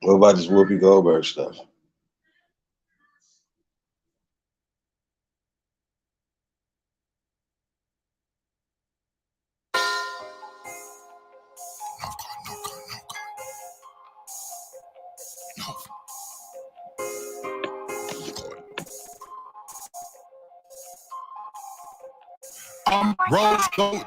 What about this Whoopi Goldberg stuff? Rose gold,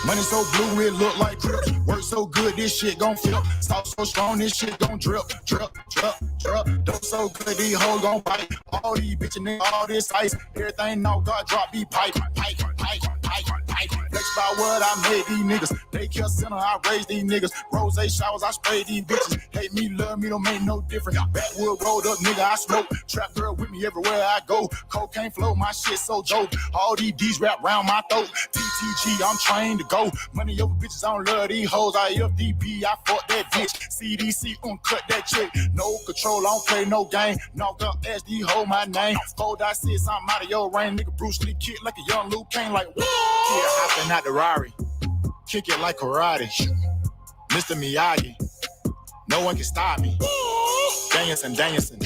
money so blue it look like crips. Work so good this shit gon' flip. Sauce so strong this shit gon' drip, drip, drip, drip. Dope so good these hoes gon' bite. All these bitches nigga, all this ice. Everything now God drop be pipe, pipe, pipe, pipe, pipe. Flex by what I made these niggas. Daycare center I raised these niggas. Rose showers I spray these bitches. Hate me, love me, don't make no difference. Backwood rolled up nigga I smoke. Trap girl with me everywhere I go. Cocaine flow, my shit so dope. All these D's wrap round my throat. TTG, I'm trained to go. Money over bitches, I don't love these hoes. I FDP, I fuck that bitch. CDC, cut that chick. No control, I don't play no game. Knock up SD, hold my name. Fold, I said something out of your rain. Nigga Bruce Lee kick like a young Luke Kane. Like, yeah, hopping out the Rari. Kick it like karate. Mr. Miyagi. No one can stop me. Dancing, dancing.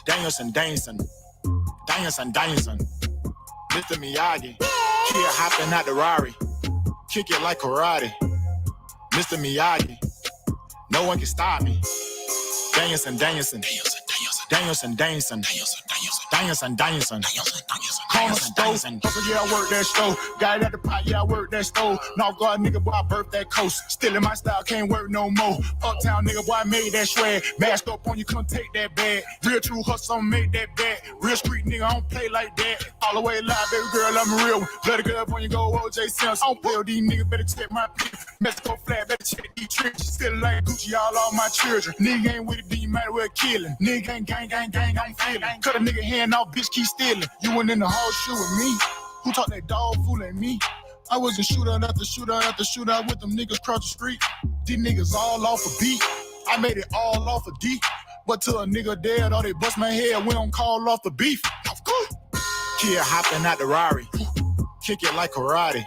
Dancing, dancing. Dancing, dancing. Mr. Miyagi. Kid hopping out the Rari. Kick it like karate. Mr. Miyagi. No one can stop me. Dancing, dancing. Dancing, dancing. Dancing, dancing. Corner stove. Hustle, yeah, I work that stove. Got it at the pot, yeah, I work that stove. North Guard nigga, boy, I birthed that coast. Still in my style, can't work no more. Uptown nigga, boy, I made that swag. Masked up on you, couldn't take that bag. Real true hustle, made that bag. Real street nigga, I don't play like that. All the way live, baby girl, I'm a real one. Let it go up when you go OJ Simpson. I don't play with these niggas, better check my picture. Mexico flat, better check these trenches. Still like Gucci, all my children. Nigga ain't with it, then you might as well kill him. Nigga ain't gang, I'm feeling. Cut a nigga hand off, bitch, keep stealing. You went in the horseshoe with me. Who taught that dog fooling me? I was a shooter after shooter after shooter with them niggas across the street. These niggas all off a beat. I made it all off a D. But till a nigga dead or they bust my head, we don't call off the beef. Kid hopping out the Rari. Kick it like karate.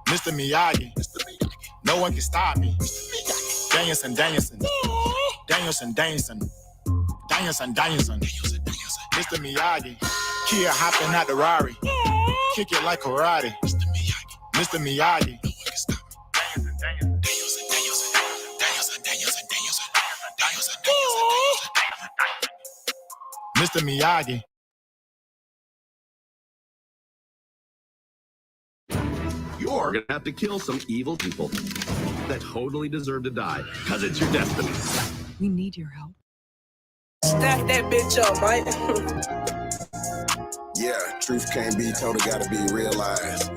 Mr. Miyagi. No one can stop me. Dancing, dancing. Dancing, dancing. Dancing, dancing. Mr. Miyagi. Kid hopping out the Rari. Kick it like karate. Mr. Miyagi. No one can stop me. Dancing, dancing. Mr. Miyagi. You're gonna have to kill some evil people that totally deserve to die, because it's your destiny. We need your help. Stack that bitch up, Mike. Yeah, truth can't be told, it gotta be realized.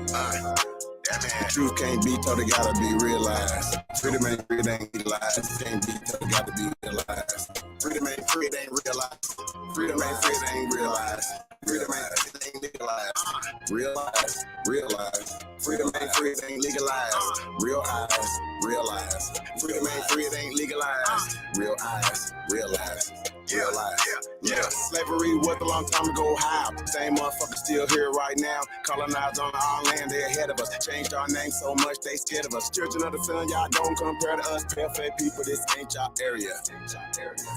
Truth can't be told, it gotta be realized. Freedom ain't free, it ain't legalized. Can't be told, it gotta be realized. Freedom ain't free, it ain't realized. Freedom ain't free, it ain't realized. Freedom ain't free, it ain't legalized. Realize, realize. Freedom ain't free, it ain't legalized. Real eyes, realize. Freedom ain't free, it ain't legalized. Real eyes, realize. Realize. Yeah. Slavery was a long time ago. How? Same motherfuckers still here right now. Colonized on our land, they ahead of us. Changed our name so much, they scared of us. Children of the sun, y'all don't compare to us. Pale-faced people, this ain't y'all area.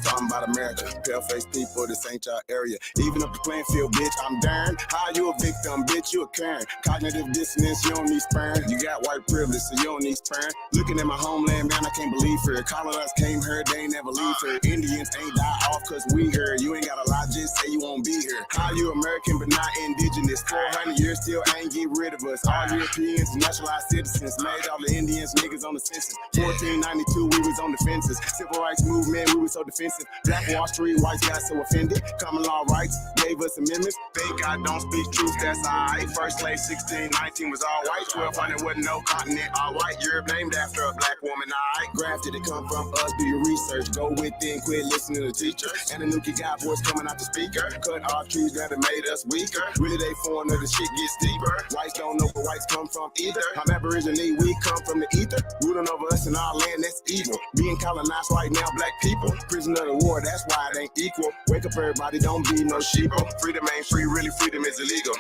Talking about America. Pale-faced people, this ain't y'all area. Even up the playing field, bitch, I'm darn. How you a victim, bitch, you a Karen. Cognitive dissonance, you don't need sperm. You got white privilege, so you don't need sperm. Looking at my homeland, man, I can't believe her. Colonized came here, they ain't never leave her. Indians ain't die off cause we here. You ain't gotta lie, just say you won't be here. How you American but not indigenous? 400 years still ain't get rid of us. All Europeans, naturalized citizens. Made all the Indians niggas on the census. 1492, we was on the fences. Civil rights movement, we was so defensive. Black Wall Street, whites got so offended. Common law rights gave us amendments. Thank God don't speak truth, that's alright. First slave 1619 was all white. 1200 wasn't no continent, all white. Europe named after a black woman, alright. Grafted, it come from us, do your research. Go within, quit listening to the teacher. And the Nuki got voice coming out the speaker. Cut off trees that have made us weaker. Really they foreigner, the shit gets deeper. Whites don't know where whites come from either. I'm Aborigine, we come from the ether. Ruling over us in our land, that's evil. Being colonized right now, black people. Prisoner of the war, that's why it ain't equal. Wake up everybody, don't be no sheeple. Freedom ain't free, really freedom is illegal.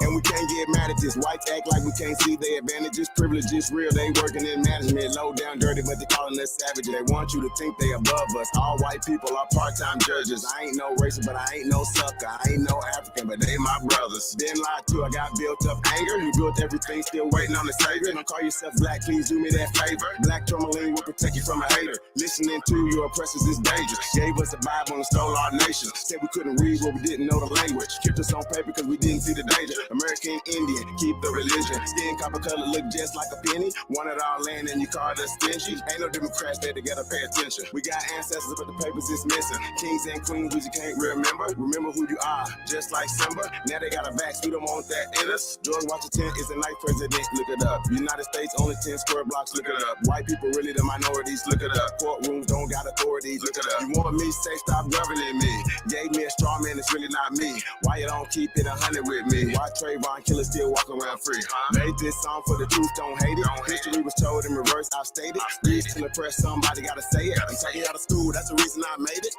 And And we can't get mad at this. Whites act like we can't see their advantages. Privileges real, they working in management. Low down dirty, but they calling us savage. They want you to think they above us. All white people are part-time judges. I ain't no racist, but I ain't no sucker. I ain't no African, but they my brothers. Been lied to, I got built up anger. You built everything, still waiting on the savior. Don't call yourself black, please do me that favor. Black tourmaline will protect you from a hater. Listening to your oppressors is dangerous. Gave us a Bible and stole our nation. Said we couldn't read what we didn't know the language. Kept us on paper because we didn't see the danger. American Indian, keep the religion. Skin copper color look just like a penny. Wanted our land and you called us stingy. Ain't no Democrats there together, pay attention. We got ancestors but the papers is missing. Kings and queens we just can't remember. Remember who you are, just like Simba. Now they got a vax, we don't want that in us. George Washington is the ninth president, look it up. United States only 10 square blocks, look it up. White people really the minorities, look it up. Courtrooms don't got authorities, look it up. You want me, say stop governing me. Gave me a straw man, it's really not me. Why you don't keep it 100 with me? Why Trayvon killers still walk around free? Made this song for the truth, don't hate it. History was told in reverse, I stated. Reach to impress somebody, gotta say it. I'm taking out of school, that's the reason I made it.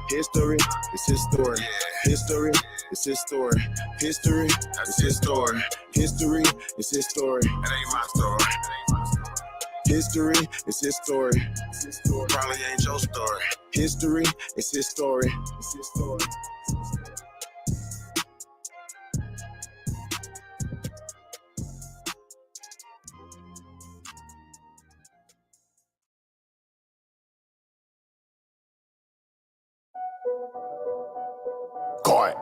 History is his story. History is his story. History is his story. History is his story. It ain't my story. History is his story. Probably ain't your story. History is his story. It's his story. Guard.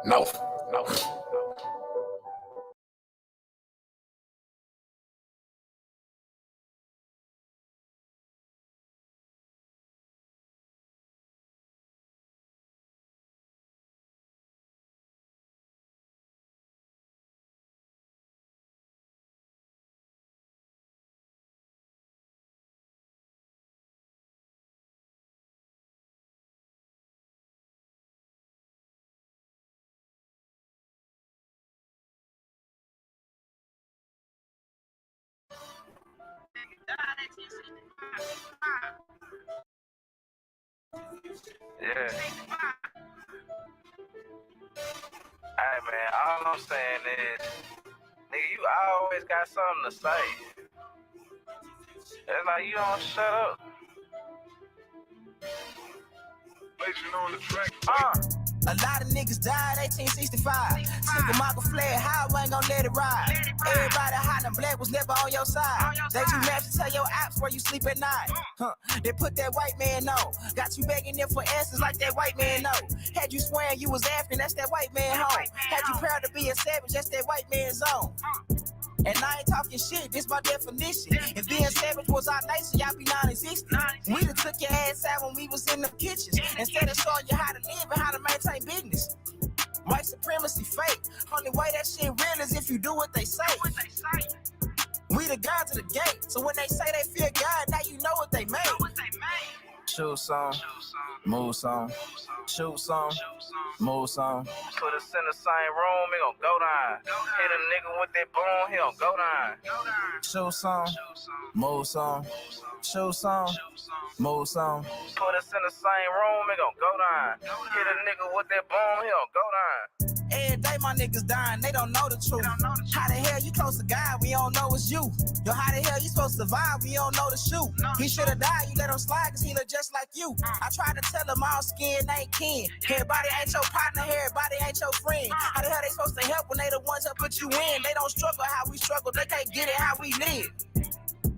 No. Yeah. Hey man, all I'm saying is, nigga, you always got something to say. It's like you don't shut up. On the track. A lot of niggas died 1865. Took a Michael flag, how I ain't gon' let it ride. Everybody hot and black was never on your side. They too mad to tell your apps where you sleep at night. They put that white man on. Got you begging them for answers like that white man know. Had you swearing you was African, that's that white man home. Had you proud to be a savage, that's that white man's zone. And I ain't talking shit, this my definition. If being savage was our nation, y'all be non-existent. We done took your ass out when we was in the kitchens. Instead of showing you how to live and how to maintain business. White supremacy fake. Only way that shit real is if you do what they say. We the guns of the gate. So when they say they fear God, now you know what they made. Shoot some, move some, shoot some, move some. Put us in the same room, it gon' go down. Hit a nigga with that boom, he gon' go down. Shoot some, move some, shoot some, move some. Put us in the same room, it gon' go down. Hit a nigga with that boom, he gon' go down. Every day my niggas dying, they don't know the truth. How the hell you close to God, we don't know it's you. Yo, how the hell you supposed to survive, we don't know the shoot. He should've died, you let him slide, cause he look just like you. I tried to tell him all skin ain't kin. Everybody ain't your partner, everybody ain't your friend. How the hell they supposed to help when they the ones that put you in? They don't struggle how we struggle, they can't get it how we live.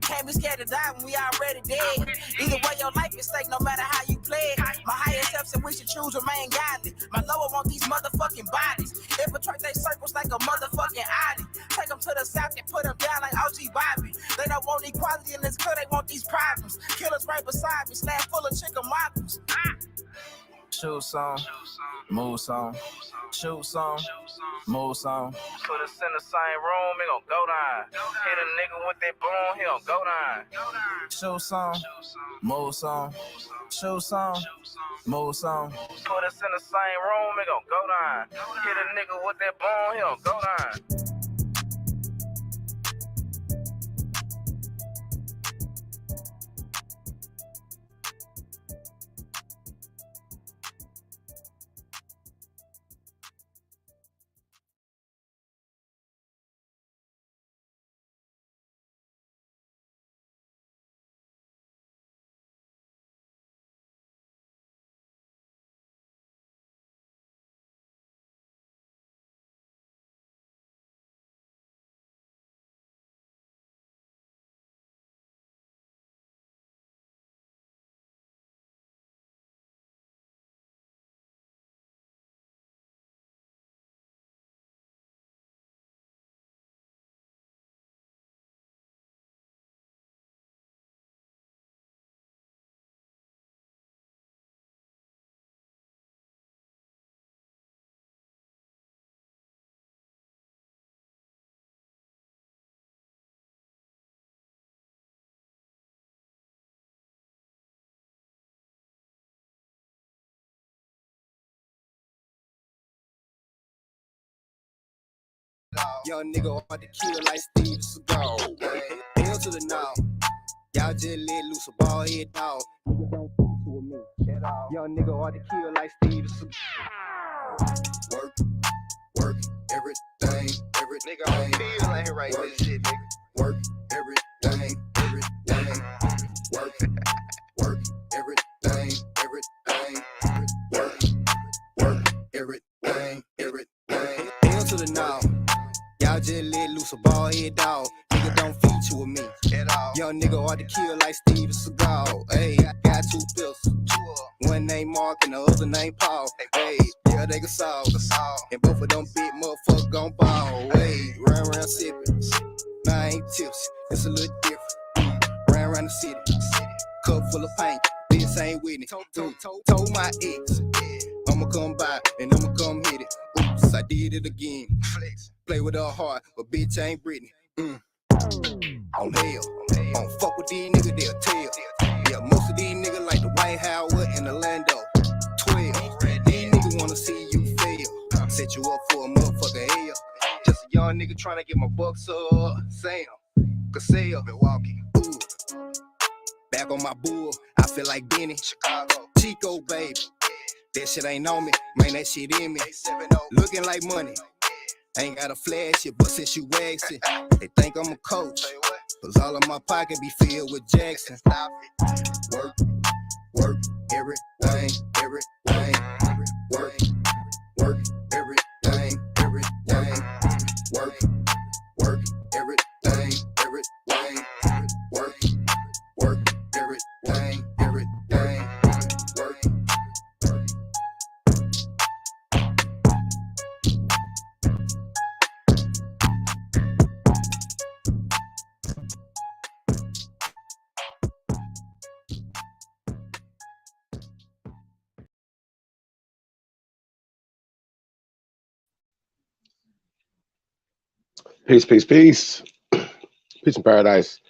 Can't be scared to die when we already dead. Either way, your life is stake no matter how you play it. My higher self said we should choose remain godly. My lower want these motherfucking bodies. Infiltrate they circles like a motherfucking Arie. Take them to the south and put them down like OG Bobby. They don't want equality in this club, they want these problems. Killers right beside me, slab full of chicken mockers. Shoot some, move some, shoot some, move some. Put us in the same room, it gon' go down. Hit a nigga with that boom, he gon' go down. Shoot some, move some, shoot some, move some. Put us in the same room, it gon' go down. Hit a nigga with that boom, he gon' go down. Young nigga hard to kill like Steve Seagal. Hell to the now. Y'all just let loose a ball head dog. Nigga don't feature with me at all. Young nigga hard to kill like Steve Seagal. Work, everything. Nigga, I feel like right this shit, nigga. Work, everything. Work, everything. Work, everything. Hell to the now. Y'all just let loose a ball head dog. Nigga don't feature with me at all. Young nigga hard to kill like Steve Seagal. Hey, I got 2 pistols. One name Mark and the other name Paul. Hey, yeah, they can solve. And both of them big motherfuckers gon' ball. Hey, round sippin'. Nah, I ain't tipsy. It's a little different. Round the city. Cup full of paint. This ain't Whitney. Told my ex. I'ma come by and I'ma come hit it. Oops, I did it again. Flex. Play with her heart, but bitch ain't Britney. On hell. On fuck with these niggas, they'll tell. Yeah, most of these niggas like the White House and Orlando. 12. These niggas wanna see you fail. Set you up for a motherfucker hell. Just a young nigga trying to get my bucks up. Sam, Cassell, Milwaukee. Ooh. Back on my bull, I feel like Benny. Chicago, Chico, baby. That shit ain't on me, man, that shit in me. Looking like money. Ain't got a flash it, but since you wax it, they think I'm a coach. Cause all of my pocket be filled with Jackson. Work, everything. Work, everything. Work, everything. Work, everything. Peace. Peace and paradise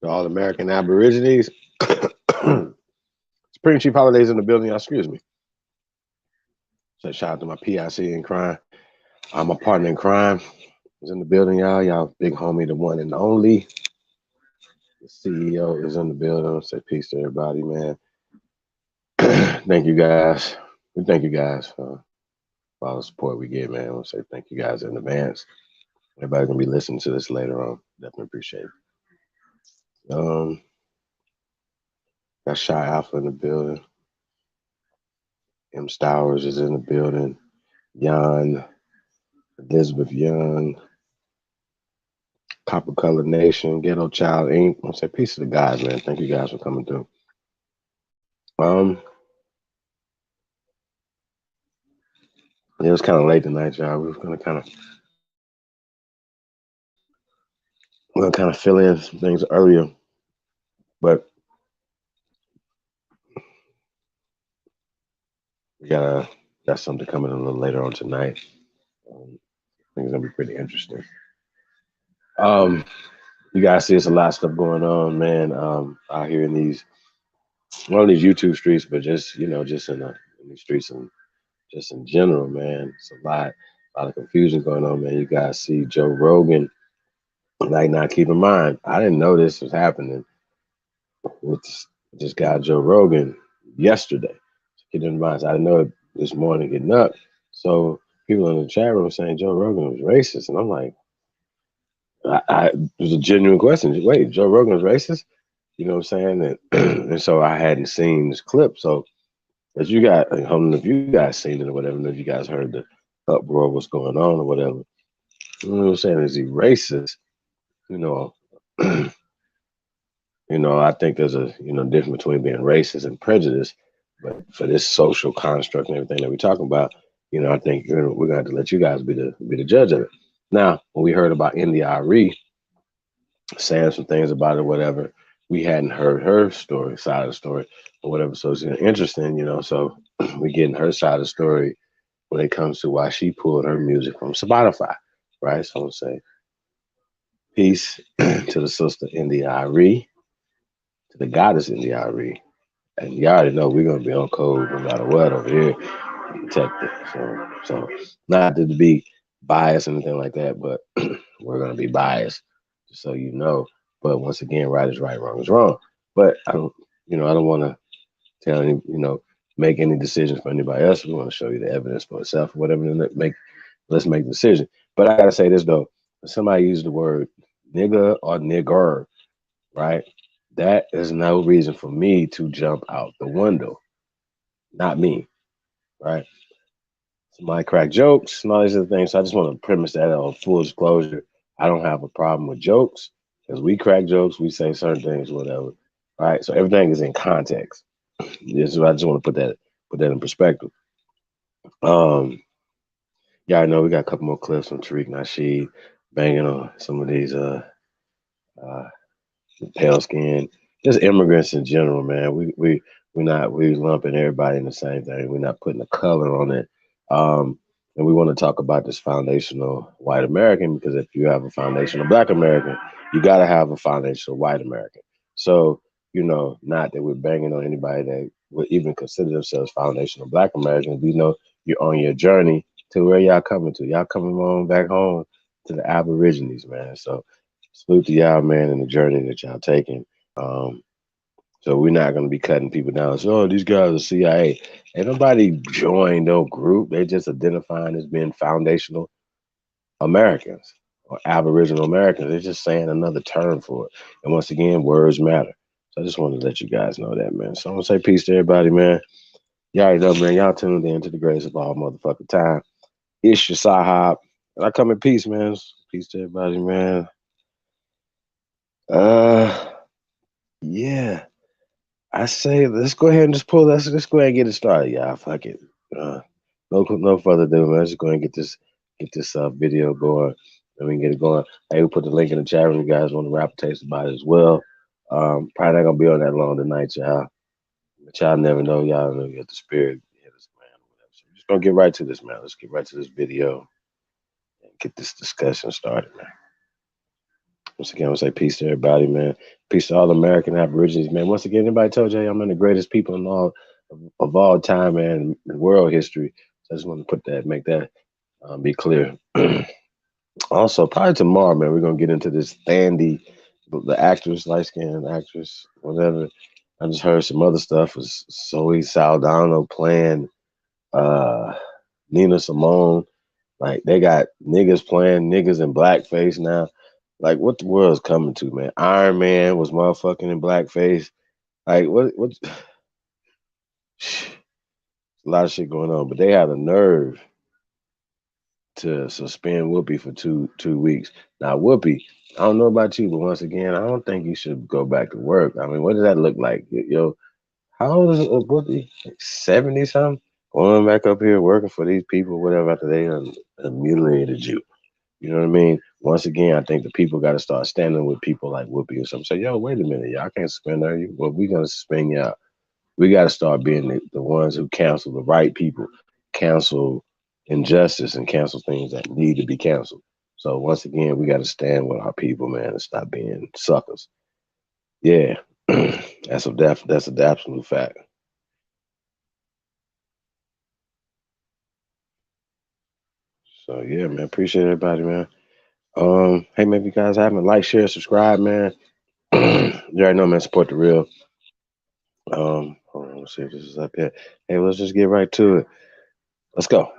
to all American Aborigines. Spring Chief Holidays in the building, y'all. Excuse me. So shout out to my PIC in crime. My partner in crime is in the building, y'all. Y'all big homie, the one and only. The CEO is in the building. Say peace to everybody, man. Thank you guys. We thank you guys for all the support we get, man. I want to say thank you guys in advance. Everybody's gonna be listening to this later on. Definitely appreciate it. Got Shy Alpha in the building. M. Stowers is in the building. Jan, Elizabeth Young, Copper Color Nation, Ghetto Child Inc. I want to say peace to the guys, man. Thank you guys for coming through. It was kind of late tonight, y'all. We were gonna kind of fill in some things earlier, but we got something coming a little later on tonight. I think it's gonna be pretty interesting. You guys see, there's a lot of stuff going on, man. Out here in these, not only these YouTube streets, but just just in these streets and just in general, man. It's a lot of confusion going on, man. You guys see Joe Rogan. Like, now keep in mind, I didn't know this was happening with this guy Joe Rogan yesterday. So keep in mind, I didn't know it this morning getting up. So people in the chat room saying Joe Rogan was racist, and I'm like, it was a genuine question. Wait, Joe Rogan was racist? You know what I'm saying? And so I hadn't seen this clip. So as you got, I don't know if you guys seen it or whatever, if you guys heard the uproar, what's going on or whatever. You know what I'm saying? Is he racist? I think there's a difference between being racist and prejudice, but for this social construct and everything that we're talking about, I think we're gonna have to let you guys be the judge of it. Now, when we heard about Arie saying some things about it or whatever, we hadn't heard her side of the story or whatever. So it's interesting, so we're getting her side of the story when it comes to why she pulled her music from Spotify, right? So I'm gonna say peace to the sister Arie, to the goddess Arie. And you already know we're gonna be on code no matter what over here, protected. So not to be biased or anything like that, but we're gonna be biased, just so you know. But once again, right is right, wrong is wrong. But I don't want to tell any, make any decisions for anybody else. We want to show you the evidence for itself, or whatever. Then let's make the decision. But I gotta say this though: when somebody uses the word nigga or nigger, right? That is no reason for me to jump out the window. Not me, right? Somebody crack jokes and all these other things. So I just want to premise that on full disclosure. I don't have a problem with jokes because we crack jokes, we say certain things, whatever. Right. So everything is in context. So I just want to put that in perspective. Yeah, I know we got a couple more clips from Tariq Nasheed banging on some of these pale skin, just immigrants in general, man. We lumping everybody in the same thing. We're not putting a color on it. And we want to talk about this foundational white American, because if you have a foundational black American, you got to have a foundational white American. So, not that we're banging on anybody that would even consider themselves foundational black Americans. We know you're on your journey to where y'all coming to. Y'all coming on back home to the Aborigines, man. So salute to y'all, man, and the journey that y'all taking. So we're not going to be cutting people down. So, these guys are CIA. Ain't nobody joined no group. They just identifying as being foundational Americans or Aboriginal Americans. They're just saying another term for it. And once again, words matter. So I just wanted to let you guys know that, man. So I'm going to say peace to everybody, man. Y'all already know, man. Y'all tuned in to the greatest of all motherfucking time. It's your Sahab. And I come in peace, man. Peace to everybody, man. Yeah. I say let's go ahead and just pull. Let's go ahead and get it started, y'all. Fuck it. No further ado, man. Let's just go ahead and get this video going, and we can get it going. Hey, we'll put the link in the chat room. You guys want to rap taste about it as well. Probably not gonna be on that long tonight, y'all. But y'all never know. Y'all know you got the spirit. Yeah, this man, whatever. So we're just gonna get right to this, man. Let's get right to this video and get this discussion started, man. Once again, I want to say peace to everybody, man. Peace to all American Aborigines, man. Once again, anybody told you I'm one of the greatest people in of all time, man, in world history. So I just want to make that be clear. Also, probably tomorrow, man, we're gonna get into this Thandi, the actress, light-skinned actress, whatever. I just heard some other stuff. Was Zoe Saldana playing Nina Simone? Like they got niggas playing niggas in blackface now. Like, what the world's coming to, man? Iron Man was motherfucking in blackface. Like, what? A lot of shit going on, but they had a nerve to suspend Whoopi for two weeks. Now, Whoopi, I don't know about you, but once again, I don't think you should go back to work. I mean, what does that look like? Yo, how old is Whoopi? Like 70 something? Going back up here working for these people, whatever, after they mutilated you. You know what I mean? Once again, I think the people got to start standing with people like Whoopi or something. Say, yo, wait a minute, y'all can't suspend her. Well, we're going to suspend y'all. We got to start being the ones who cancel the right people, cancel injustice, and cancel things that need to be canceled. So once again, we got to stand with our people, man, and stop being suckers. Yeah, that's an absolute fact. So yeah, man, appreciate everybody, man. Hey, maybe you guys haven't like, share, subscribe, man. You already know, man. Support the real. Hold on, let's see if this is up here. Hey, let's just get right to it. Let's go.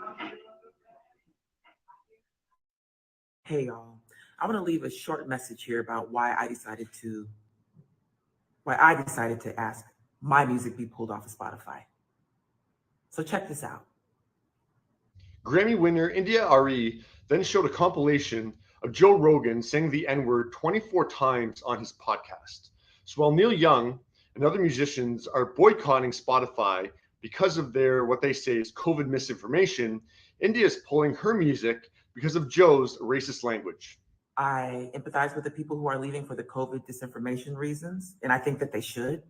Hey, y'all. I want to leave a short message here about why I decided to ask my music be pulled off of Spotify. So check this out. Grammy winner India Arie then showed a compilation of Joe Rogan saying the N-word 24 times on his podcast. So while Neil Young and other musicians are boycotting Spotify because of their, what they say is COVID misinformation, India is pulling her music because of Joe's racist language. I empathize with the people who are leaving for the COVID disinformation reasons, and I think that they should.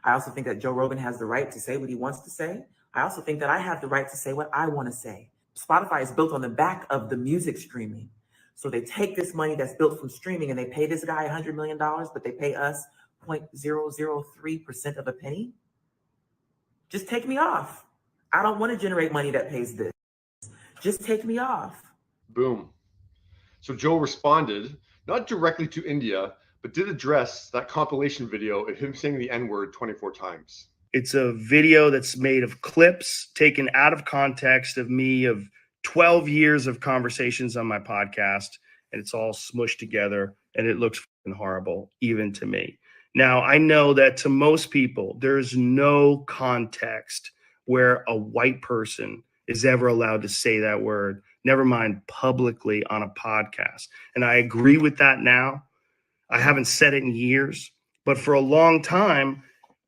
I also think that Joe Rogan has the right to say what he wants to say. I also think that I have the right to say what I want to say. Spotify is built on the back of the music streaming. So they take this money that's built from streaming and they pay this guy $100 million, but they pay us 0.003% of a penny. Just take me off. I don't want to generate money that pays this. Just take me off. Boom. So Joe responded, not directly to India, but did address that compilation video of him saying the N-word 24 times. It's a video that's made of clips taken out of context of me of 12 years of conversations on my podcast, and it's all smushed together, and it looks fucking horrible, even to me. Now, I know that to most people, there's no context where a white person is ever allowed to say that word, never mind publicly on a podcast. And I agree with that now. I haven't said it in years, but for a long time,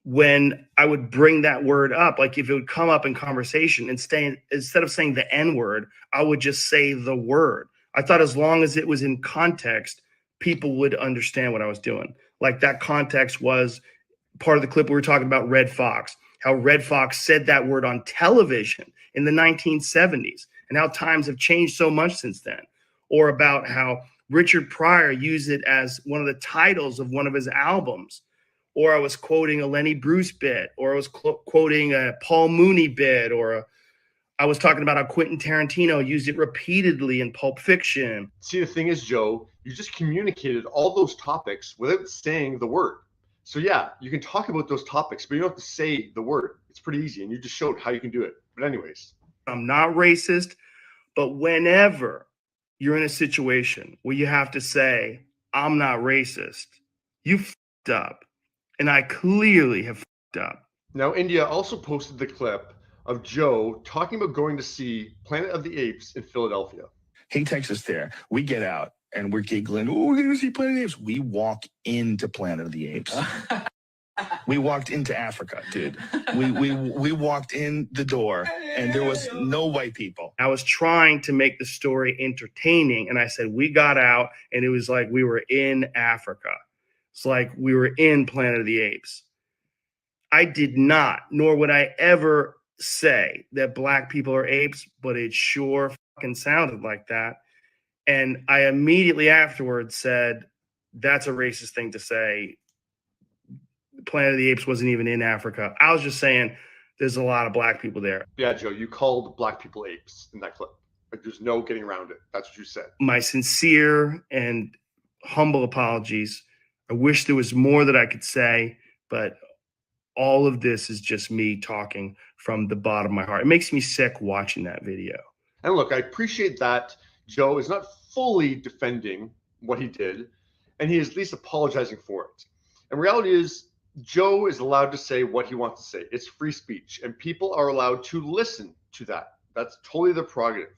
when I would bring that word up, like if it would come up in conversation, instead of saying the N-word, I would just say the word. I thought as long as it was in context, people would understand what I was doing. Like that context was part of the clip we were talking about Red Fox, how Red Fox said that word on television in the 1970s and how times have changed so much since then. Or about how Richard Pryor used it as one of the titles of one of his albums. Or I was quoting a Lenny Bruce bit, or I was quoting a Paul Mooney bit, or I was talking about how Quentin Tarantino used it repeatedly in Pulp Fiction. See, the thing is, Joe, you just communicated all those topics without saying the word. So yeah, you can talk about those topics, but you don't have to say the word. It's pretty easy, and you just showed how you can do it. But anyways. I'm not racist, but whenever you're in a situation where you have to say, I'm not racist, you fucked up. And I clearly have fucked up. Now, India also posted the clip of Joe talking about going to see Planet of the Apes in Philadelphia. He takes us there. We get out and we're giggling. Oh, we're going to see Planet of the Apes. We walk into Planet of the Apes. We walked into Africa, dude. We walked in the door and there was no white people. I was trying to make the story entertaining. And I said, we got out and it was like we were in Africa. It's like we were in Planet of the Apes. I did not, nor would I ever say that black people are apes, but it sure fucking sounded like that. And I immediately afterwards said, that's a racist thing to say. Planet of the Apes wasn't even in Africa. I was just saying there's a lot of black people there. Yeah, Joe, you called black people apes in that clip. Like there's no getting around it. That's what you said. My sincere and humble apologies. I wish there was more that I could say, but all of this is just me talking from the bottom of my heart. It makes me sick watching that video. And look, I appreciate that Joe is not fully defending what he did, and he is at least apologizing for it. And reality is, Joe is allowed to say what he wants to say. It's free speech, and people are allowed to listen to that. That's totally their prerogative.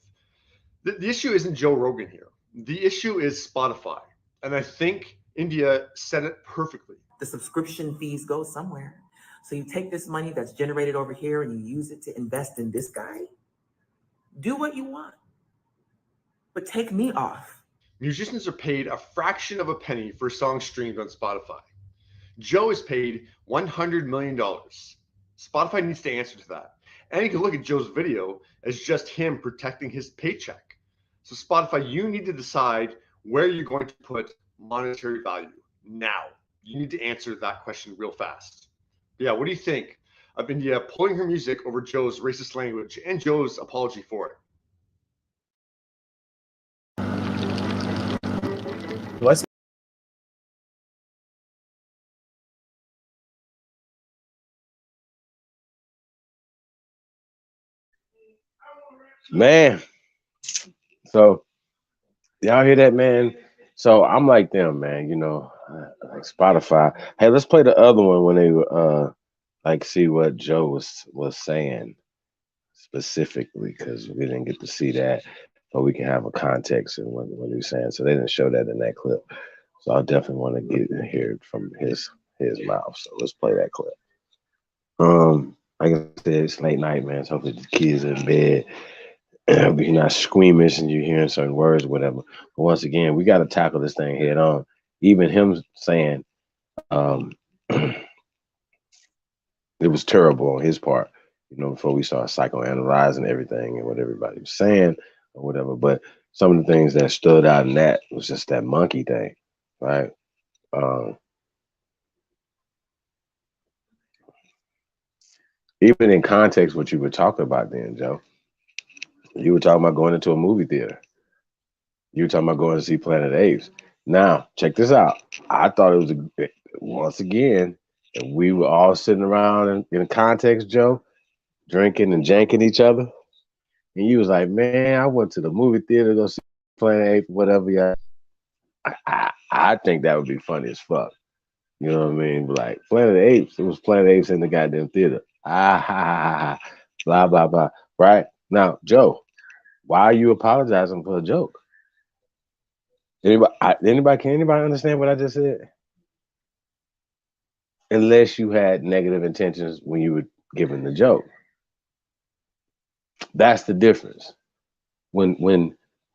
The issue isn't Joe Rogan here. The issue is Spotify. And I think India said it perfectly. The subscription fees go somewhere. So you take this money that's generated over here and you use it to invest in this guy. Do what you want, but take me off. Musicians are paid a fraction of a penny for songs streamed on Spotify. Joe is paid $100 million. Spotify needs to answer to that. And you can look at Joe's video as just him protecting his paycheck. So Spotify, you need to decide where you're going to put monetary value now. You need to answer that question real fast. Yeah, what do you think of India pulling her music over Joe's racist language and Joe's apology for it? Man, so y'all hear that, man? So I'm like them, man, you know, like Spotify. Hey, let's play the other one when they like see what Joe was saying specifically, because we didn't get to see that, but we can have a context in what he was saying. So they didn't show that in that clip. So I definitely want to get and hear it from his mouth. So let's play that clip. Like I said, it's late night, man. So hopefully the kids are in bed. You're not squeamish and you're hearing certain words, whatever. But once again, we got to tackle this thing head on. Even him saying it was terrible on his part, you know, before we started psychoanalyzing everything and what everybody was saying or whatever. But some of the things that stood out in that was just that monkey thing, right? Even in context, what you were talking about then, Joe, you were talking about going into a movie theater. You were talking about going to see Planet of the Apes. Now, check this out. I thought it was once again, we were all sitting around in a context, Joe, drinking and janking each other. And you was like, man, I went to the movie theater to go see Planet of the Apes, whatever. Yeah. I think that would be funny as fuck. You know what I mean? Like Planet of the Apes, it was Planet of the Apes in the goddamn theater. Blah, blah, blah. Right? Now, Joe, why are you apologizing for a joke? Can anybody understand what I just said? Unless you had negative intentions when you were giving the joke. That's the difference. When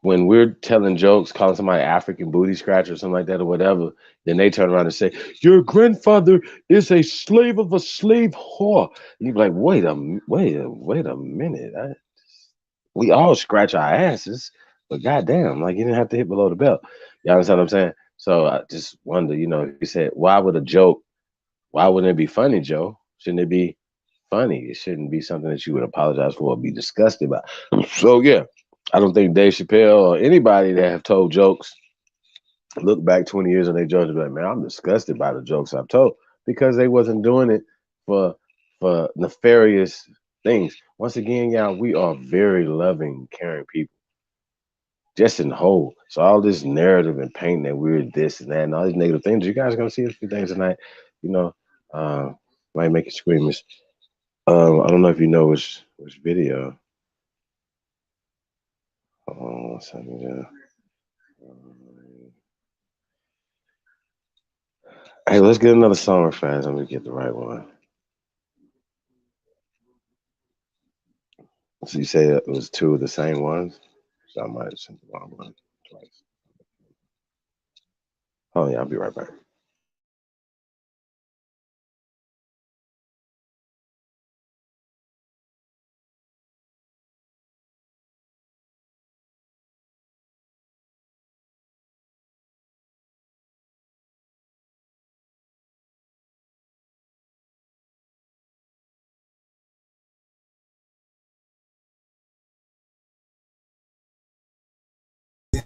we're telling jokes, calling somebody African booty scratcher or something like that or whatever, then they turn around and say, your grandfather is a slave of a slave whore. And you're like, wait a minute. We all scratch our asses, but goddamn, like you didn't have to hit below the belt. You understand what I'm saying? So I just wonder, you said, why wouldn't it be funny, Joe? Shouldn't it be funny? It shouldn't be something that you would apologize for or be disgusted about. So yeah, I don't think Dave Chappelle or anybody that have told jokes look back 20 years and they judge and be like, man, I'm disgusted by the jokes I've told, because they wasn't doing it for nefarious things. Once again, y'all, we are very loving, caring people. Just in the whole. So all this narrative and painting that we're this and that and all these negative things, you guys are gonna see a few things tonight, might make you squeamish. I don't know if you know which video. Oh, one second. Hey, let's get another song fast. Let me get the right one. So you say it was two of the same ones? So I might have sent the wrong one twice. Oh yeah, I'll be right back.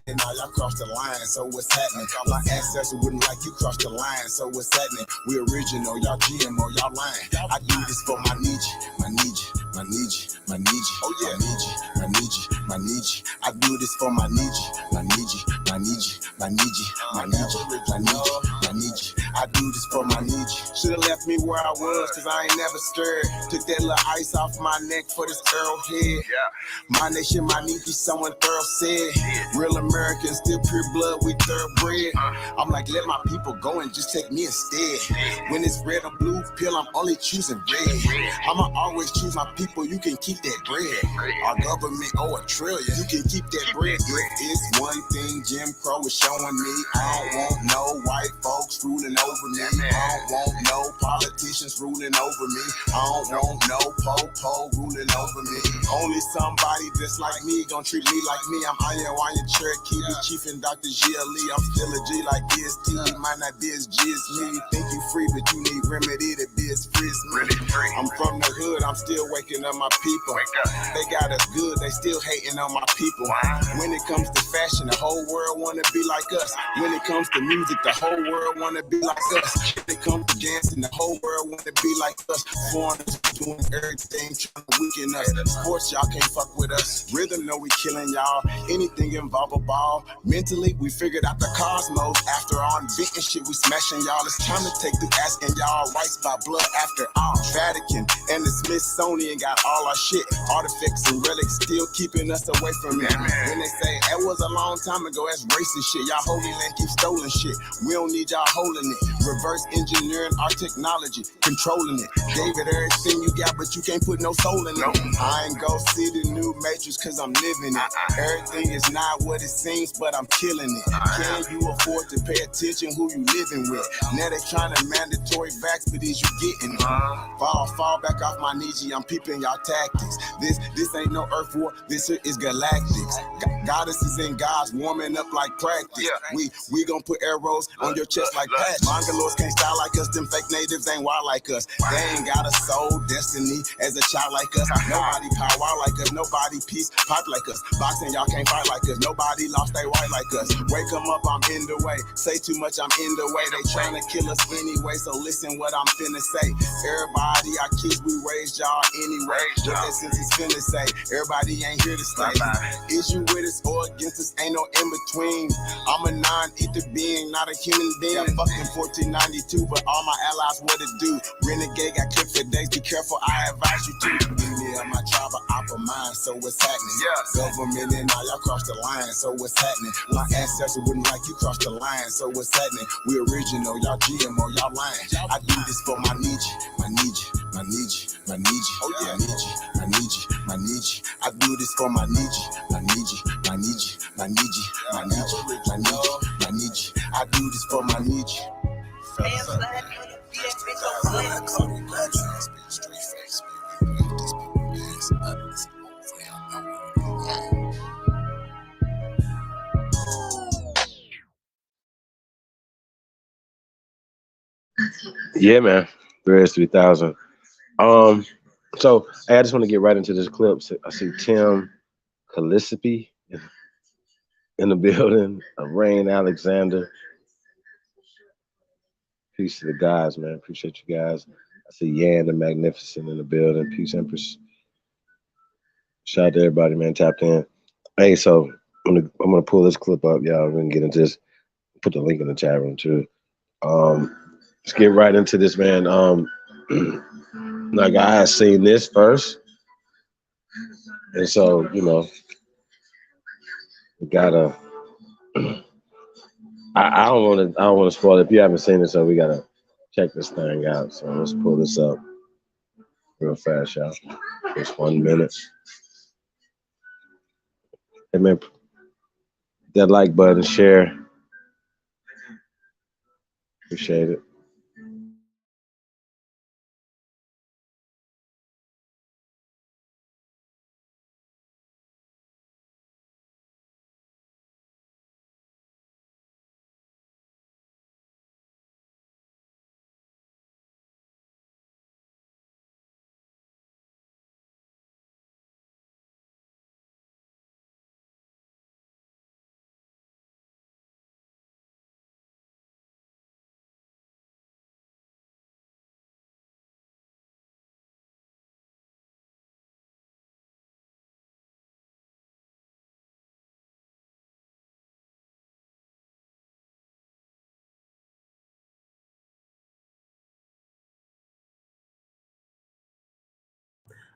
Now y'all crossed the line, so what's happening? My ancestors wouldn't like you crossed the line, so what's happening? We original, y'all GMO, y'all lying. I do this for my Nietzsche. Oh yeah, my Nietzsche. I do this for my Nietzsche. I do this for my Nietzsche. Should've left me where I was, cause I ain't never scared. Took that little ice off my neck for this Earl head. My nation, my Nietzsche, someone thorough said. Real Americans, still pure blood, we thoroughbred. I'm like, let my people go and just take me instead. When it's red or blue pill, I'm only choosing red. I'ma always choose my people, you can keep that bread. Our government owe $1 trillion, you can keep that bread. It's one thing Jim Crow is showing me. I don't want no white folks ruling over me. I don't want no politicians ruling over me. I don't want no po-po ruling over me. Only somebody just like me gon' treat me like me. I'm Iron Cherokee, the Chief and Dr. G.L.E. I'm still a G like DST. You might not be as G as me. You think you free, but you need remedy to be as free as me. I'm from the hood, I'm still waking up my people. They got us good, they still hating on my people. When it comes to fashion, the whole world wanna be like us. When it comes to music, the whole world wanna be like us. When it comes to dancing, the whole world wanna be like us. Foreigners doing everything, trying to weaken us. Sports, y'all can't fuck with us. Rhythm, know we killing y'all. Anything involve a ball. Mentally, we figured out the cosmos. After all inventing shit, we smashing y'all. It's time to take through asking y'all rights by blood after all. Vatican and the Smithsonian got all our shit. Artifacts and relics still keeping us away from it. When they say that was a long time ago, that's racist shit. Y'all holy land keep stolen shit. We don't need y'all holding it. Reverse engineering our technology, controlling it. Gave it everything you got, but you can't put no soul in it. I ain't go see the new Matrix cause I'm living it. Everything is not what it seems, but I'm killing it. Can you afford to pay attention who you living with? Now they trying to mandatory vax, but is you getting it? Fall back off my Nietzsche, I'm peeping y'all tactics. This ain't no Earth war, this is galactics. Goddesses and gods warming up like practice. We gon' put arrows on your chest like patch. Mongoloids can't style like us, them fake natives ain't wild like us. They ain't got a soul, destiny as a child like us. Nobody power like us, nobody peace pipe like us. Boxing, y'all can't fight like us. Nobody lost they right like us. Wake them up, I'm in the way. Say too much, I'm in the way. They trying to kill us anyway, so listen what I'm finna say. Everybody, our kids, we raised y'all anyway. What that sense is finna say. Everybody ain't here to stay. Is you with us or against us? Ain't no in between. I'm a non-ether being, not a human being. I'm fucking 1492, but all my allies, what it do? Renegade got clipped for days. Be careful, I advise you to. Me and my tribe are opera mind, so what's happening? Government and all y'all cross the line, so what's happening? My ancestors wouldn't like you cross the line, so what's happening? We original, y'all GMO, y'all lying. I do this for my Nietzsche, my Nietzsche, my Nietzsche, my Nietzsche, my Nietzsche, my Nietzsche, my Nietzsche. I do this for my Nietzsche, my Nietzsche, my Nietzsche, my Nietzsche, my Nietzsche, my Nietzsche, my Nietzsche. I do this for my Nietzsche. Yeah, man. Bears 3000. So hey, I just want to get right into this clip. So I see Tim Calisipi in the building. Rain Alexander. Peace to the guys, man. Appreciate you guys. I see Yan the Magnificent in the building. Peace, Empress. Shout out to everybody, man. Tapped in. Hey, so I'm gonna pull this clip up, y'all. We're gonna get into this. Put the link in the chat room too. Let's get right into this, man. Like I had seen this first, and so we gotta. I don't want to spoil it. If you haven't seen it, so we gotta check this thing out. So let's pull this up real fast, y'all. Just 1 minute. Hey man, that like button, share. Appreciate it.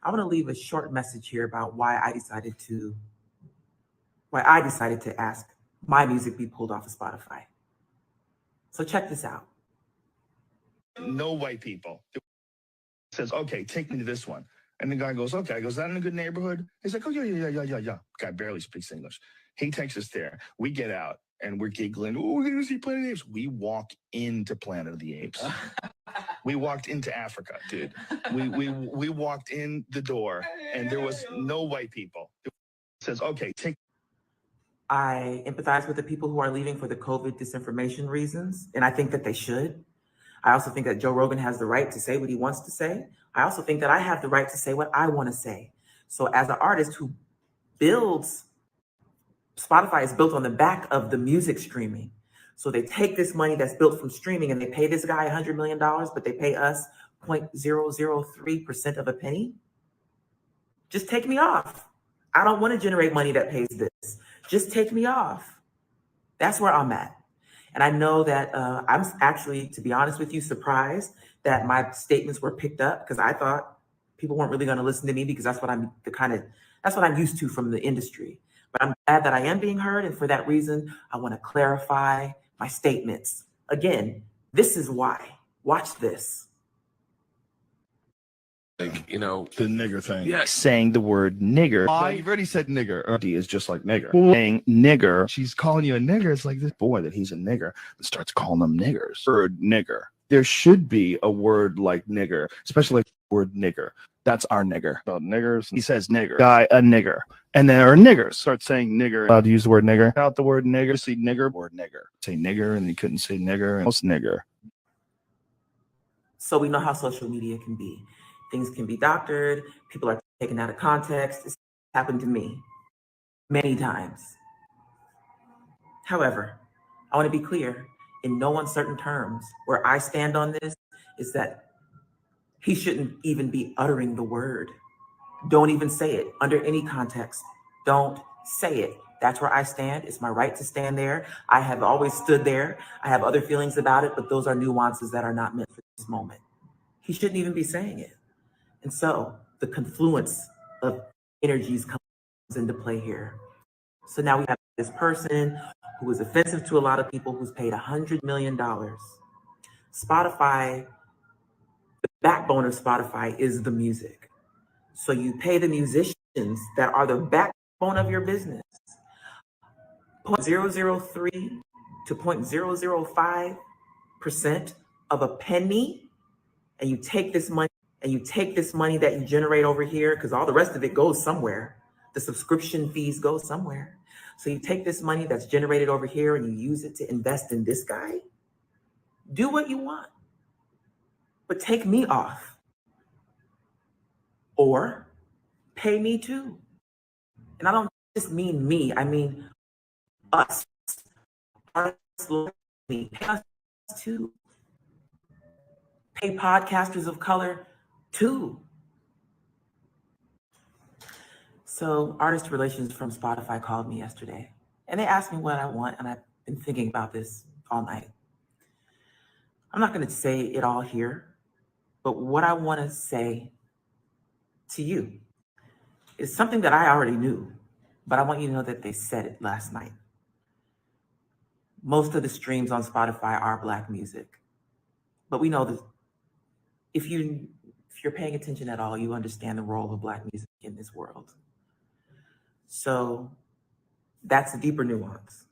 I want to leave a short message here about why I decided to ask my music be pulled off of Spotify. So check this out. No white people. Says, okay, take me to this one. And the guy goes, okay. I goes, is that in a good neighborhood? He's like, oh, yeah. Guy barely speaks English. He takes us there. We get out and we're giggling. Oh, we're going to see Planet of the Apes. We walk into Planet of the Apes. We walked into Africa, dude. We walked in the door and there was no white people. It says, okay, take. I empathize with the people who are leaving for the COVID disinformation reasons, and I think that they should. I also think that Joe Rogan has the right to say what he wants to say. I also think that I have the right to say what I want to say. So as an artist who builds, Spotify is built on the back of the music streaming. So they take this money that's built from streaming and they pay this guy $100 million, but they pay us 0.003% of a penny. Just take me off. I don't want to generate money that pays this. Just take me off. That's where I'm at. And I know that I'm actually, to be honest with you, surprised that my statements were picked up, because I thought people weren't really going to listen to me because that's what I'm used to from the industry. But I'm glad that I am being heard. And for that reason, I want to clarify my statements. Again, this is why. Watch this. Like, you know, the nigger thing. Yeah. Saying the word nigger. You've already said nigger. Is just like nigger. Saying nigger. She's calling you a nigger. It's like this boy that he's a nigger and starts calling them niggers. Word nigger. There should be a word like nigger, especially word nigger. That's our nigger. About niggers. He says nigger. Guy, a nigger. And then our niggers start saying nigger. Allowed to use the word nigger. Out the word nigger. See nigger, word nigger. Say nigger, and he couldn't say nigger. And most nigger. So we know how social media can be. Things can be doctored. People are taken out of context. It's happened to me many times. However, I want to be clear in no uncertain terms. Where I stand on this is that he shouldn't even be uttering the word. Don't even say it under any context. Don't say it. That's where I stand. It's my right to stand there. I have always stood there. I have other feelings about it, but those are nuances that are not meant for this moment. He shouldn't even be saying it. And so the confluence of energies comes into play here. So now we have this person who is offensive to a lot of people, who's paid $100 million. Spotify, the backbone of Spotify is the music. So you pay the musicians that are the backbone of your business 0.003 to 0.005% of a penny, and you take this money that you generate over here, because all the rest of it goes somewhere. The subscription fees go somewhere. So you take this money that's generated over here and you use it to invest in this guy. Do what you want, but take me off. Or pay me too. And I don't just mean me, I mean us. Artists like me, pay us too. Pay podcasters of color too. So Artist Relations from Spotify called me yesterday and they asked me what I want, and I've been thinking about this all night. I'm not going to say it all here, but what I want to say to you is something that I already knew, but I want you to know that they said it last night. Most of the streams on Spotify are Black music, but we know that if you're paying attention at all, you understand the role of Black music in this world. So that's a deeper nuance.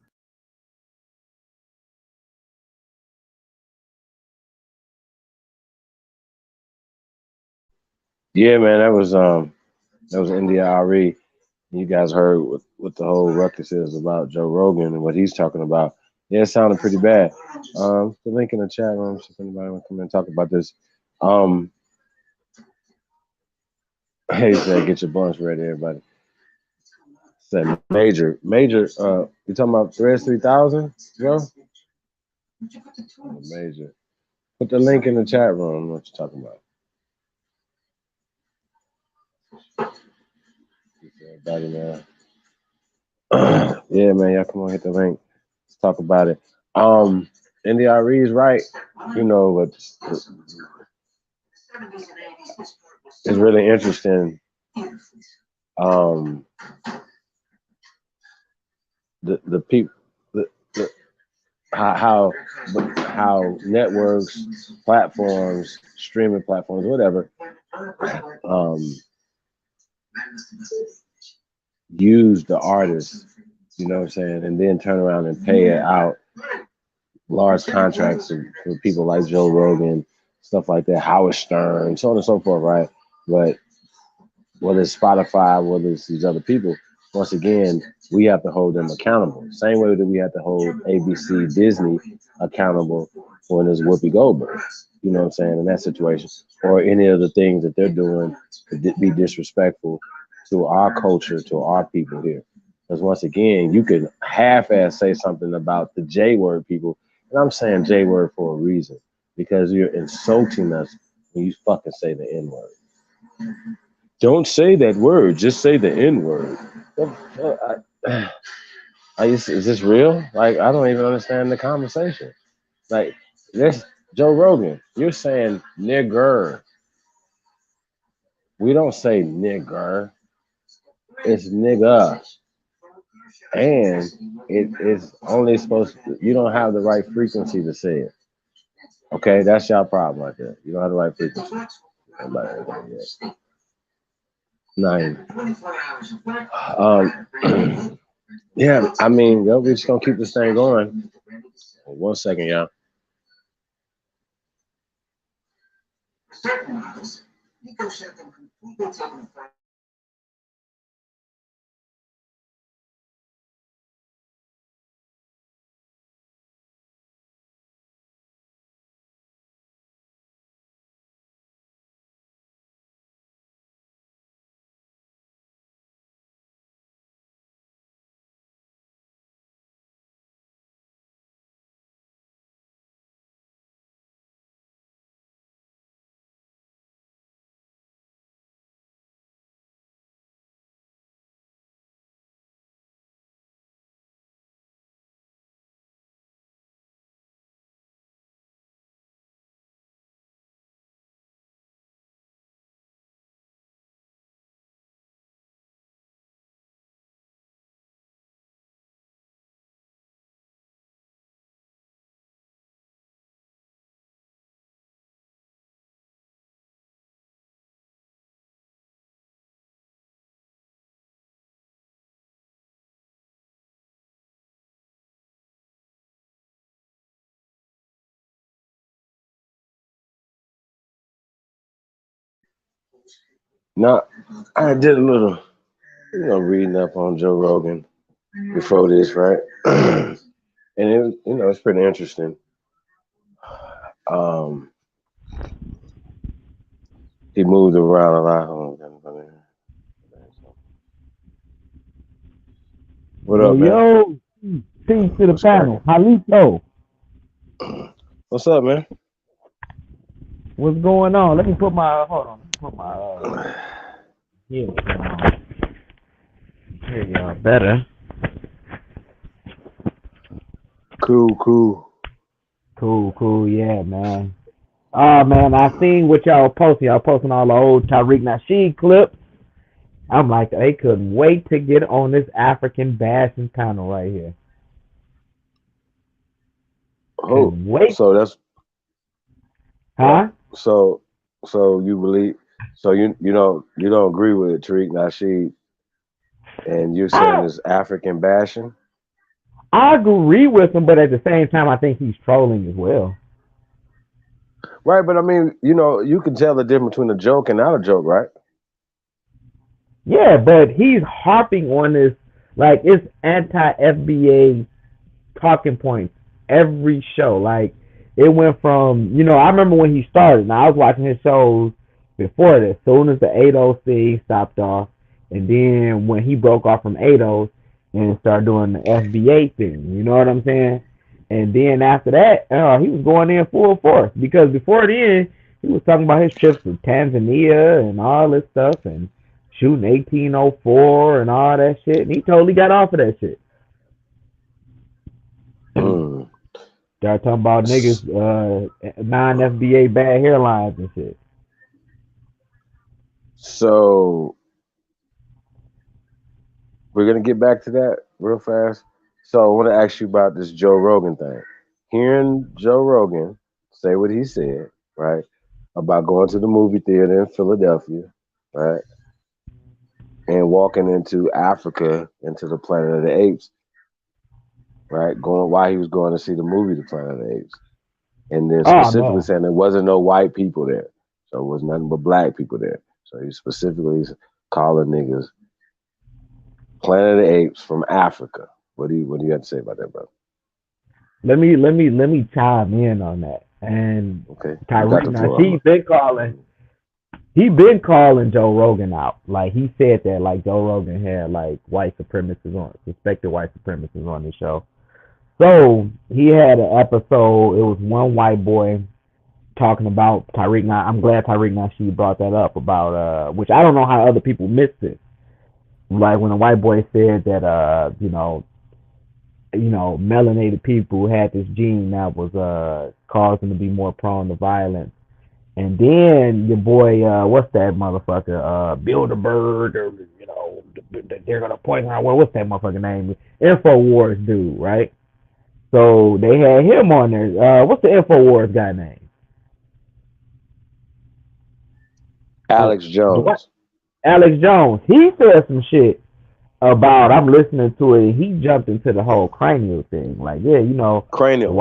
Yeah, man, that was India Arie. You guys heard what the whole ruckus is about Joe Rogan and what he's talking about. Yeah, it sounded pretty bad. The link in the chat room, so if anybody want to come in and talk about this. Hey, said, get your bunch ready, everybody. Said major. You talking about Threads 3000, Joe? Major. Put the link in the chat room. What you talking about? Everybody, man. Yeah, man, y'all come on, hit the link. Let's talk about it. India Arie is right. You know, but it's really interesting. The people, how networks, platforms, streaming platforms, whatever, use the artist, you know what I'm saying, and then turn around and pay it out large contracts for people like Joe Rogan, stuff like that, Howard Stern, so on and so forth, right? But whether it's Spotify, whether it's these other people, once again, we have to hold them accountable. Same way that we have to hold ABC, Disney accountable for this Whoopi Goldberg, you know what I'm saying, in that situation, or any of the things that they're doing to be disrespectful to our culture, to our people here. Because once again, you can half-ass say something about the J-word people, and I'm saying J-word for a reason, because you're insulting us when you fucking say the N-word. Don't say that word, just say the N-word. Is this real? Like, I don't even understand the conversation. Like, this Joe Rogan, you're saying nigger. We don't say nigger. It's nigga. And it is only supposed to, you don't have the right frequency to say it. Okay, that's your problem right there. You don't have the right frequency. Nine. Yeah, I mean, yo, we're just gonna keep this thing going. 1 second, y'all. Now, I did a little, reading up on Joe Rogan before this, right? And it, it's pretty interesting. He moved around a lot. Hold on. What up, man? Yo, peace to the panel. Halito. What's up, man? What's going on? Let me put my here y'all better. Cool, yeah, man. Oh man, I seen what y'all posting. Y'all posting all the old Tariq Nasheed clips. I'm like, they couldn't wait to get on this African bashing panel right here. Oh, wait. So that's huh? So you believe? So you don't agree with Tariq Nasheed, and you're saying it's African bashing? I agree with him, but at the same time, I think he's trolling as well. Right, but I mean, you can tell the difference between a joke and not a joke, right? Yeah, but he's harping on this like it's anti-FBA talking points every show. Like it went from, I remember when he started. Now I was watching his shows before this. Soon as the 80s thing stopped off, and then when he broke off from 80s and started doing the FBA thing, you know what I'm saying? And then after that, he was going in full force because before then he was talking about his trips to Tanzania and all this stuff and shooting 1804 and all that shit, and he totally got off of that shit. Start talking about niggas non-FBA bad hairlines and shit. So we're gonna get back to that real fast. So I want to ask you about this Joe Rogan thing. Hearing Joe Rogan say what he said, right, about going to the movie theater in Philadelphia, right, and walking into Africa, into the Planet of the Apes, right, while he was going to see the movie The Planet of the Apes, and then specifically saying there wasn't no white people there, so it was nothing but black people there. So he specifically calling niggas Planet of the Apes from Africa. What do you have to say about that, brother? Let me chime in on that. And Tariq Nasheed been calling Joe Rogan out. Like he said that like Joe Rogan had like suspected white supremacists on the show. So he had an episode. It was one white boy talking about Tariq. I'm glad Tariq Nasheed brought that up about which I don't know how other people missed it. Like when a white boy said that melanated people had this gene that was causing them to be more prone to violence. And then your boy, what's that motherfucker? Bilderberg, or they're gonna point out what's that motherfucker name? InfoWars dude, right? So they had him on there. What's the InfoWars guy name? Alex Jones. Alex Jones. He said some shit about, I'm listening to it, he jumped into the whole cranial thing. Like, cranial.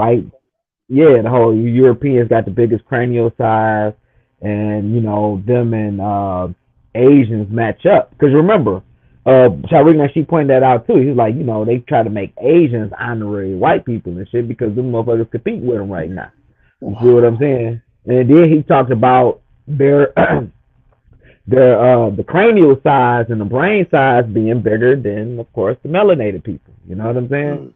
The whole Europeans got the biggest cranial size, and you know them and Asians match up. Because remember, Tariq Nasheed pointed that out too. He's like, you know, they try to make Asians honorary white people and shit because them motherfuckers compete with them right now. You see what I'm saying? And then he talked about their the cranial size and the brain size being bigger than, of course, the melanated people. You know what I'm saying?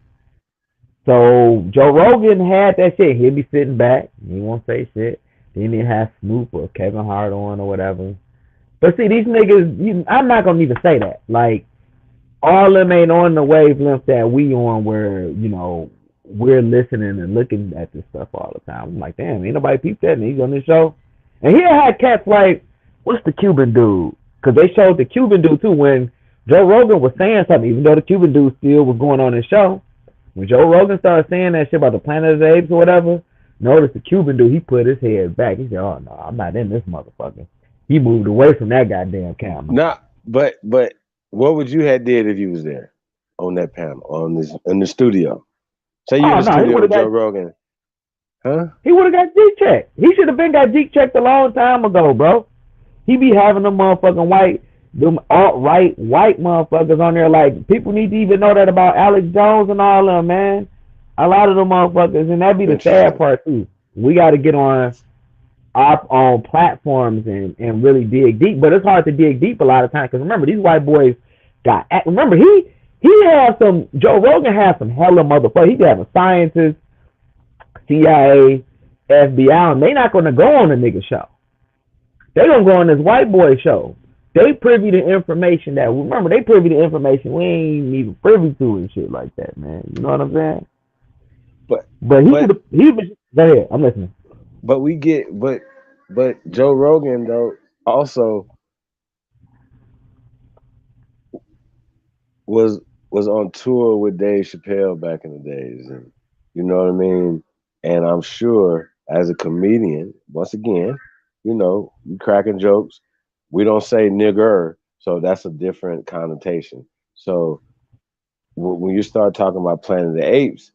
So Joe Rogan had that shit. He'll be sitting back. He won't say shit. Then he has Snoop or Kevin Hart on or whatever. But see, these niggas, I'm not gonna even say that. Like, all of them ain't on the wavelength that we on, where you know we're listening and looking at this stuff all the time. I'm like, damn, ain't nobody peeped that, and he's on this show. And he had cats like, what's the Cuban dude? Because they showed the Cuban dude too when Joe Rogan was saying something, even though the Cuban dude still was going on his show. When Joe Rogan started saying that shit about the Planet of the Apes or whatever, notice the Cuban dude, he put his head back. He said, oh no, I'm not in this motherfucker. He moved away from that goddamn camera. Nah, but what would you have did if you was there on that panel, on this in the studio? Say you in the studio with Joe Rogan. Huh? He would have got G-checked. He should have been got G-checked a long time ago, bro. He be having them motherfucking them alt-right white motherfuckers on there. Like, people need to even know that about Alex Jones and all of them, man. A lot of them motherfuckers, and that'd be the sad part too. We got to get on platforms and really dig deep, but it's hard to dig deep a lot of times because remember, these white boys remember he had some, Joe Rogan had some hella motherfuckers. He had a scientist, CIA, FBI, and they not gonna go on a nigga show. They gonna go on this white boy show. They privy to information that, remember, they privy to information we ain't even privy to and shit like that, man. You know what I'm saying? But he was, go ahead, I'm listening. But we get, but Joe Rogan though also was on tour with Dave Chappelle back in the days, and you know what I mean. And I'm sure as a comedian, once again, you know, you cracking jokes. We don't say nigger, so that's a different connotation. So when you start talking about Planet of the Apes,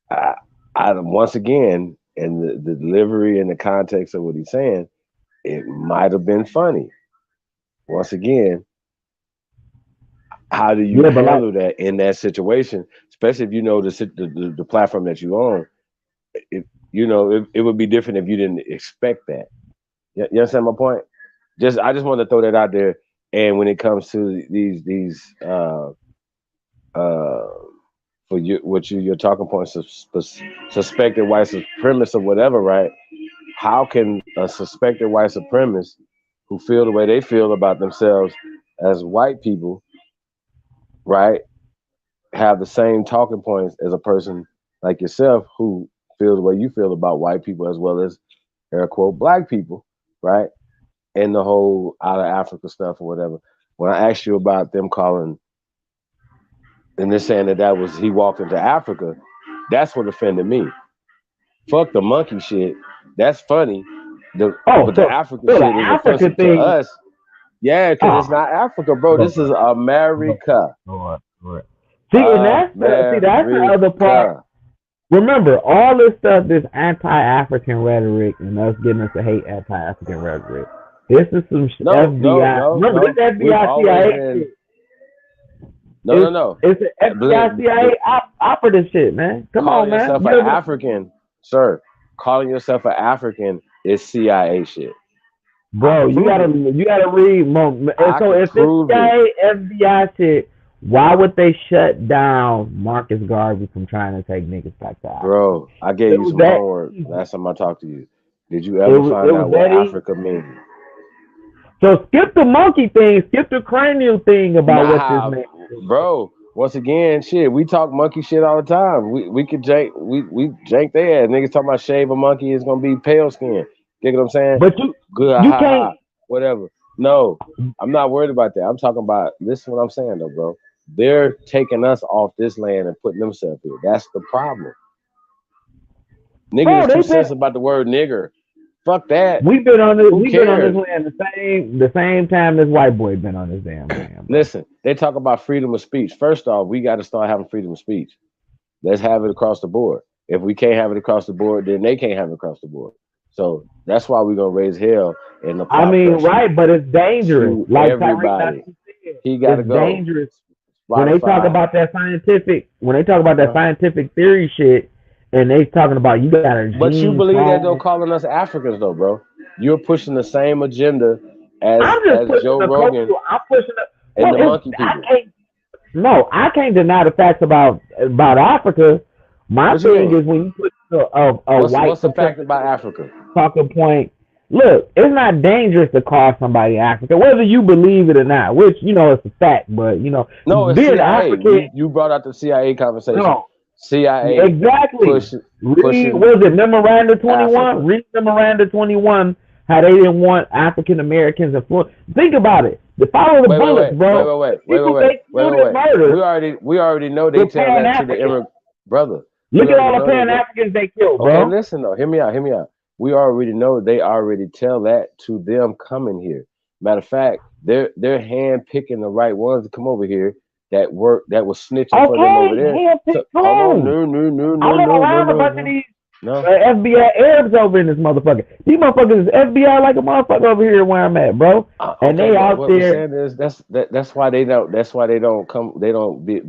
I once again. And the delivery and the context of what he's saying, it might have been funny. Once again, how do you handle that in that situation? Especially if you know the platform that you own. It would be different if you didn't expect that. You understand my point? I just wanted to throw that out there. And when it comes to these for your talking points of suspected white supremacists or whatever, right? How can a suspected white supremacist who feel the way they feel about themselves as white people, right, have the same talking points as a person like yourself who feel the way you feel about white people as well as air quote black people, right? And the whole out of Africa stuff or whatever. When I asked you about them calling and they're saying that was he walked into Africa, that's what offended me. Fuck the monkey shit. That's funny. The African shit is offensive to us. Yeah, because it's not Africa, bro. This is America. See, that's the other part. Remember, all this stuff, this anti-African rhetoric and us getting us to hate anti-African rhetoric. This is some FBI. Remember, this FBI CIA shit. No. It's an FBI CIA operative shit, man. Come on, man. Calling yourself an African, sir. Calling yourself an African is CIA shit. Bro, you gotta read more. So if it's CIA, FBI shit, why would they shut down Marcus Garvey from trying to take niggas back to Africa? Bro, I gave you some homework last time I talked to you. Did you ever find out what Africa means? So skip the monkey thing, skip the cranial thing about what this man. Bro, once again, shit, we talk monkey shit all the time. We could jank, we jank their ass. Niggas talking about shave a monkey is gonna be pale skin. You know what I'm saying? But you can't whatever. No, I'm not worried about that. I'm talking about, listen what I'm saying though, bro. They're taking us off this land and putting themselves here. That's the problem. Niggas is too sensitive about the word nigger. Fuck that. We've been on this land the same time this white boy been on this damn land. Listen, they talk about freedom of speech. First off, we got to start having freedom of speech. Let's have it across the board. If we can't have it across the board, then they can't have it across the board. So that's why we're gonna raise hell in the I mean, right, but it's dangerous. to Like everybody. Tariq Nasheed said, He gotta it's go. dangerous. When they talk Spotify. about that scientific theory shit, and they talking about you got a But you gene believe that they're clone. calling us Africans though, bro. You're pushing the same agenda as I'm just pushing Joe the Rogan culture. I'm pushing the. and Well, the monkey people. I can't deny the facts about Africa. My What you thing mean? is when you put a white What's the fact about Africa? talking point. Look, it's not dangerous to call somebody African, whether you believe it or not. Which it's a fact, but No, it's being CIA. African. You brought out the CIA conversation. No, CIA exactly. pushing Was it Memoranda 21? Africa. Read Memoranda 21. How they didn't want African Americans influenced. Think about it. Follow the bullets, bro. Wait. We already know they tell that to the immigrant brother. Look at all the Pan Africans they killed, bro. Okay, listen though. Hear me out. We already know they already tell that to them coming here. Matter of fact, they're hand picking the right ones to come over here that was snitching for them over there. I'm around a bunch of these FBI Arabs over in this motherfucker. These motherfuckers is FBI like a motherfucker over here where I'm at, bro. And they out what there. We're saying is that's why they don't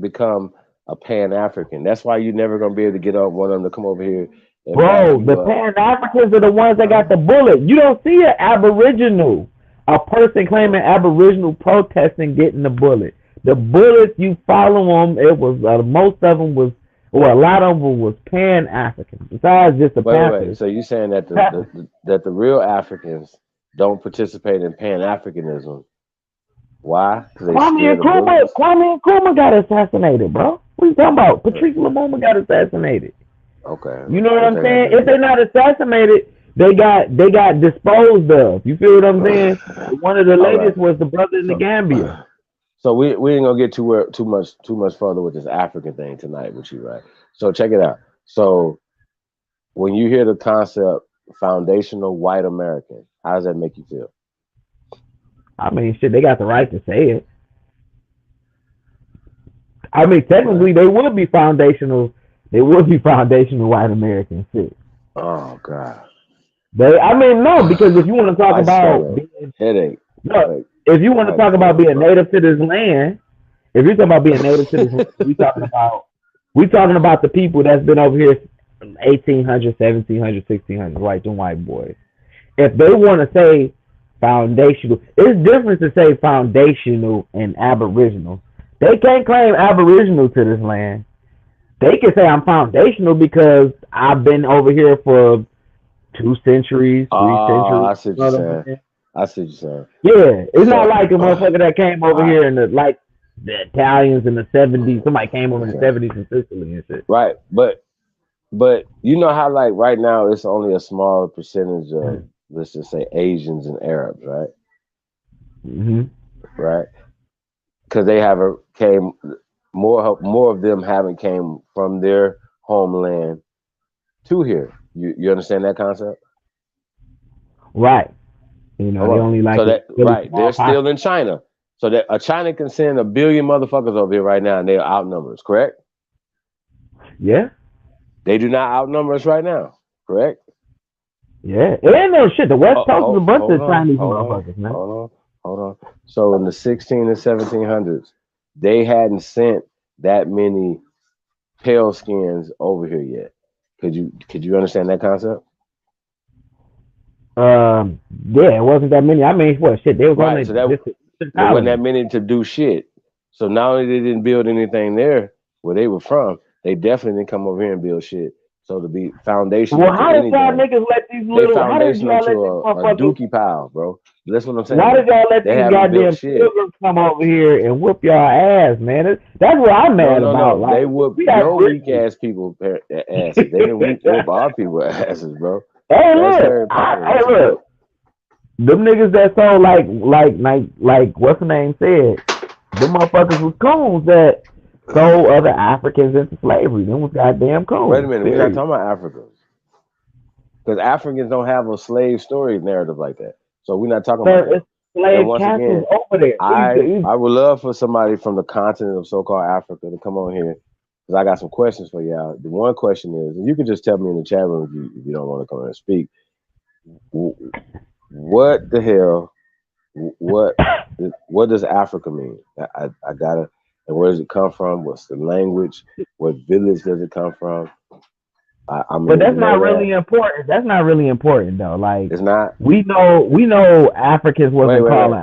become a Pan African. That's why you're never gonna be able to get up one of them to come over here. Bro, the Pan Africans are the ones that got the bullet. You don't see an Aboriginal, a person claiming Aboriginal protesting getting the bullet. The bullets, you follow them. It was most of them was. Well, a lot of them was Pan Africans. Besides just the Panthers. Wait. So you saying that the real Africans don't participate in Pan Africanism? Why? Kwame Nkrumah got assassinated, bro. What are you talking about? Patrice Lumumba got assassinated. Okay. You know what I'm saying? If they're not assassinated, they got disposed of. You feel what I'm saying? One of the latest was the brother in the Gambia. So we ain't gonna get too much further with this African thing tonight with you, right? So check it out. So when you hear the concept foundational white American, how does that make you feel? I mean, shit, they got the right to say it. I mean, technically, they would be foundational. They would be foundational white American shit. Oh God. No, because if you want to talk about headache. No, if you want to talk about being native to this land, if you're talking about being native to this land, we talking about the people that's been over here 1800, 1700, 1600, like them white boys. If they want to say foundational, it's different to say foundational and aboriginal. They can't claim aboriginal to this land. They can say I'm foundational because I've been over here for 2 centuries, 3 centuries. I see what you're saying. Yeah, it's not like a motherfucker that came over here in the Italians in the 70s. Somebody came over in the 70s from Sicily and shit. Right, but you know how like right now it's only a small percentage of let's just say Asians and Arabs, right? Mm-hmm. Right, because they came more of them haven't came from their homeland to here. You understand that concept? Right. You know, they only like they're still in China. So that China can send 1 billion motherfuckers over here right now and they're outnumbered, correct? Yeah. They do not outnumber us right now, correct? Yeah. It ain't no shit. The West Coast is a bunch of Chinese motherfuckers, man. Hold on. So in the 16 and 1700s, they hadn't sent that many pale skins over here yet. Could you understand that concept? Yeah, it wasn't that many. I mean, what shit? They was only so there wasn't that many to do shit. So not only they didn't build anything there where they were from, they definitely didn't come over here and build shit. So to be foundational. Well, how did y'all niggas let these little? How did y'all let these a dookie pile, bro? That's what I'm saying. Why did y'all let these goddamn pilgrims come over here and whoop y'all ass, man? That's what I'm mad about. No. They whoop your weak ass people asses. They didn't whoop our people asses, bro. Hey, look. Them niggas that sold like what's the name said, them motherfuckers was coons that sold other Africans into slavery. Them was goddamn coons. Wait a minute, we're not talking about Africans. Because Africans don't have a slave story narrative like that. So we're not talking about that. Slave castles over there. I would love for somebody from the continent of so-called Africa to come on here. Because I got some questions for y'all. The one question is, and you can just tell me in the chat room if you don't want to come in and speak. What the hell? What does Africa mean? I gotta. And where does it come from? What's the language? What village does it come from? I mean, but that's not really important. That's not really important though. Like, it's not. We know Africans wasn't calling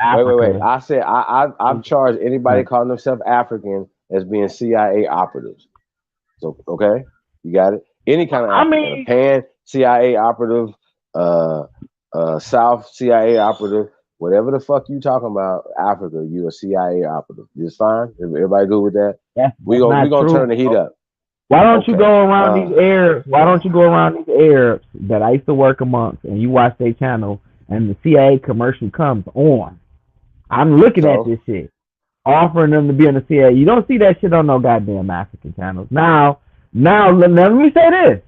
Africa. Wait. I said I've charged anybody calling themselves African as being CIA operatives. So okay, you got it. Any kind of African, Pan CIA operative, South CIA operative, whatever the fuck you talking about, Africa, you a CIA operative. It's fine. Everybody good with that? We gonna turn the heat up. Why don't you go around these Arabs? Why don't you go around these Arabs that I used to work amongst, and you watch their channel, and the CIA commercial comes on? I'm looking at this shit, offering them to be on the CIA. You don't see that shit on no goddamn African channels. Now, let me say this: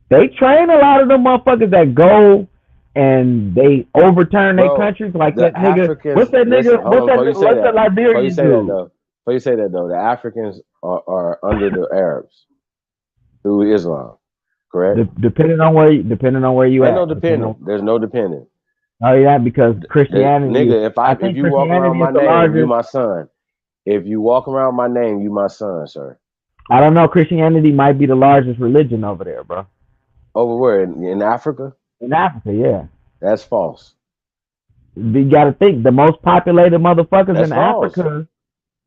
they train a lot of them motherfuckers that go and they overturn their countries like that nigga. What's that nigga? What's that Liberian dude? Before you say that though, the Africans are under the Arabs through Islam, correct? Depending on where you at. No dependent. There's no dependent. Oh yeah, because Christianity. Nigga, if you walk around my name, you my son. If you walk around my name, you my son, sir. I don't know. Christianity might be the largest religion over there, bro. Over where? In Africa? In Africa, yeah. That's false. You got to think the most populated motherfuckers in Africa.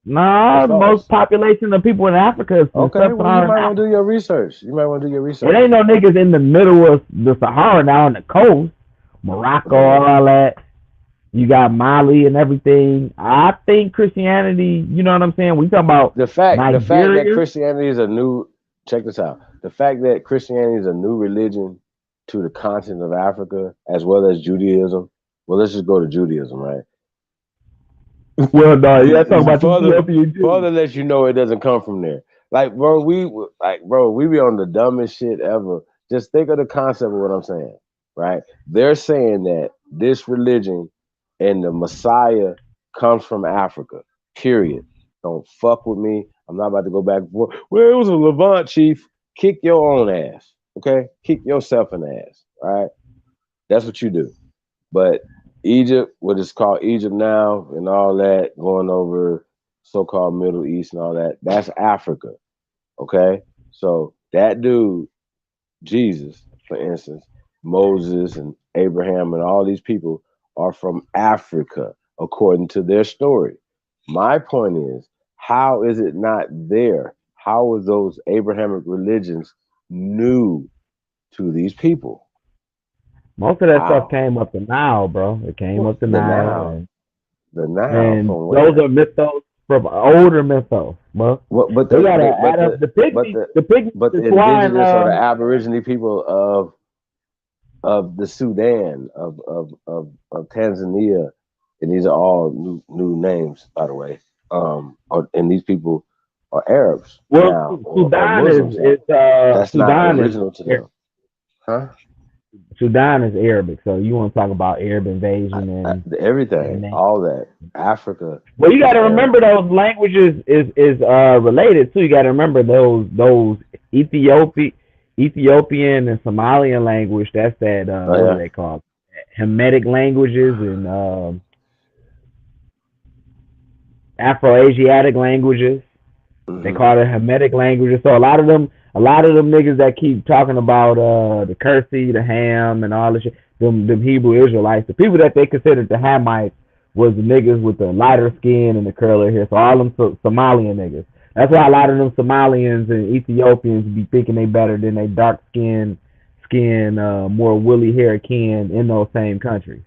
Nah, the most population of people in Africa is okay. Well, you might want to do your research. It ain't no niggas in the middle of the Sahara now on the coast, Morocco, all that. You got Mali and everything. I think Christianity. You know what I'm saying? We talking about the fact that Christianity is a new. Check this out. The fact that Christianity is a new religion to the continent of Africa, as well as Judaism. Well, let's just go to Judaism, right? Well, no, you talking about further let you know it doesn't come from there. Like, bro, we be on the dumbest shit ever. Just think of the concept of what I'm saying, right? They're saying that this religion and the Messiah comes from Africa. Period. Don't fuck with me. I'm not about to go back and forth. Well, it was a Levant chief. Kick your own ass. Okay? Kick yourself in the ass. All right? That's what you do. But Egypt, what is called Egypt now, and all that, going over so-called Middle East and all that, that's Africa. Okay? So that dude, Jesus, for instance, Moses and Abraham and all these people are from Africa, according to their story. My point is, how is it not there? How are those Abrahamic religions new to these people? Most of that stuff came up the Nile, bro. It came up the Nile. The Nile. And those are mythos from older mythos, bro. But they gotta add up the pygmies. But the indigenous or the Aborigine people of the Sudan, of Tanzania, and these are all new names, by the way. And these people are Arabs. Well, now, Sudan is that's Sudan not original to them, huh? Sudan is Arabic, so you want to talk about Arab invasion and everything, all that, Africa. Well, you got to remember those languages is related too. You got to remember those Ethiopian and Somalian language. That's that what are they called? Hamitic languages and Afro-Asiatic languages. Mm-hmm. They call it Hamitic languages. So a lot of them niggas that keep talking about the Kursi, the Ham, and all this shit, them Hebrew Israelites, the people that they considered the Hamites was the niggas with the lighter skin and the curly hair. So all them Somalian niggas. That's why a lot of them Somalians and Ethiopians be thinking they better than they dark skin, more woolly hair kin in those same countries.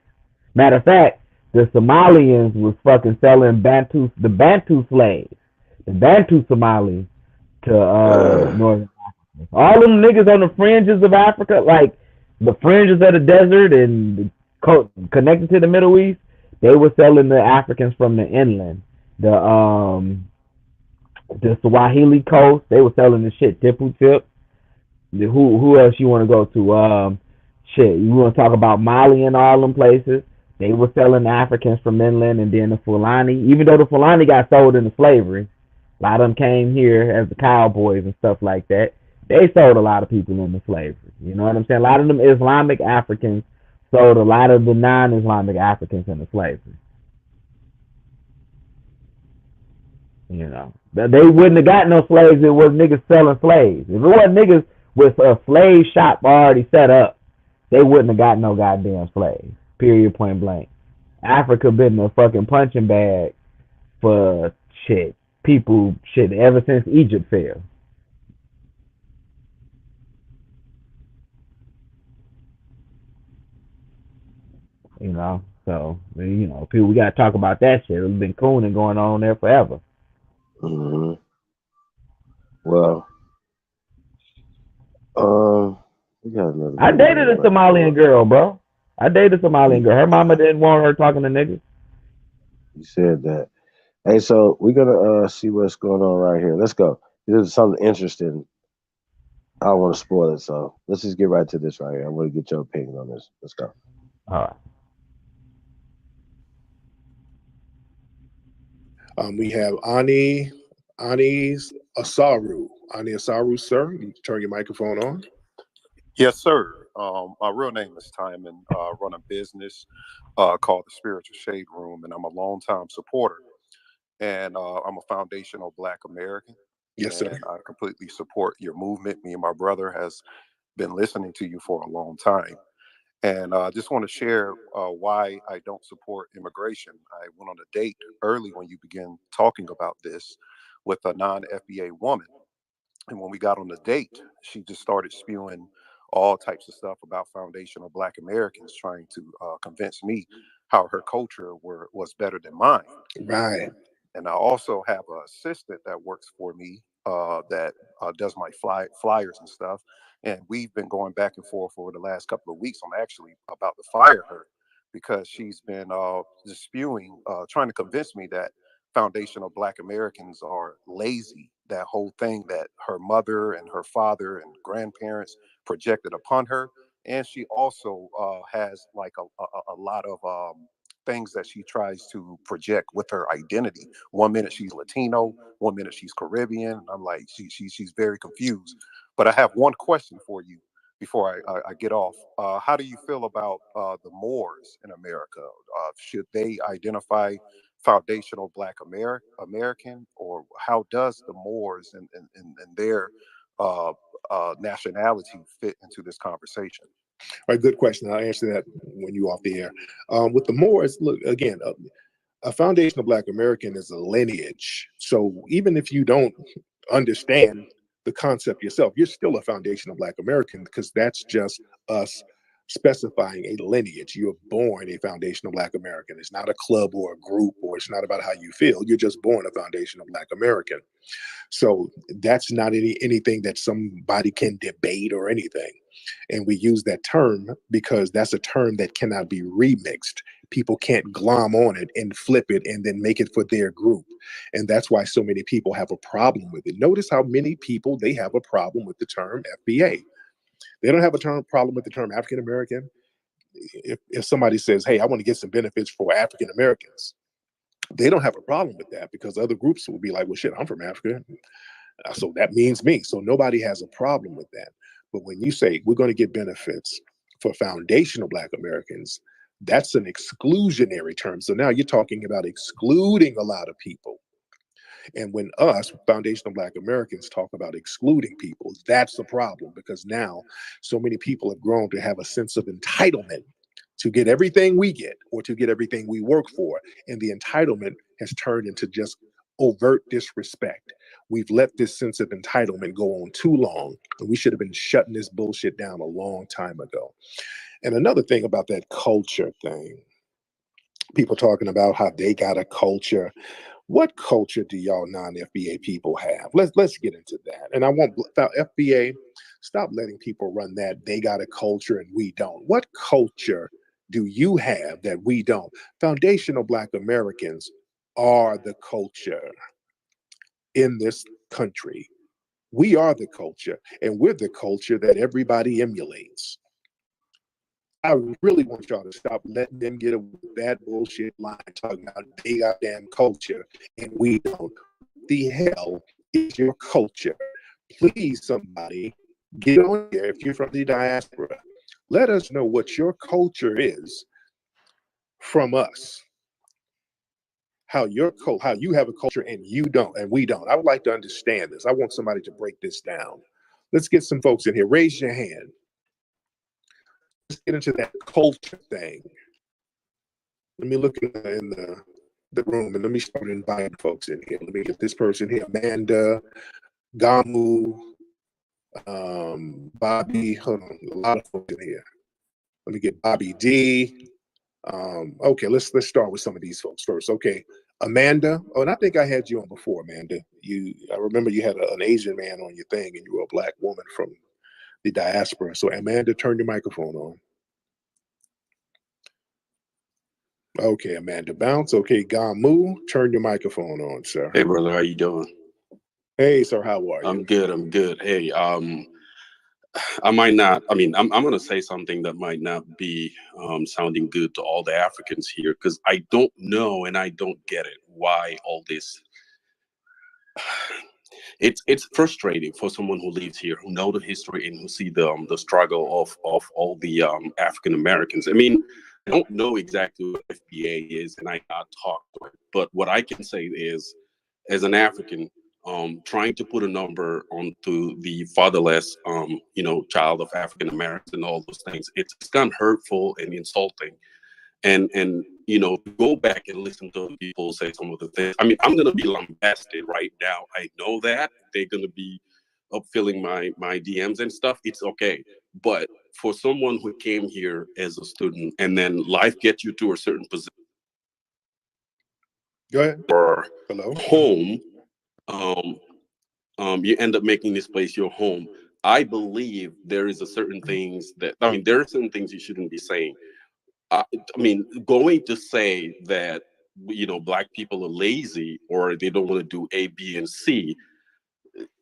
Matter of fact, the Somalians was fucking selling the Bantu slaves, the Bantu Somali to Northern Africa. All them niggas on the fringes of Africa, like the fringes of the desert and connected to the Middle East, they were selling the Africans from the inland. The Swahili coast, they were selling the shit. Tipu Tip. Who else you want to go to? Shit, you want to talk about Mali and all them places? They were selling Africans from inland, and then the Fulani. Even though the Fulani got sold into slavery, a lot of them came here as the cowboys and stuff like that. they sold a lot of people into slavery. You know what I'm saying? A lot of them Islamic Africans sold a lot of the non-Islamic Africans into slavery. You know, they wouldn't have got no slaves if it was niggas selling slaves. If it wasn't niggas with a slave shop already set up, they wouldn't have got no goddamn slaves. Period, point blank. Africa been a fucking punching bag for people ever since Egypt fell. You know, so people, we gotta talk about that shit. It's been cooning going on there forever. Mm-hmm. Well, we got another. I dated a Somalian girl, bro. I dated a Somalian girl. Her mama didn't want her talking to niggas. You said that. Hey, so we're gonna see what's going on right here. Let's go. This is something interesting. I don't want to spoil it, so let's just get right to this right here. I want to get your opinion on this. Let's go. All right. We have Arie Asaru. Arie Asaru, sir. You turn your microphone on. Yes, sir. My real name is Timon. Run a business called the Spiritual Shade Room, and I'm a longtime supporter. And I'm a foundational Black American. Yes, sir. I completely support your movement. Me and my brother has been listening to you for a long time. And I just want to share why I don't support immigration. I went on a date early when you began talking about this with a non-FBA woman. And when we got on the date, she just started spewing all types of stuff about foundational Black Americans, trying to convince me how her culture was better than mine. Right. And I also have an assistant that works for me that does my flyers and stuff. And we've been going back and forth over the last couple of weeks. I'm actually about to fire her because she's been just spewing, trying to convince me that foundational Black Americans are lazy. That whole thing that her mother and her father and grandparents projected upon her. And she also has like a lot of things that she tries to project with her identity. 1 minute she's Latino, 1 minute she's Caribbean. I'm like, she's very confused. But I have one question for you before I get off. How do you feel about the Moors in America? Should they identify foundational Black American, or how does the Moors and their nationality fit into this conversation? All right, good question. I'll answer that when you're off the air. With the Moors, look, again, a foundational Black American is a lineage. So even if you don't understand the concept yourself, you're still a foundational Black American, because that's just us specifying a lineage. You're born a foundational Black American. It's not a club or a group, or it's not about how you feel. You're just born a foundational Black American. So that's not anything that somebody can debate or anything. And we use that term because that's a term that cannot be remixed. People can't glom on it and flip it and then make it for their group. And that's why so many people have a problem with it. Notice how many people, they have a problem with the term FBA. They don't have a problem with the term African American. If somebody says, hey, I want to get some benefits for African Americans, they don't have a problem with that, because other groups will be like, well, shit, I'm from Africa, so that means me. So nobody has a problem with that. But when you say we're going to get benefits for foundational Black Americans, that's an exclusionary term. So now you're talking about excluding a lot of people. And when us, foundational Black Americans, talk about excluding people, that's a problem, because now so many people have grown to have a sense of entitlement to get everything we get, or to get everything we work for. And the entitlement has turned into just overt disrespect. We've let this sense of entitlement go on too long, and we should have been shutting this bullshit down a long time ago. And another thing about that culture thing, people talking about how they got a culture. What culture do y'all non-FBA people have? Let's get into that. And I want FBA, stop letting people run that they got a culture and we don't. What culture do you have that we don't? Foundational Black Americans are the culture in this country. We are the culture, and we're the culture that everybody emulates. I really want y'all to stop letting them get away with that bullshit line talking about they got damn culture and we don't. The hell is your culture? please, somebody, get on here if you're from the diaspora. Let us know what your culture is from us. How you have a culture and you don't, and we don't. I would like to understand this. I want somebody to break this down. Let's get some folks in here. Raise your hand. Let's get into that culture thing. Let me look in the room and let me start inviting folks in here. Let me get this person here. Amanda, Gamu, Bobby. Hold on, a lot of folks in here. Let me get Bobby D. Okay, let's start with some of these folks first. Okay, Amanda. Oh, and I think I had you on before, Amanda. I remember you had an Asian man on your thing, and you were a black woman from the diaspora. So, Amanda, turn your microphone on. Okay, Amanda, bounce. Okay, Gamu, turn your microphone on, sir. Hey, brother, how you doing? Hey, sir, how are you? I'm good. Hey, I might not. I mean, I'm going to say something that might not be sounding good to all the Africans here, because I don't know and I don't get it. Why all this? It's frustrating for someone who lives here, who know the history and who see the struggle of all the African Americans. I mean, I don't know exactly what FBA is, and I not talk to it. But what I can say is, as an African, trying to put a number onto the fatherless, child of African Americans and all those things, it's kind of hurtful and insulting. And go back and listen to people say some of the things. I mean, I'm gonna be lambasted right now. I know that they're gonna be filling my DMs and stuff. It's okay, but for someone who came here as a student and then life gets you to a certain position, go ahead, or hello, home, you end up making this place your home. I believe there are certain things you shouldn't be saying. I mean, going to say that black people are lazy or they don't want to do A, B, and C.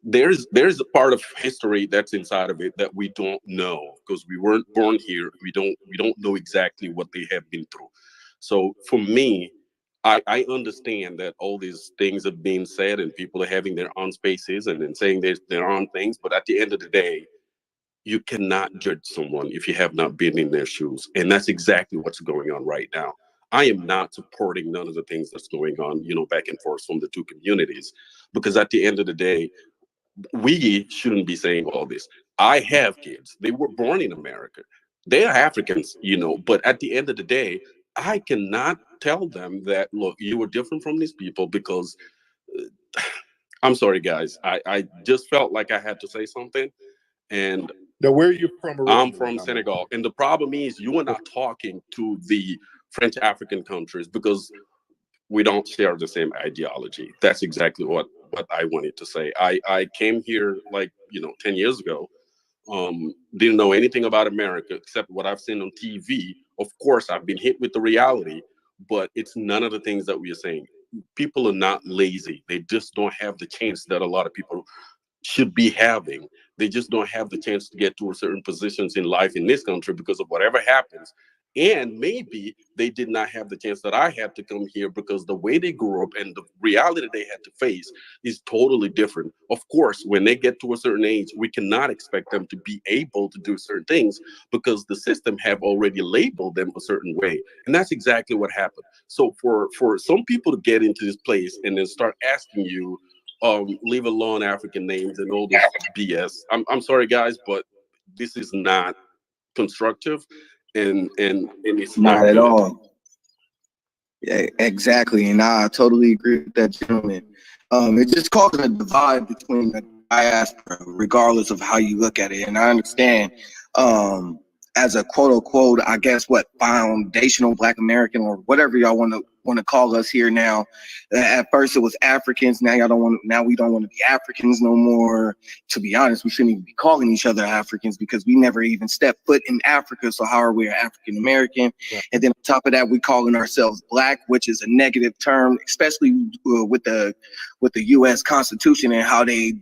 There's a part of history that's inside of it that we don't know because we weren't born here. We don't know exactly what they have been through. So for me, I understand that all these things are being said and people are having their own spaces and then saying their own things. But at the end of the day, you cannot judge someone if you have not been in their shoes. And that's exactly what's going on right now. I am not supporting none of the things that's going on, back and forth from the two communities, because at the end of the day, we shouldn't be saying all this. I have kids. They were born in America. They are Africans, but at the end of the day, I cannot tell them that, look, you were different from these people because I'm sorry, guys. I just felt like I had to say something. And now, where are you from originally? I'm from Senegal. And the problem is you are not talking to the French African countries because we don't share the same ideology. That's exactly what I wanted to say. I came here 10 years ago. Didn't know anything about America except what I've seen on TV. Of course, I've been hit with the reality, but it's none of the things that we are saying. People are not lazy. They just don't have the chance that a lot of people should be having. They just don't have the chance to get to a certain positions in life in this country because of whatever happens. And maybe they did not have the chance that I had to come here because the way they grew up and the reality they had to face is totally different. Of course, when they get to a certain age, we cannot expect them to be able to do certain things because the system have already labeled them a certain way. And that's exactly what happened. So for some people to get into this place and then start asking you, leave alone African names and all this BS. I'm sorry, guys, but this is not constructive, and it's Not at good. all. Yeah, exactly, and I totally agree with that gentleman. It just causes a divide between the diaspora, regardless of how you look at it. And I understand, as a quote unquote, I guess foundational Black American or whatever y'all want to call us here now. At first it was Africans. Now we don't want to be Africans no more. To be honest, we shouldn't even be calling each other Africans because we never even stepped foot in Africa. So how are we an African American? Yeah. And then on top of that, we calling ourselves Black, which is a negative term, especially with the U.S. Constitution and how they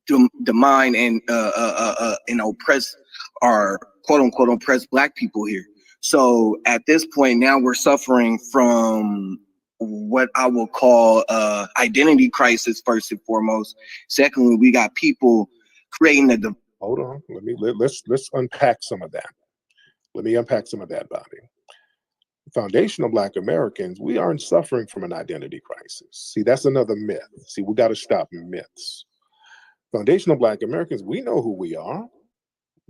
demine and oppress our quote unquote oppressed Black people here. So at this point now we're suffering from what I will call identity crisis first and foremost. Secondly, we got people creating the. Hold on. Let's unpack some of that. Let me unpack some of that, Bobby. Foundational Black Americans, we aren't suffering from an identity crisis. See, that's another myth. See, we got to stop myths. Foundational Black Americans, we know who we are.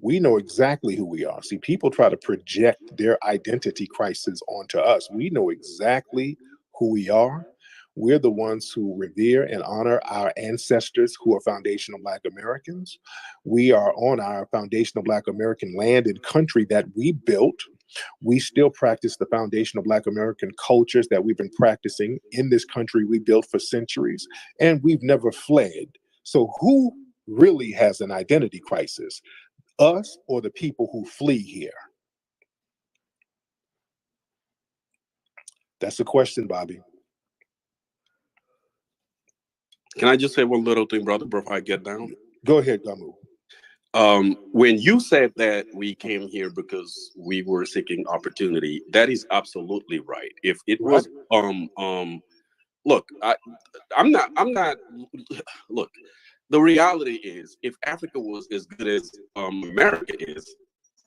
We know exactly who we are. See, people try to project their identity crisis onto us. We know exactly who we are. We're the ones who revere and honor our ancestors who are foundational Black Americans. We are on our foundational Black American land and country that we built. We still practice the foundational Black American cultures that we've been practicing in this country we built for centuries, and we've never fled. So who really has an identity crisis? Us or the people who flee here? That's the question, Bobby. Can I just say one little thing, brother, before I get down? Go ahead, Gamu. When you said that we came here because we were seeking opportunity, that is absolutely right. If it was, look, I'm not, look, the reality is, if Africa was as good as America is,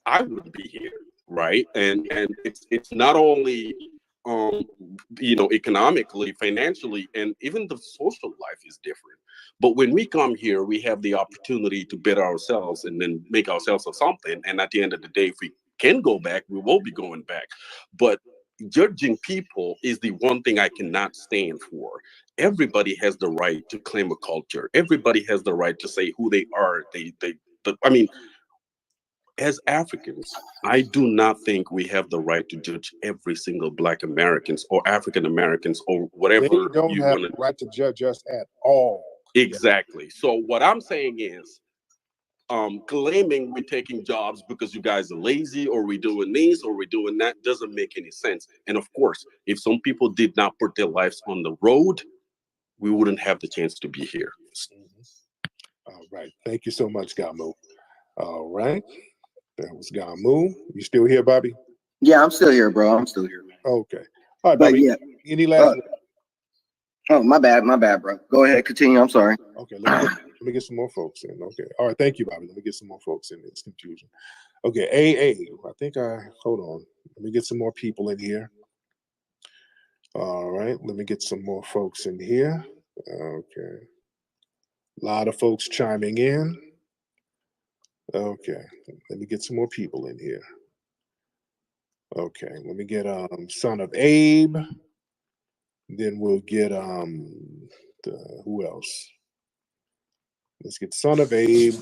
I wouldn't be here, right? And it's not only economically, financially, and even the social life is different. But when we come here, we have the opportunity to better ourselves and then make ourselves of something. And at the end of the day, if we can go back, we will be going back. But judging people is the one thing I cannot stand for. Everybody has the right to claim a culture. Everybody has the right to say who they are. I mean, as Africans, I do not think we have the right to judge every single Black Americans or African Americans or whatever. They don't have the right to judge us at all. Exactly. So what I'm saying is, claiming we're taking jobs because you guys are lazy or we're doing this or we're doing that doesn't make any sense. And of course, if some people did not put their lives on the road, we wouldn't have the chance to be here. All right. Thank you so much, Gamu. All right. That was Gamu. You still here, Bobby? Yeah, I'm still here, bro. I'm still here. Okay. All right, Bobby. Yeah. Any last? Oh, my bad, bro. Go ahead, continue. I'm sorry. Okay, let me get some more folks in. Okay. All right, thank you, Bobby. Let me get some more folks in. It's confusion. Okay, hold on. Let me get some more people in here. All right, let me get some more folks in here. Okay. A lot of folks chiming in. Okay, let me get some more people in here. Okay, let me get Son of Abe. Then we'll get who else? Let's get Son of Abe.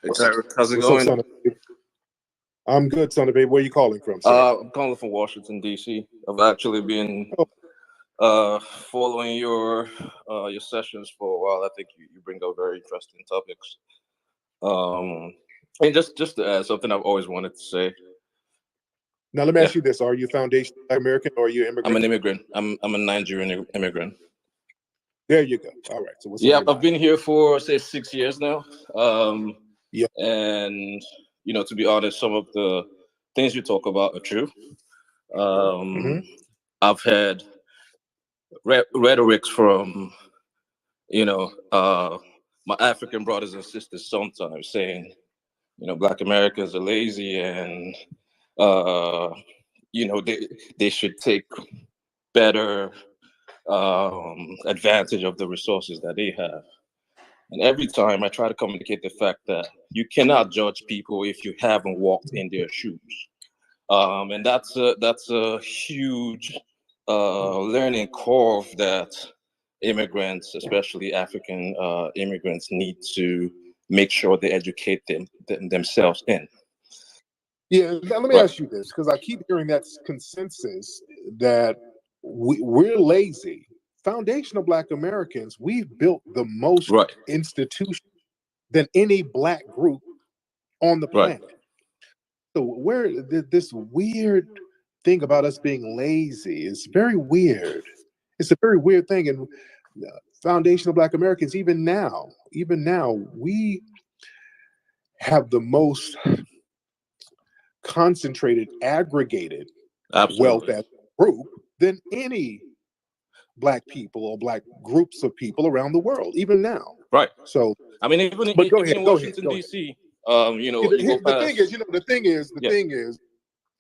Hey, Tariq, how's it What's going? up, Son of Abe? I'm good, Son of Abe. Where are you calling from, sir? I'm calling from Washington, D.C. I've actually been following your sessions for a while. I think you bring up very interesting topics. And just to add something I've always wanted to say. Now let me ask you this: are you foundation American or are you immigrant? I'm an immigrant. I'm a Nigerian immigrant. There you go. All right. So I've been here for say 6 years now. And to be honest, some of the things you talk about are true. I've had rhetorics from my African brothers and sisters sometimes saying, Black Americans are lazy and they should take better advantage of the resources that they have. And every time I try to communicate the fact that you cannot judge people if you haven't walked in their shoes. And that's a huge learning curve that immigrants, especially African immigrants, need to make sure they educate themselves in. Yeah, let me ask you this, because I keep hearing that consensus that we're lazy. Foundational Black Americans, we've built the most institutions than any Black group on the planet. So where this weird thing about us being lazy is very weird. It's a very weird thing. And Foundational Black Americans, even now, we have the most concentrated, aggregated wealth as a group than any Black people or Black groups of people around the world, even now. Right. So I mean, even But go even ahead, in go ahead, Washington go ahead. D.C., you know, you go The thing past. is, the Yeah. thing is,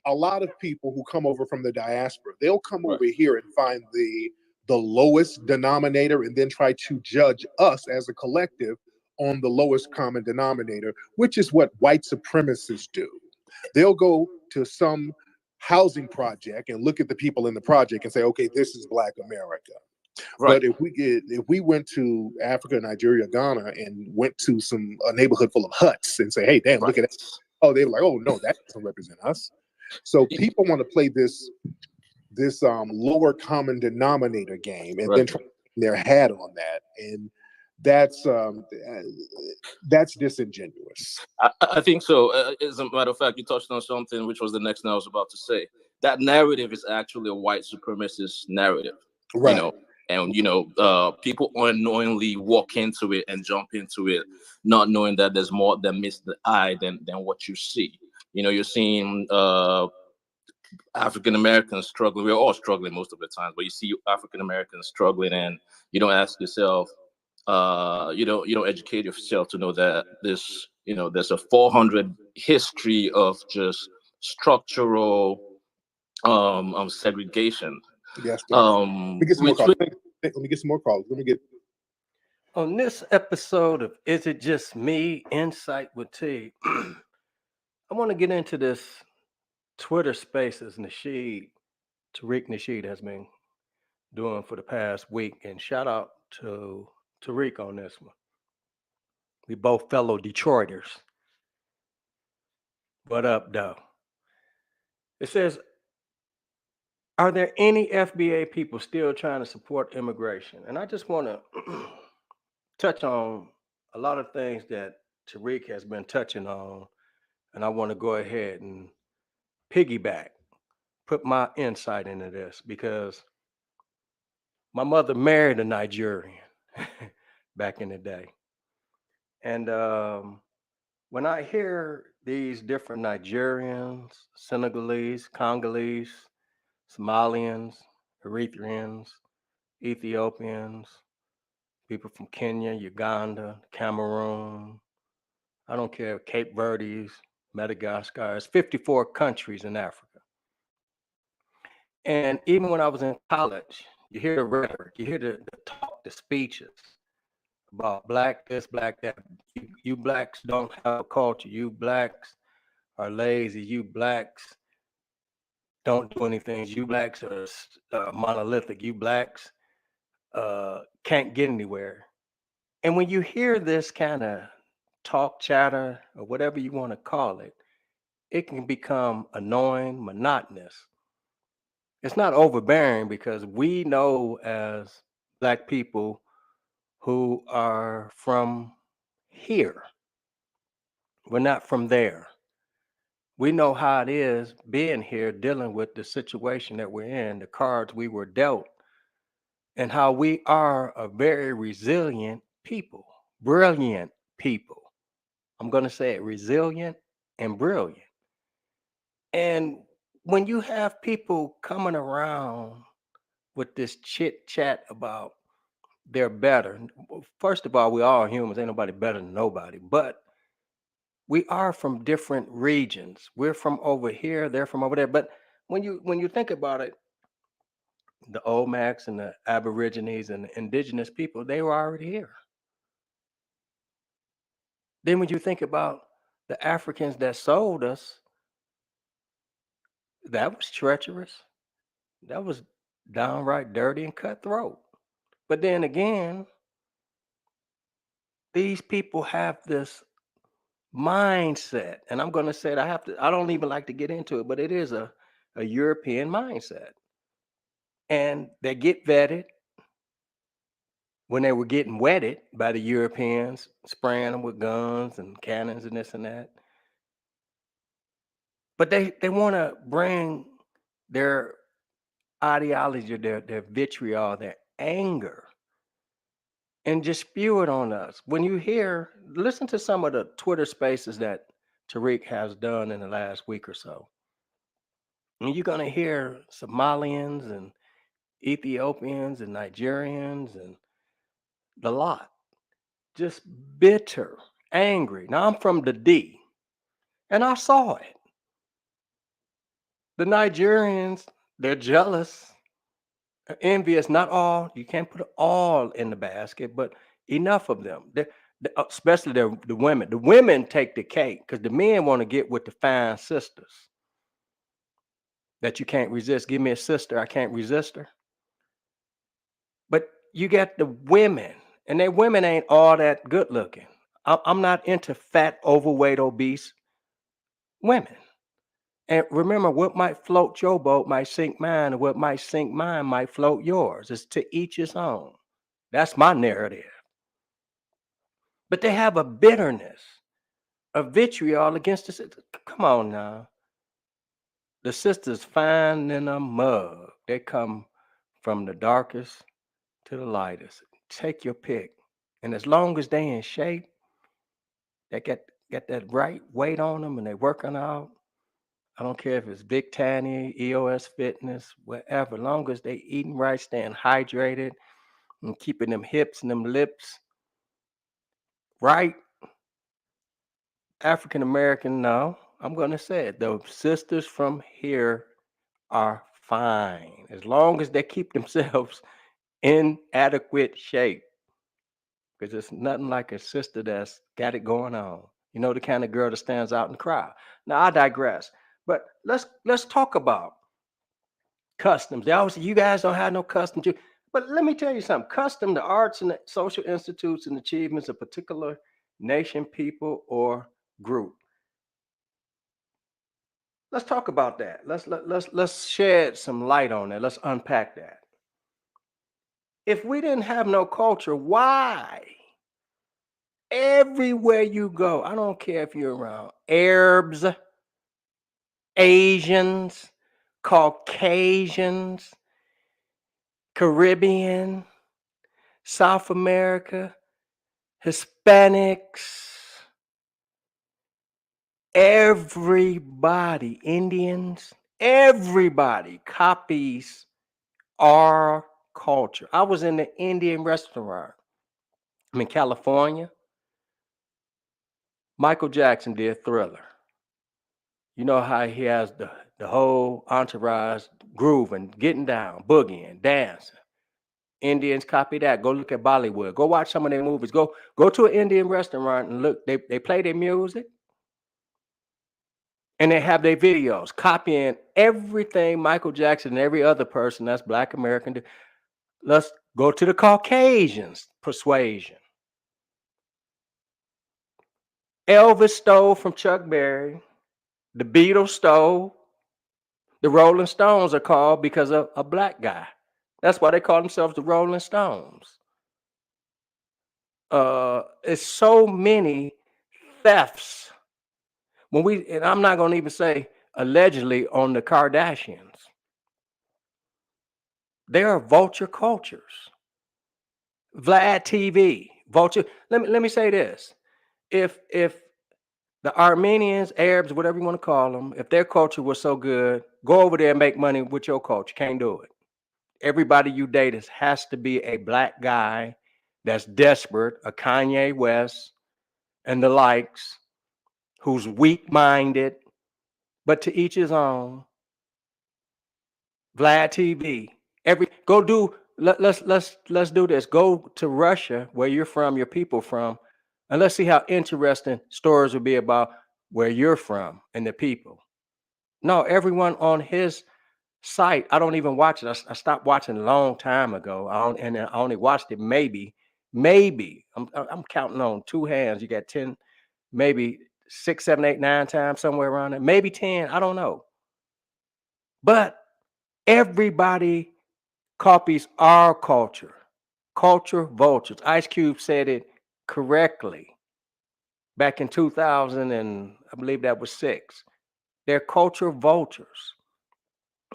a lot of people who come over from the diaspora, they'll come Right. over here and find the lowest denominator and then try to judge us as a collective on the lowest common denominator, which is what white supremacists do. They'll go to some housing project and look at the people in the project and say, okay, this is Black America. Right. But if we went to Africa, Nigeria, Ghana, and went to a neighborhood full of huts and say, hey, damn, look at that. Oh, they were like, oh no, that doesn't represent us. So people want to play this lower common denominator game and then try to put their hat on that, and that's disingenuous. I think so. As a matter of fact, you touched on something which was the next thing I was about to say. That narrative is actually a white supremacist narrative, Right. you know, and you know, people unknowingly walk into it and jump into it, not knowing that there's more that meets the eye than what you see. You know, you're seeing African Americans struggling. We're all struggling most of the time, but you see African Americans struggling, and you don't ask yourself, you don't educate yourself to know that this, you know, there's a 400 history of just structural segregation. Yes. Let me get some more calls. Let me get some more calls. Let me get. On this episode of Is It Just Me? Insight with T, I want to get into this Twitter Spaces Tariq Nasheed has been doing for the past week, and shout out to Tariq on this one. We both fellow Detroiters. What up, though? It says, are there any FBA people still trying to support immigration? And I just want to touch on a lot of things that Tariq has been touching on, and I want to go ahead and piggyback, put my insight into this, because my mother married a Nigerian back in the day. And when I hear these different Nigerians, Senegalese, Congolese, Somalians, Eritreans, Ethiopians, people from Kenya, Uganda, Cameroon, I don't care, Cape Verdes, Madagascar, it's 54 countries in Africa. And even when I was in college, you hear the rhetoric, you hear the talk, the speeches about black this, black that. You blacks don't have a culture. You blacks are lazy. You blacks don't do anything. You blacks are monolithic. You blacks can't get anywhere. And when you hear this kind of talk, chatter, or whatever you want to call it, it can become annoying, monotonous. It's not overbearing, because we know as black people who are from here, we're not from there. We know how it is being here, dealing with the situation that we're in, the cards we were dealt, and how we are a very resilient people, brilliant people. I'm going to say it, resilient and brilliant. And when you have people coming around with this chit chat about they're better, first of all, we all humans, ain't nobody better than nobody, but we are from different regions. We're from over here, they're from over there. But when you think about it, the Olmecs and the Aborigines and the indigenous people, they were already here. Then when you think about the Africans that sold us, that was treacherous. That was downright dirty and cutthroat. But then again, these people have this mindset, and I'm going to say it, I don't even like to get into it, but it is a European mindset. And they get vetted when they were getting wetted by the Europeans, spraying them with guns and cannons and this and that. But they want to bring their ideology, their vitriol, their anger, and just spew it on us. When you listen to some of the Twitter spaces that Tariq has done in the last week or so, and you're going to hear Somalians and Ethiopians and Nigerians and the lot. just bitter, angry. Now I'm from the D, and I saw it. The Nigerians, they're jealous, envious. Not all. You can't put it all in the basket, but enough of them. Especially the women. The women take the cake because the men want to get with the fine sisters that you can't resist. Give me a sister, I can't resist her. But you got the women, and their women ain't all that good looking. I'm not into fat, overweight, obese women. And remember, what might float your boat might sink mine, and what might sink mine might float yours. It's to each his own. That's my narrative. But they have a bitterness, a vitriol against the sisters. Come on now. The sisters fine in a mug. They come from the darkest to the lightest. Take your pick. And as long as they in shape, they get that right weight on them and they working out. I don't care if it's Big Tanny, EOS Fitness, whatever. As long as they eating right, staying hydrated, and keeping them hips and them lips right. African American, no. I'm going to say it. The sisters from here are fine. As long as they keep themselves in adequate shape. Because there's nothing like a sister that's got it going on. You know, the kind of girl that stands out in the crowd. Now, I digress. But let's talk about customs. They always say, you guys don't have no customs. But let me tell you something. Custom, the arts and the social institutes and achievements of particular nation, people, or group. Let's talk about that. Let's shed some light on that. Let's unpack that. If we didn't have no culture, why? Everywhere you go, I don't care if you're around Arabs, Asians, Caucasians, Caribbean, South America, Hispanics, everybody, Indians, everybody copies our culture. I was in the Indian restaurant. I'm in California. Michael Jackson did Thriller. You know how he has the whole entourage grooving, getting down, boogieing, dancing. Indians copy that. Go look at Bollywood. Go watch some of their movies. Go to an Indian restaurant and look. They play their music. And they have their videos copying everything Michael Jackson and every other person that's Black American do. Let's go to the Caucasians' persuasion. Elvis stole from Chuck Berry. The Beatles stole. The Rolling Stones are called because of a black guy. That's why they call themselves the Rolling Stones. It's so many thefts. And I'm not going to even say allegedly on the Kardashians. They are vulture cultures. Vlad TV, vulture. Let me say this. If the Armenians, Arabs, whatever you want to call them, if their culture was so good, go over there and make money with your culture. Can't do it. Everybody you date has to be a black guy that's desperate, a Kanye West and the likes, who's weak-minded, but to each his own. Vlad TV. Let's do this. Go to Russia, where you're from, your people from, and let's see how interesting stories will be about where you're from and the people. No, everyone on his site, I don't even watch it. I stopped watching a long time ago. I only watched it maybe. I'm counting on two hands. You got 10, maybe 6, 7, 8, 9 times, somewhere around there. Maybe 10. I don't know. But everybody copies our culture. Culture vultures. Ice Cube said it correctly back in 2000, and I believe that was 6. They're culture vultures.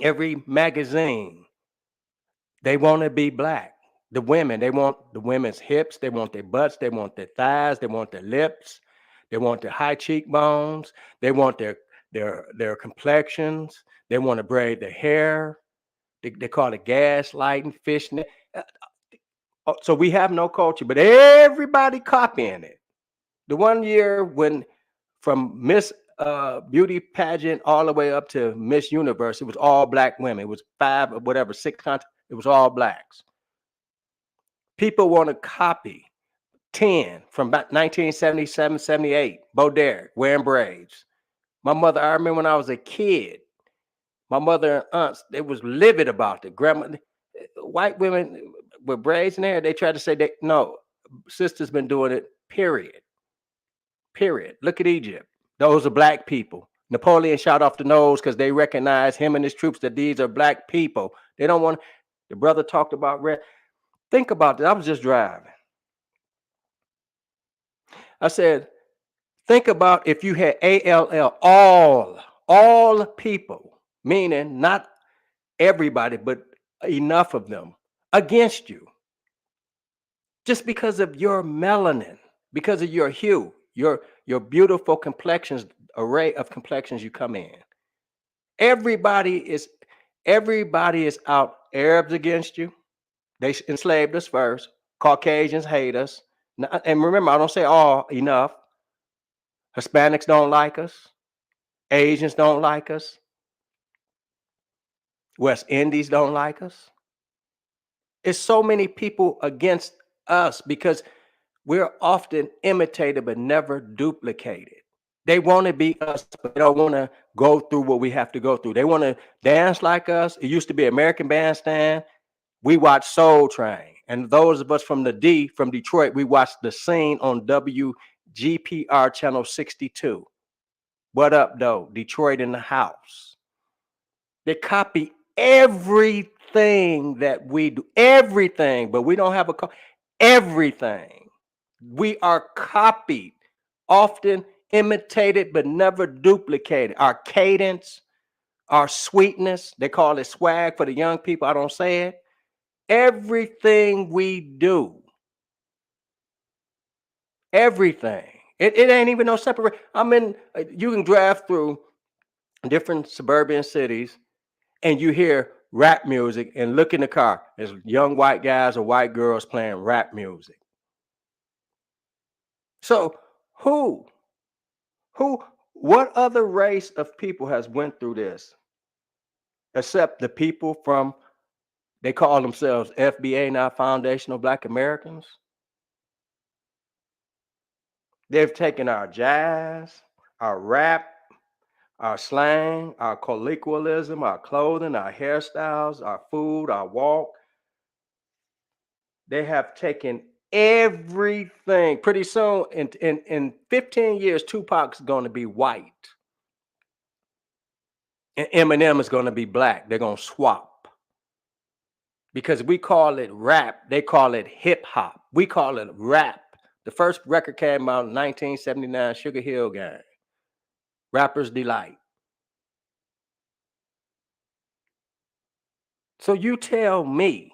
Every magazine, they want to be black. The women, they want the women's hips, they want their butts, they want their thighs, they want their lips, they want their high cheekbones, they want their complexions, they want to braid their hair. They call it gaslighting, fishnet. So we have no culture, but everybody copying it. The one year when from Miss Beauty pageant all the way up to Miss Universe, it was all black women. It was 5 or whatever, 6 content. It was all blacks. People want to copy 10 from about 1977, 78. Bo Derek wearing braids. My mother, I remember when I was a kid, my mother and aunts, they was livid about it. Grandma, white women with braids in their hair, they tried to say that no, sister's been doing it, period. Period. Look at Egypt. Those are black people. Napoleon shot off the nose because they recognized him and his troops that these are black people. They don't want, the brother talked about red. Think about this. I was just driving. I said, think about if you had ALL, all people, meaning not everybody, but enough of them against you. Just because of your melanin, because of your hue, your beautiful complexions, array of complexions you come in. Everybody is out. Arabs against you. They enslaved us first. Caucasians hate us. And remember, I don't say all enough. Hispanics don't like us. Asians don't like us. West Indies don't like us. It's so many people against us because we're often imitated but never duplicated. They want to be us, but they don't want to go through what we have to go through. They want to dance like us. It used to be American Bandstand. We watched Soul Train. And those of us from Detroit, we watched The Scene on WGPR Channel 62. What up, though? Detroit in the house. They copy everything that we do. Everything, but we don't have everything. We are copied, often imitated, but never duplicated. Our cadence, our sweetness, they call it swag for the young people. I don't say it. Everything we do, everything. It ain't even no separate. You can drive through different suburban cities and you hear rap music and look in the car. There's young white guys or white girls playing rap music. So what other race of people has went through this except the people from, they call themselves FBA now, Foundational Black Americans? They've taken our jazz, our rap, our slang, our colloquialism, our clothing, our hairstyles, our food, our walk. They have taken everything. Pretty soon, in 15 years, Tupac's going to be white. And Eminem is going to be black. They're going to swap. Because we call it rap. They call it hip hop. We call it rap. The first record came out in 1979, Sugar Hill Gang. Rapper's Delight. So you tell me,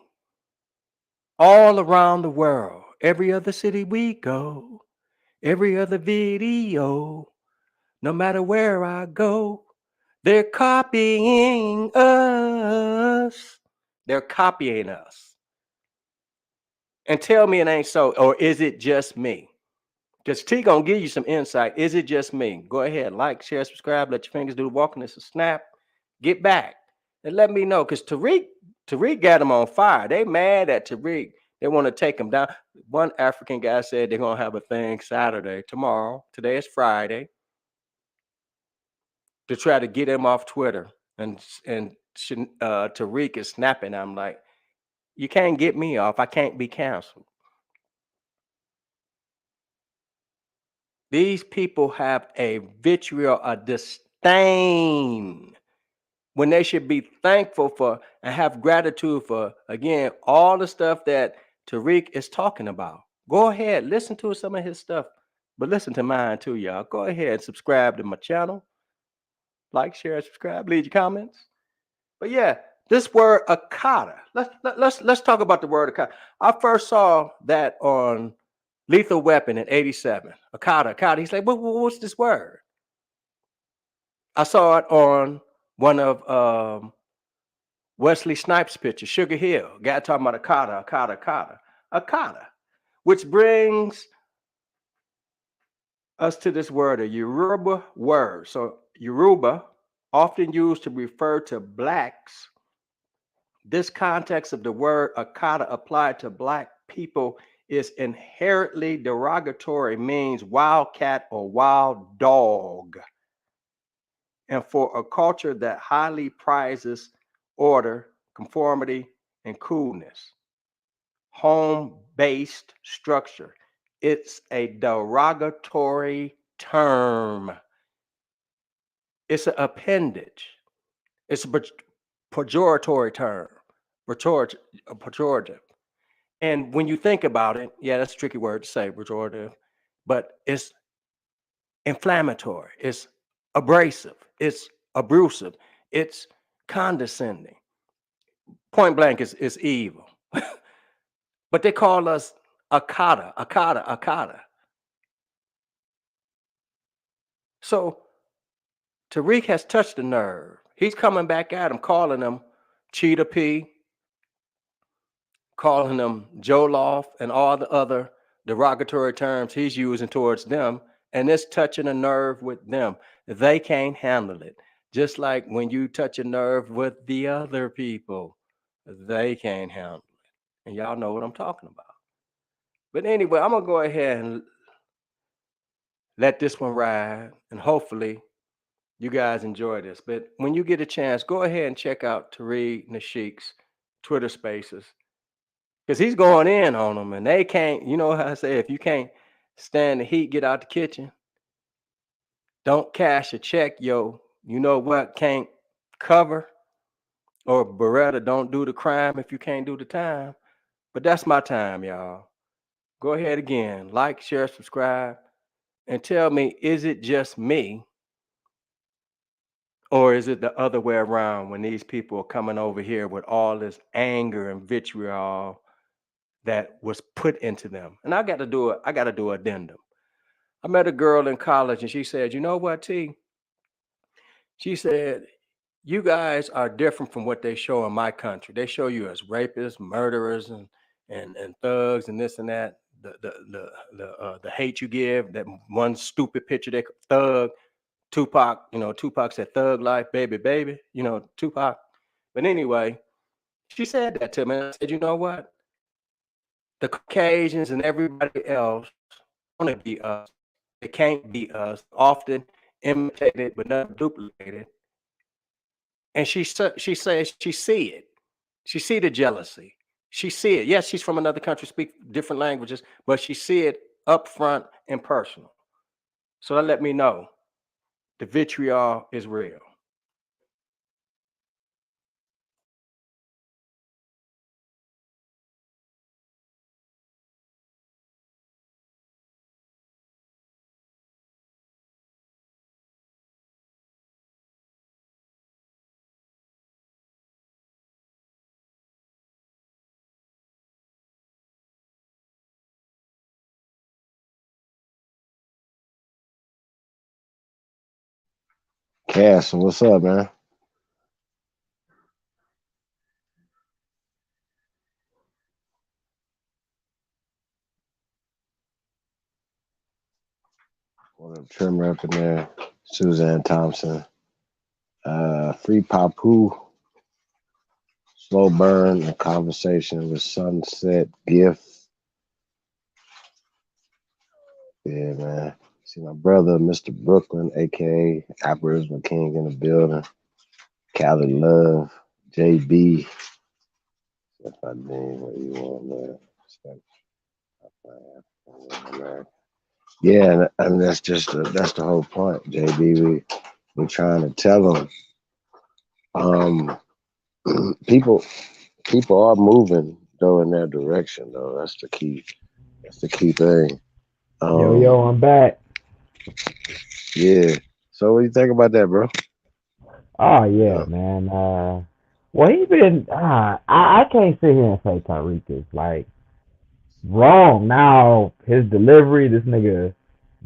all around the world, every other city we go, every other video, no matter where I go, they're copying us. They're copying us. And tell me it ain't so, or is it just me? Because T gonna give you some insight. Is it just me? Go ahead, like, share, subscribe, let your fingers do the walking. It's a snap. Get back and let me know. Because Tariq got them on fire. They mad at Tariq. They want to take him down. One African guy said they're gonna have a thing Saturday, tomorrow. Today is Friday. To try to get him off Twitter. And Tariq is snapping. I'm like, you can't get me off. I can't be canceled. These people have a vitriol, a disdain, when they should be thankful for and have gratitude for, again, all the stuff that Tariq is talking about. Go ahead, listen to some of his stuff, but listen to mine too, y'all. Go ahead and subscribe to my channel. Like, share, subscribe, leave your comments. But yeah, this word akata. Let's talk about the word akata. I first saw that on Lethal Weapon in '87. Akata. He's like, what's this word? I saw it on one of Wesley Snipes' pictures, Sugar Hill. Guy talking about akata. Akata, which brings us to this word, a Yoruba word. So Yoruba, often used to refer to blacks. This context of the word Akata applied to black people is inherently derogatory, means wildcat or wild dog. And for a culture that highly prizes order, conformity, and coolness, home-based structure, it's a derogatory term. It's an appendage. It's a pejoratory term, pejorative. And when you think about it, yeah, that's a tricky word to say, pejorative, but it's inflammatory, it's abrasive, it's abusive, it's condescending. Point blank is evil. But they call us Akata. So Tariq has touched the nerve. He's coming back at him, calling him Cheetah P, calling them Joloff, and all the other derogatory terms he's using towards them, and it's touching a nerve with them. They can't handle it. Just like when you touch a nerve with the other people, they can't handle it. And y'all know what I'm talking about. But anyway, I'm going to go ahead and let this one ride, and hopefully you guys enjoy this. But when you get a chance, go ahead and check out Tariq Nasheed's Twitter Spaces, because he's going in on them, and they can't, you know how I say, if you can't stand the heat, get out the kitchen. Don't cash a check, yo. You know what can't cover? Or Beretta, don't do the crime if you can't do the time. But that's my time, y'all. Go ahead again. Like, share, subscribe, and tell me, is it just me? Or is it the other way around when these people are coming over here with all this anger and vitriol that was put into them? And I got to do an addendum. I met a girl in college and she said, you know what, T? She said, you guys are different from what they show in my country. They show you as rapists, murderers, and thugs and this and that. The hate you give, that one stupid picture, they thug, Tupac, Tupac said thug life, baby, baby, Tupac. But anyway, she said that to me. And I said, you know what? The Caucasians and everybody else want to be us. They can't be us. Often imitated but not duplicated. And she says she see it. She see the jealousy. She see it. Yes, she's from another country, speak different languages, but she see it up front and personal. So that let me know the vitriol is real. Cass, what's up, man? What up, Trim Rep in there? Suzanne Thompson. Free Papu. Slow Burn. A Conversation with Sunset Gift. Yeah, man. See my brother, Mr. Brooklyn, aka Aboriginal King in the building. Cali Love. JB. If I name what you want, man. Yeah, I mean that's the whole point, JB. We're trying to tell them, people are moving though in that direction though. That's the key thing. Yo, I'm back. Yeah. So what do you think about that, bro? Oh yeah, man. Well, he been. I can't sit here and say Tariq is like wrong. Now his delivery, this nigga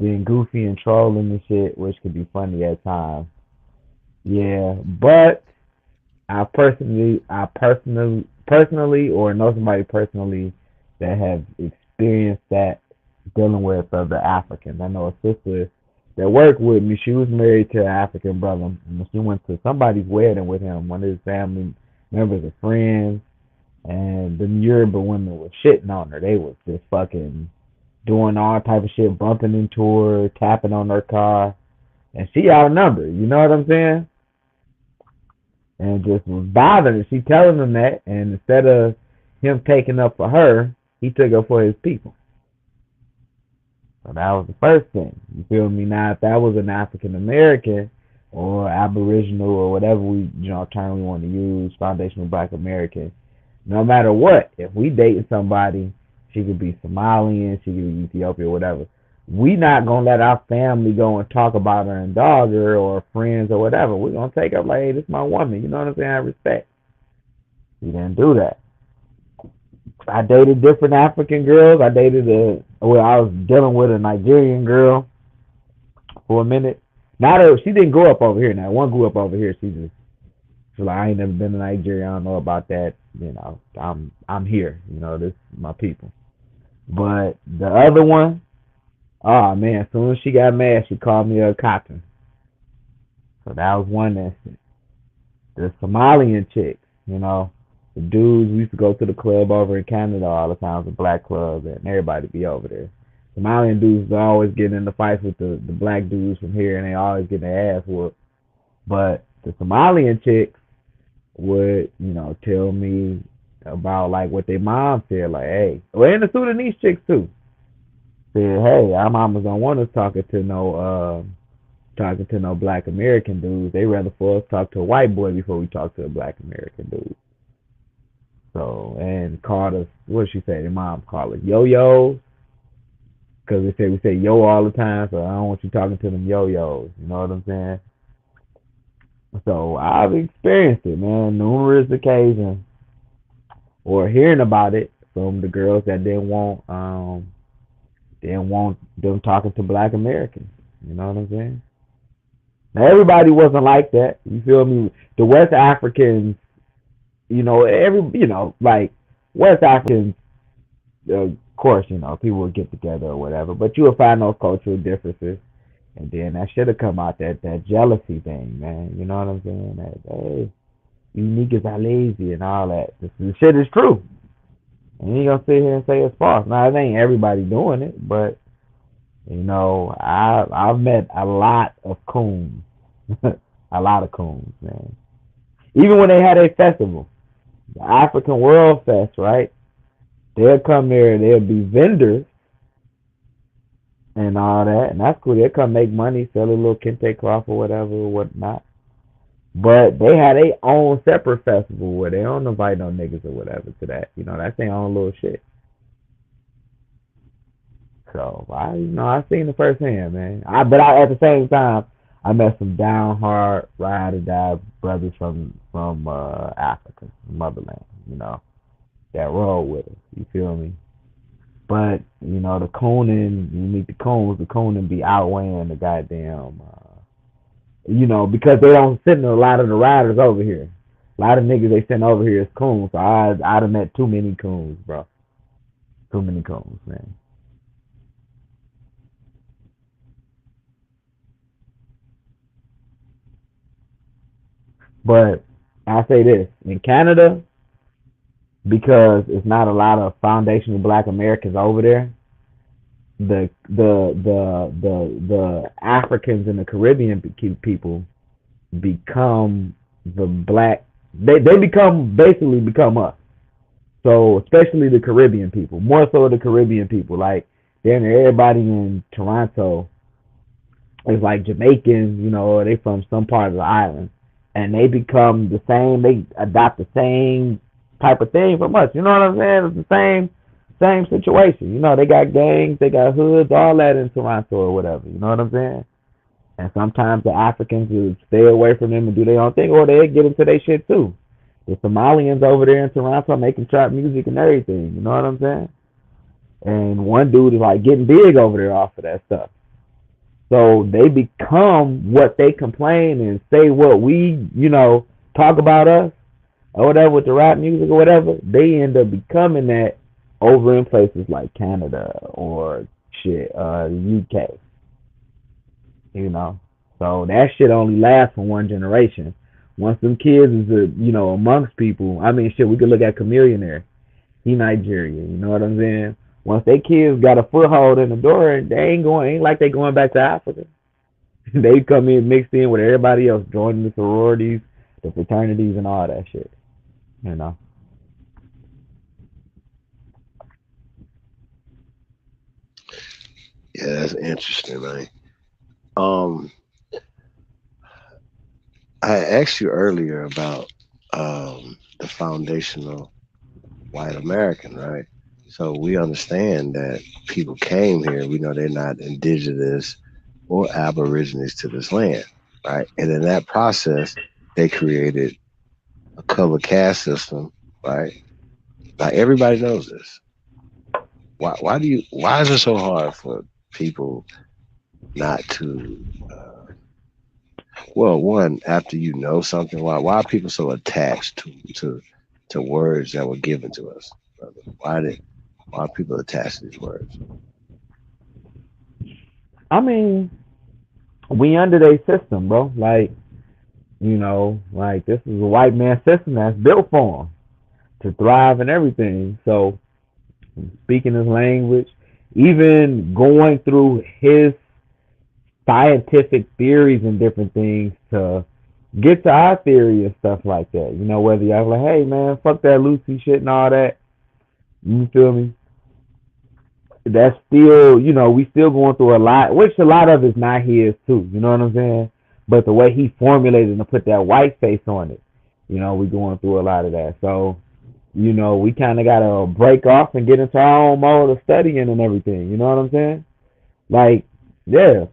being goofy and trolling and shit, which could be funny at times. Yeah, but I personally, or know somebody personally that have experienced that dealing with other Africans. I know a sister that worked with me. She was married to an African brother, and she went to somebody's wedding with him. One of his family members or friends, and the Yoruba women were shitting on her. They was just fucking doing all type of shit, bumping into her, tapping on her car, and she outnumbered. You know what I'm saying? And just was bothering her. She telling him that, and instead of him taking up for her, he took up for his people. So that was the first thing. You feel me? Now, if that was an African American or Aboriginal or whatever term we want to use, foundational Black American, no matter what, if we dating somebody, she could be Somalian, she could be Ethiopian, whatever. We not gonna let our family go and talk about her and dog her or friends or whatever. We're gonna take her like, hey, this is my woman. You know what I'm saying? I respect. We didn't do that. I dated different African girls. I was dealing with a Nigerian girl for a minute. She didn't grow up over here. Now, one grew up over here. She's like, I ain't never been to Nigeria. I don't know about that. I'm here. This is my people. But the other one, oh man, as soon as she got mad, she called me a cotton. So that was one instance. The Somalian chicks, the dudes, we used to go to the club over in Canada all the time, the black clubs, and everybody be over there. Somalian dudes are always getting into fights with the black dudes from here, and they always getting their ass whooped. But the Somalian chicks would, tell me about like what their mom said, like, hey, and the Sudanese chicks too. Said, hey, our mamas don't want us talking to no Black American dudes. They rather for us talk to a white boy before we talk to a Black American dude. So, and called us, what did she say? Their mom called us yo-yos. Because we say yo all the time, so I don't want you talking to them yo-yos. You know what I'm saying? So I've experienced it, man, numerous occasions, or hearing about it from the girls that didn't want them talking to Black Americans. You know what I'm saying? Now everybody wasn't like that. You feel me? The West Africans, like West Africans, of course, people would get together or whatever, but you would find those cultural differences. And then that should have come out that jealousy thing, man. You know what I'm saying? That, hey, you niggas are lazy and all that. This shit is true. And you gonna sit here and say it's false. Now, it ain't everybody doing it, but, I've met a lot of coons. A lot of coons, man. Even when they had a festival, the African World Fest, right? They'll come there, they'll be vendors and all that, and that's cool. They'll come make money, sell a little kente cloth or whatever or whatnot. But they had their own separate festival where they don't invite no niggas or whatever to that. That's their own little shit. So I seen it firsthand, man. But at the same time, I met some down hard, ride or die brothers from Africa, motherland, that roll with us. You feel me? But, the cooning, you meet the coons, the cooning be outweighing the goddamn, because they don't send a lot of the riders over here. A lot of niggas they send over here is coons. So I'd have met too many coons, bro. Too many coons, man. But I say this, in Canada, because it's not a lot of foundational Black Americans over there, the Africans and the Caribbean people become the black. They basically become us. So especially the Caribbean people, more so the Caribbean people. Like then everybody in Toronto is like Jamaicans, or they from some part of the island, and they become the same. They adopt the same type of thing from us. You know what I'm saying? It's the same situation. They got gangs, they got hoods, all that in Toronto or whatever. You know what I'm saying? And sometimes the Africans will stay away from them and do their own thing, or they get into their shit too. The Somalians over there in Toronto making trap music and everything. You know what I'm saying? And one dude is like getting big over there off of that stuff. So they become what they complain and say what we, talk about us or whatever with the rap music or whatever. They end up becoming that over in places like Canada or shit, the UK. You know, so that shit only lasts for one generation. Once them kids is amongst people, I mean shit, we could look at Chameleonaire. He Nigerian, you know what I'm saying? Once they kids got a foothold in the door, they ain't like they going back to Africa. They come in mixed in with everybody else, joining the sororities, the fraternities, and all that shit. You know. Yeah, that's interesting, man. I asked you earlier about the foundational white American, right? So we understand that people came here. We know they're not indigenous or aborigines to this land, right? And in that process, they created a color caste system, right? Like everybody knows this. Why is it so hard for people not to well, one, after you know something, why are people so attached to words that were given to us, brother? Why are people attached to these words? I mean, we under their system, bro. Like, like this is a white man system that's built for him to thrive and everything. So speaking his language, even going through his scientific theories and different things to get to our theory and stuff like that. Whether y'all like, hey man, fuck that Lucy shit and all that. You feel me? That's still, we still going through a lot, which a lot of it's not his too. You know what I'm saying? But the way he formulated and put that white face on it, we going through a lot of that. So, we kind of got to break off and get into our own mode of studying and everything. You know what I'm saying? Like, yeah.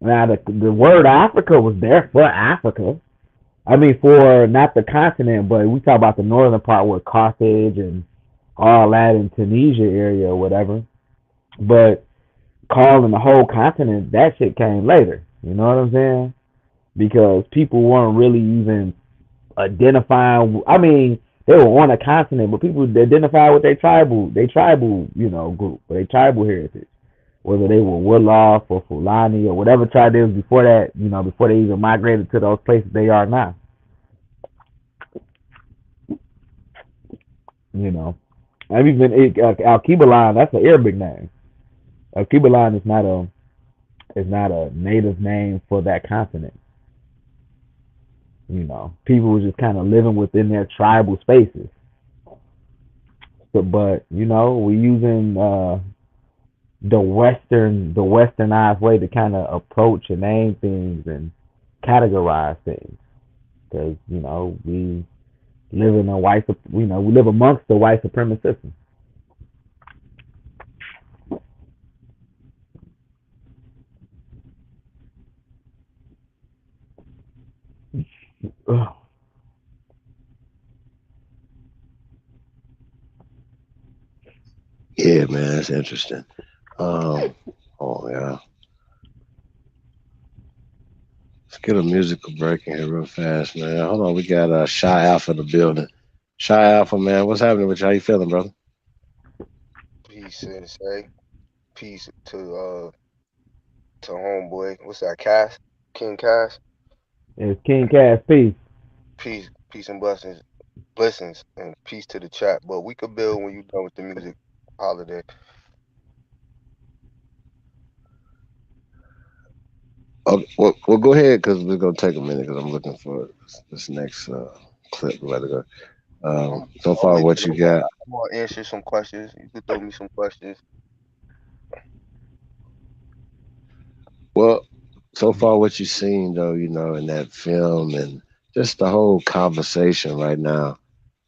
Now, the word Africa was there for Africa. I mean, for not the continent, but we talk about the northern part with Carthage and all that in Tunisia area or whatever. But calling the whole continent, that shit came later. You know what I'm saying? Because people weren't really even identifying. I mean, they were on a continent, but people identified with their tribal, group, or their tribal heritage. Whether they were Wolof or Fulani or whatever tribe they was before that, before they even migrated to those places they are now. I've even Al-Kibalan, that's an Arabic name. Al-Kibalan is not a native name for that continent. People were just kind of living within their tribal spaces. But we're using the westernized way to kind of approach and name things and categorize things, because we live in we live amongst the white supremacist system. Ugh. Yeah, man, that's interesting. Oh yeah. Let's get a musical break in here real fast, man. Hold on, we got Shy Alpha in the building. Shy Alpha, man, what's happening with you? How you feeling, brother? Peace, Sensei. Peace to homeboy. What's that, Cass? King Cass? It's King Cass, peace. Peace and blessings, and peace to the chat. But we could build when you're done with the music holiday. Oh, well, go ahead, because we're gonna take a minute, because I'm looking for this next clip. So far, what you got? I'm gonna answer some questions. You could throw me some questions. Well, so far, what you've seen, though, in that film and just the whole conversation right now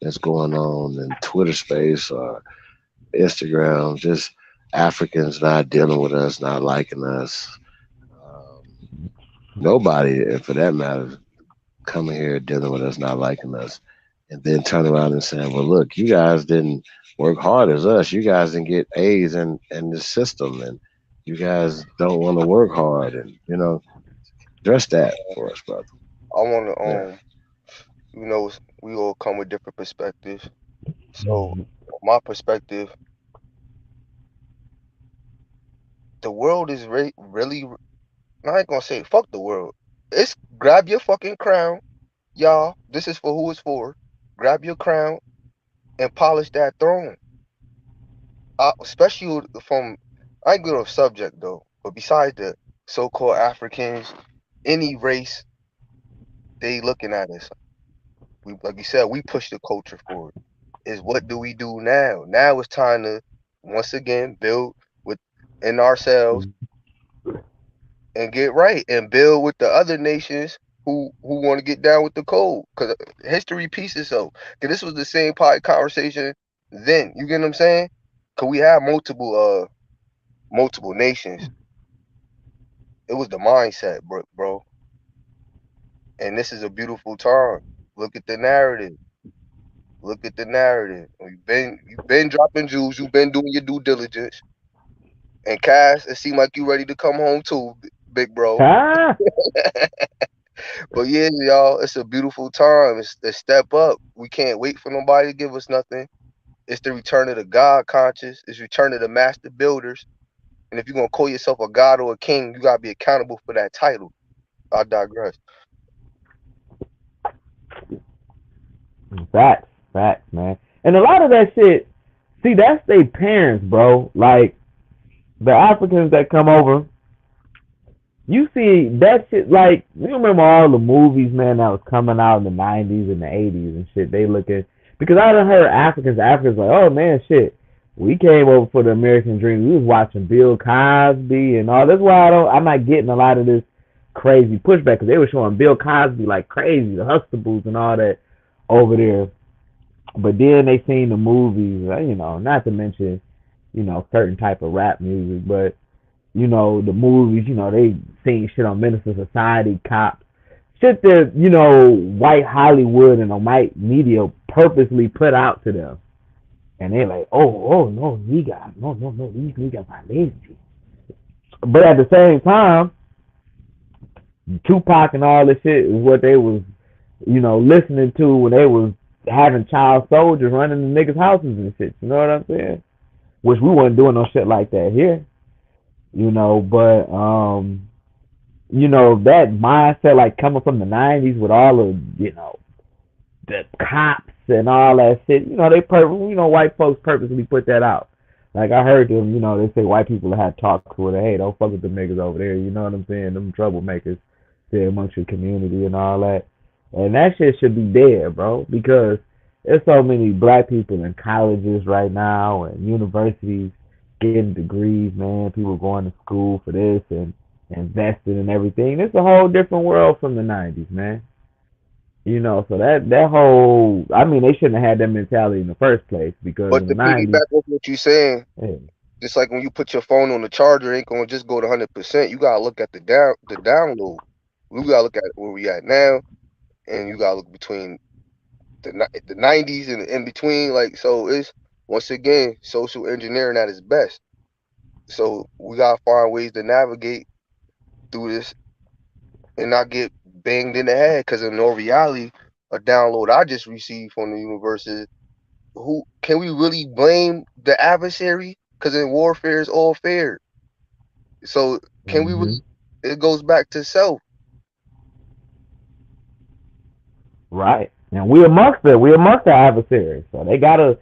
that's going on in Twitter space or Instagram, just Africans not dealing with us, not liking us. Nobody, and for that matter, coming here dealing with us, not liking us, and then turn around and saying, well, look, you guys didn't work hard as us. You guys didn't get A's in the system, and you guys don't want to work hard, and address that for us, brother. I want to, we all come with different perspectives. So my perspective the world is really. I ain't gonna say fuck the world. It's grab your fucking crown, y'all. This is for who it's for. Grab your crown and polish that throne. Especially from, I ain't good off subject though, but besides the so-called Africans, any race, they looking at us. We, like you said, we push the culture forward. Is what do we do now? Now it's time to once again build within ourselves and get right and build with the other nations who want to get down with the code. Because history repeats itself. Because this was the same conversation then. You get what I'm saying? Because we have multiple nations. It was the mindset, bro. And this is a beautiful time. Look at the narrative. Look at the narrative. You've been dropping jewels. You've been doing your due diligence. And Cass, it seemed like you ready to come home too, big bro. But yeah, y'all, it's a beautiful time. It's the step up. We can't wait for nobody to give us nothing. It's the return of the God conscious. It's return of the master builders. And if you're gonna call yourself a god or a king, you gotta be accountable for that title. I digress. Facts, man. And a lot of that shit, see, that's their parents, bro. Like, the Africans that come over, you see that shit, like, you remember all the movies, man, that was coming out in the 90s and the 80s and shit, they looking, because I done heard Africans like, oh, man, shit, we came over for the American dream, we was watching Bill Cosby and all, that's why I'm not getting a lot of this crazy pushback, because they were showing Bill Cosby like crazy, the Huxtables and all that over there. But then they seen the movies, you know, not to mention, you know, certain type of rap music, but, you know, the movies, you know, they seen shit on Minister Society, Cops, shit that, you know, white Hollywood and the white media purposely put out to them. And they're like, oh, no, these niggas are lazy. But at the same time, Tupac and all this shit is what they was, you know, listening to when they was having child soldiers running the niggas' houses and shit. You know what I'm saying? Which we wasn't doing no shit like that here. You know, but you know, that mindset like coming from the 90s with all of, you know, the cops and all that shit, you know, white folks purposely put that out. Like I heard them, you know, they say white people had talks with, hey, don't fuck with the niggas over there, you know what I'm saying? Them troublemakers there amongst your community and all that. And that shit should be there, bro, because there's so many black people in colleges right now and universities getting degrees, man. People going to school for this and investing in everything. It's a whole different world from the 90s, man. You know, so that whole, I mean, they shouldn't have had that mentality in the first place because But in to the 90s, piggyback off what you're saying, yeah. just like when you put your phone on the charger, it ain't gonna just go to 100%. You gotta look at the download. We gotta look at where we at now, and you gotta look between the 90s and in between. Like, so it's once again social engineering at its best. So we gotta find ways to navigate through this and not get banged in the head. Because in no reality, a download I just received from the universe is, who can we really blame the adversary? Because in warfare is all fair. So can we really? It goes back to self. Right. And we amongst the adversaries. So they gotta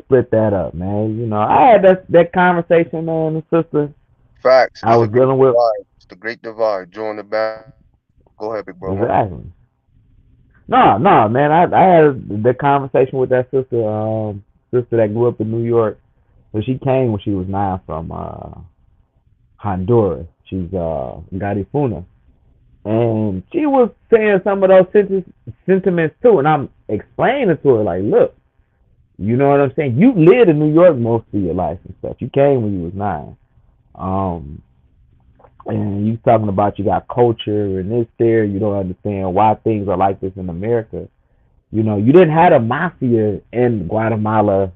split that up, man. You know, I had that conversation, man, and sister. Facts. I was dealing with It's the great divide. Drawing the back. Go ahead, big bro. exactly. No, man. I had the conversation with that sister that grew up in New York. So she came when she was 9 from Honduras. She's Garifuna. And she was saying some of those sentiments too. And I'm explaining to her, like, look, you know what I'm saying? You lived in New York most of your life and stuff. You came when you was 9. And you talking about you got culture and this there. You don't understand why things are like this in America. You know, you didn't have a mafia in Guatemala.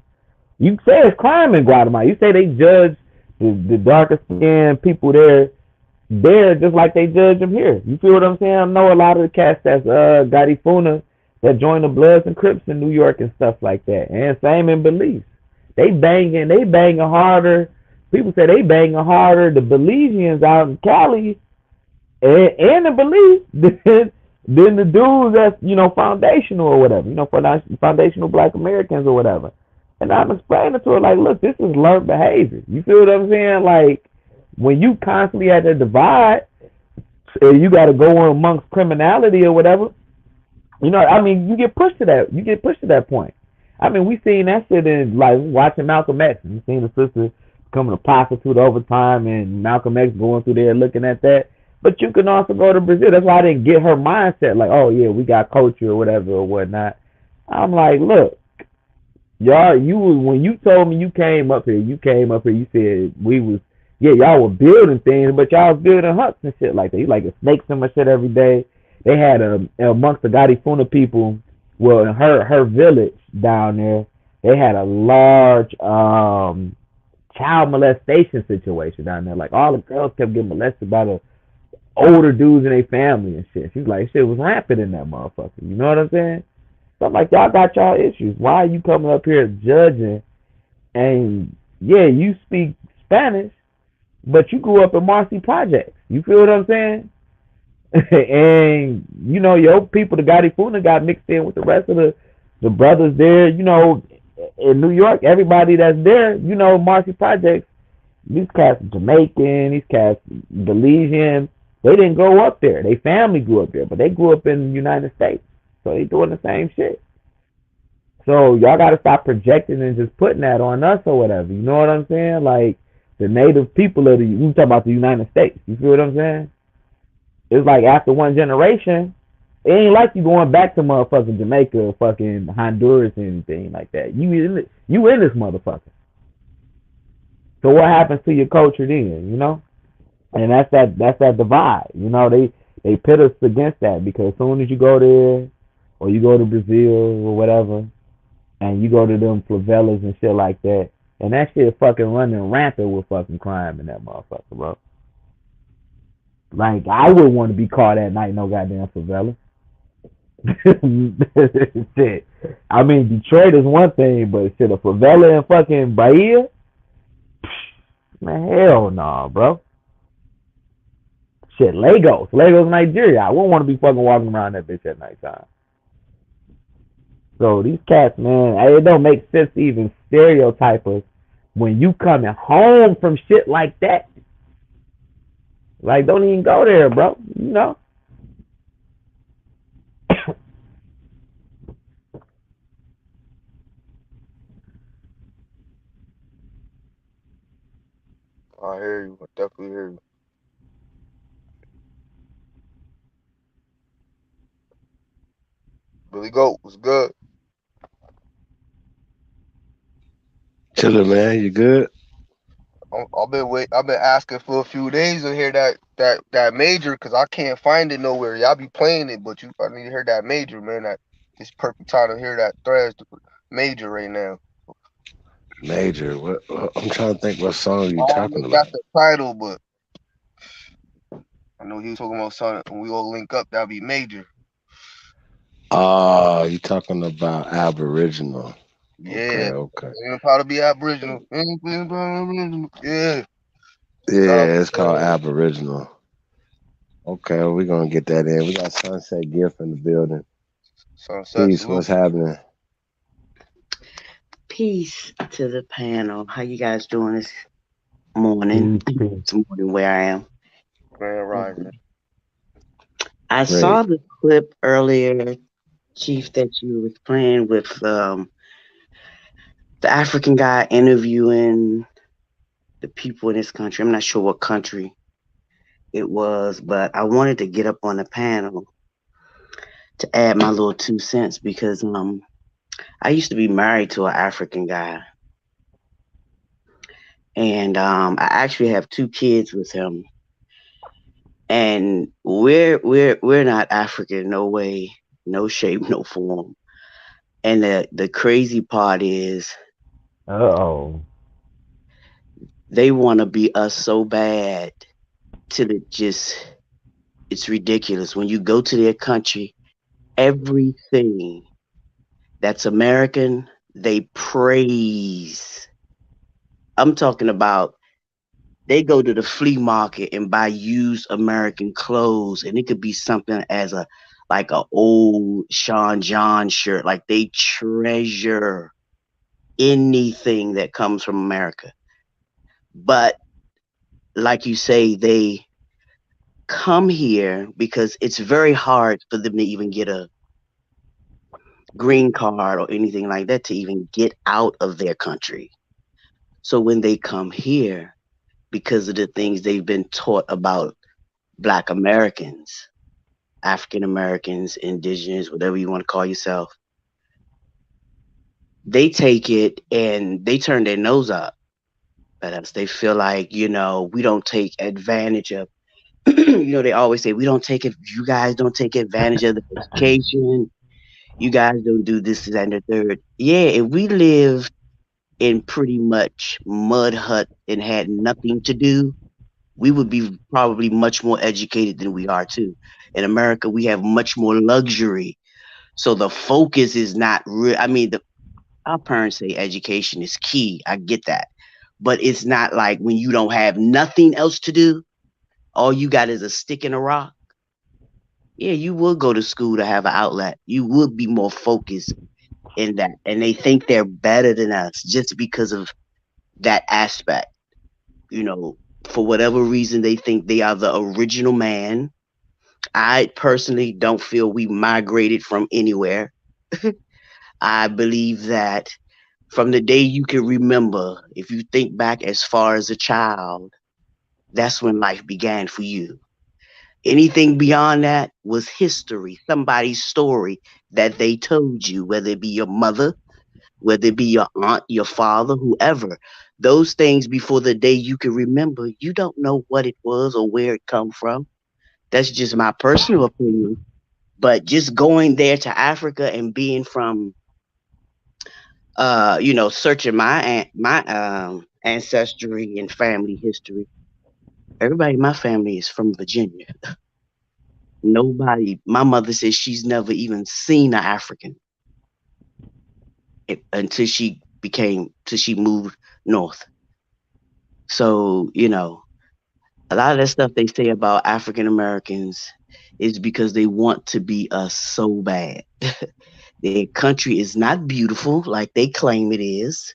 You say it's crime in Guatemala. You say they judge the darker skinned people there just like they judge them here. You feel what I'm saying? I know a lot of the cats that's Garifuna that join the Bloods and Crips in New York and stuff like that. And same in Belize. They banging harder People say they banging harder, the Belizeans out in Cali and the Belize than the dudes that's, you know, foundational or whatever, you know, foundational Black Americans or whatever. And I'm explaining to her, like, look, this is learned behavior. You feel what I'm saying? Like, when you constantly at the divide, and you got to go on amongst criminality or whatever, you know, I mean, you get pushed to that. You get pushed to that point. I mean, we seen that shit in, like, watching Malcolm X. We seen the sister becoming a prostitute over time, and Malcolm X going through there looking at that. But you can also go to Brazil. That's why I didn't get her mindset, like, oh, yeah, we got culture or whatever or whatnot. I'm like, look, y'all, when you told me you came up here, you said we was, yeah, y'all were building things, but y'all was building huts and shit like that. You like snakes in my shit every day. They had amongst the Garifuna people, well, in her village down there, they had a large child molestation situation down there. Like, all the girls kept getting molested by the older dudes in their family and shit. She's like, shit was rampant in that motherfucker. You know what I'm saying? So I'm like, y'all got y'all issues. Why are you coming up here judging? And yeah, you speak Spanish, but you grew up in Marcy Projects. You feel what I'm saying? And you know, your people, the Garifuna, got mixed in with the rest of the brothers there. You know, in New York, everybody that's there, you know, Marcy Projects, these cats Jamaican, these cats Belizean, they didn't grow up there. Their family grew up there, but they grew up in the United States. So they doing the same shit. So y'all got to stop projecting and just putting that on us or whatever. You know what I'm saying? Like, the native people of we talking about the United States. You feel what I'm saying? It's like after one generation, it ain't like you going back to motherfucking Jamaica or fucking Honduras or anything like that. You in this motherfucker. So what happens to your culture then? You know? And that's that divide. You know, they pit us against that, because as soon as you go there, or you go to Brazil or whatever, and you go to them favelas and shit like that, and that shit fucking running rampant with fucking crime in that motherfucker, bro. Like, I wouldn't want to be caught at night in no goddamn favela. Shit. I mean, Detroit is one thing, but shit, a favela in fucking Bahia? Man, hell no, bro. Shit, Lagos, Nigeria. I wouldn't want to be fucking walking around that bitch at nighttime. So these cats, man, it don't make sense to even stereotype us when you coming home from shit like that. Like, don't even go there, bro. You know? I hear you. I definitely hear you. Billy Goat was good. Chilling, man. You good? I've been asking for a few days to hear that major, because I can't find it nowhere. Y'all be playing it, but I need to hear that major, man. It's perfect time to hear that thrash major right now. Major. What? I'm trying to think what song you I talking don't know if about. that's the title, but I know he was talking about something. When we all link up, that'll be major. You talking about Aboriginal? Yeah. Okay. Ain't how to be Aboriginal. Yeah. Yeah, it's called Aboriginal. Okay, well, we're gonna get that in. We got Sunset Gift in the building. Sunset, Peace. What's happening? Peace to the panel. How you guys doing this morning? It's morning where I am. Grand Rising. I saw the clip earlier, Chief, that you was playing with the African guy interviewing the people in this country. I'm not sure what country it was, but I wanted to get up on the panel to add my little 2 cents, because I used to be married to an African guy, and I actually have 2 kids with him, and we're not African, no way, no shape, no form. And the crazy part is, they want to be us so bad till it's ridiculous. When you go to their country, everything that's American, they praise. I'm talking about They go to the flea market and buy used American clothes, and it could be something as a like a old Sean John shirt. Like they treasure anything that comes from America. But like you say, they come here because it's very hard for them to even get a green card or anything like that to even get out of their country. So when they come here, because of the things they've been taught about Black Americans, African Americans, indigenous, whatever you want to call yourself, they take it and they turn their nose up at us. They feel like, we don't take advantage of, they always say, we don't take it, you guys don't take advantage of the education. You guys don't do this, that, and the third. Yeah, if we lived in pretty much mud hut and had nothing to do, we would be probably much more educated than we are too. In America, we have much more luxury. So the focus is not real. I mean, our parents say education is key. I get that. But it's not like when you don't have nothing else to do, all you got is a stick and a rock. Yeah, you would go to school to have an outlet. You would be more focused in that. And they think they're better than us just because of that aspect. For whatever reason, they think they are the original man. I personally don't feel we migrated from anywhere. I believe that from the day you can remember, if you think back as far as a child, that's when life began for you. Anything beyond that was history, somebody's story that they told you, whether it be your mother, whether it be your aunt, your father, whoever. Those things before the day you can remember, you don't know what it was or where it come from. That's just my personal opinion. But just going there to Africa and being from, searching my ancestry and family history. Everybody in my family is from Virginia. Nobody. My mother says she's never even seen an African until she moved north. So a lot of that stuff they say about African Americans is because they want to be us so bad. Their country is not beautiful like they claim it is.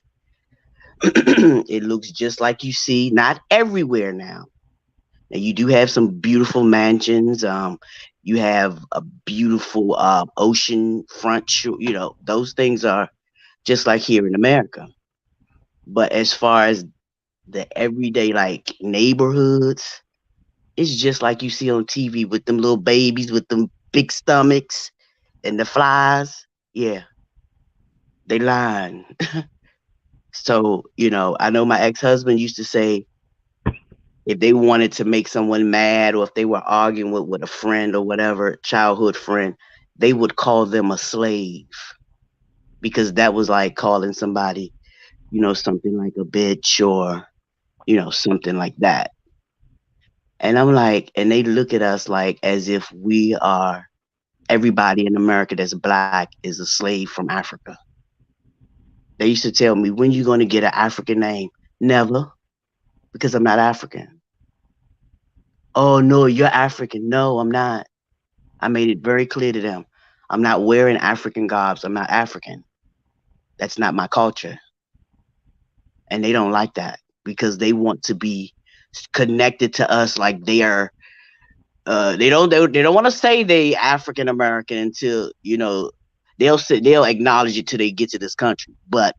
It looks just like you see, not everywhere now. Now you do have some beautiful mansions. You have a beautiful ocean front. Those things are just like here in America. But as far as the everyday like neighborhoods, it's just like you see on TV with them little babies with them big stomachs and the flies. Yeah, they lying. So, I know my ex-husband used to say if they wanted to make someone mad or if they were arguing with a friend or whatever, childhood friend, they would call them a slave because that was like calling somebody, something like a bitch or, something like that. And I'm like, and they look at us like as if we are, everybody in America that's Black is a slave from Africa. They used to tell me, when you going to get an African name? Never, because I'm not African. Oh, no, you're African. No, I'm not. I made it very clear to them. I'm not wearing African garbs. I'm not African. That's not my culture. And they don't like that because they want to be connected to us like they are. They don't want to say they African American until they'll acknowledge it till they get to this country. But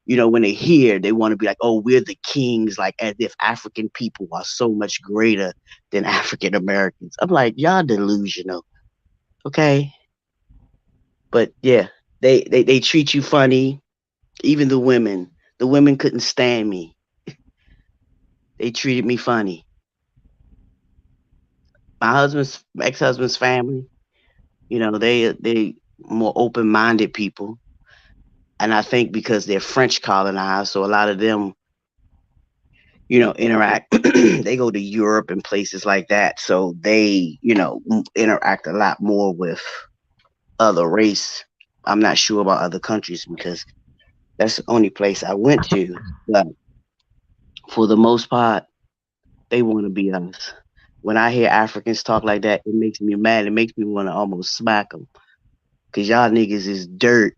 when they hear, they want to be like, oh, we're the kings, like as if African people are so much greater than African Americans. I'm like, y'all delusional. Okay. But yeah, they treat you funny. Even the women couldn't stand me. They treated me funny. My ex-husband's family, they more open-minded people. And I think because they're French colonized, so a lot of them, interact. They go to Europe and places like that. So they, interact a lot more with other race. I'm not sure about other countries because that's the only place I went to. But for the most part, They want to be us. When I hear Africans talk like that, it makes me mad. It makes me want to almost smack them. Because y'all niggas is dirt.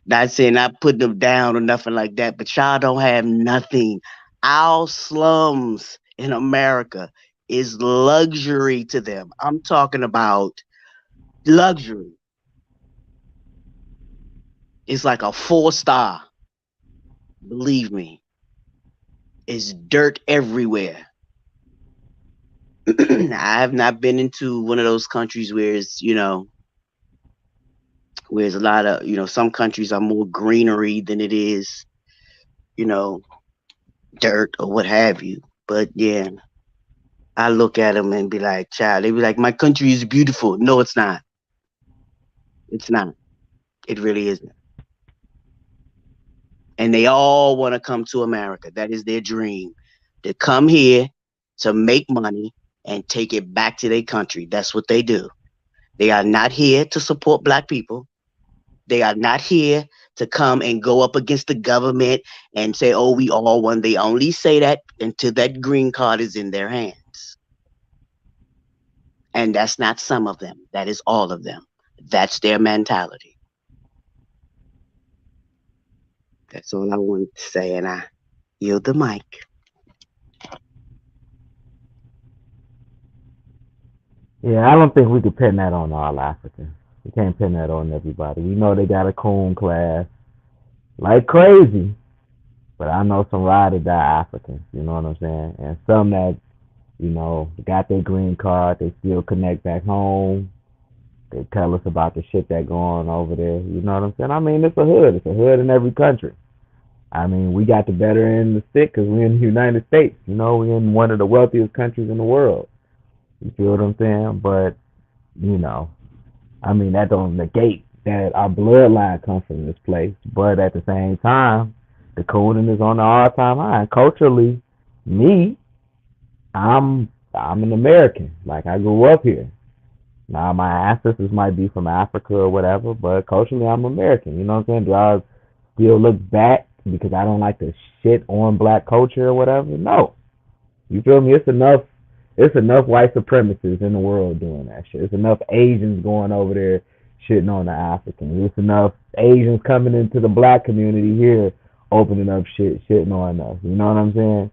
Not saying not putting them down or nothing like that, but y'all don't have nothing. Our slums in America is luxury to them. I'm talking about luxury. It's like a 4-star. Believe me. It's dirt everywhere. I have not been into one of those countries where it's, where there's a lot of, some countries are more greenery than it is, dirt or what have you. But yeah, I look at them and be like, child, they be like, my country is beautiful. No, it's not. It's not. It really isn't. And they all want to come to America. That is their dream. To come here, to make money, and take it back to their country. That's what they do. They are not here to support black people. They are not here to come and go up against the government and say, oh, we all won. They only say that until that green card is in their hands. And that's not some of them. That is all of them. That's their mentality. That's all I wanted to say, and I yield the mic. Yeah, I don't think we could pin that on all Africans. We can't pin that on everybody. We know they got a coon class like crazy, but I know some ride or die Africans, you know what I'm saying? And some that, got their green card, they still connect back home. They tell us about the shit that going on over there, you know what I'm saying? I mean, it's a hood. It's a hood in every country. I mean, we got the better end of the stick because we're in the United States. We're in one of the wealthiest countries in the world. You feel what I'm saying? But, that don't negate that our bloodline comes from this place. But at the same time, the cooning is on the all-time high. And culturally, I'm an American. Like, I grew up here. Now, my ancestors might be from Africa or whatever, but culturally, I'm American. You know what I'm saying? Do I still look back because I don't like to shit on black culture or whatever? No. You feel me? It's enough white supremacists in the world doing that shit. It's enough Asians going over there shitting on the Africans. It's enough Asians coming into the black community here opening up shitting on us. You know what I'm saying?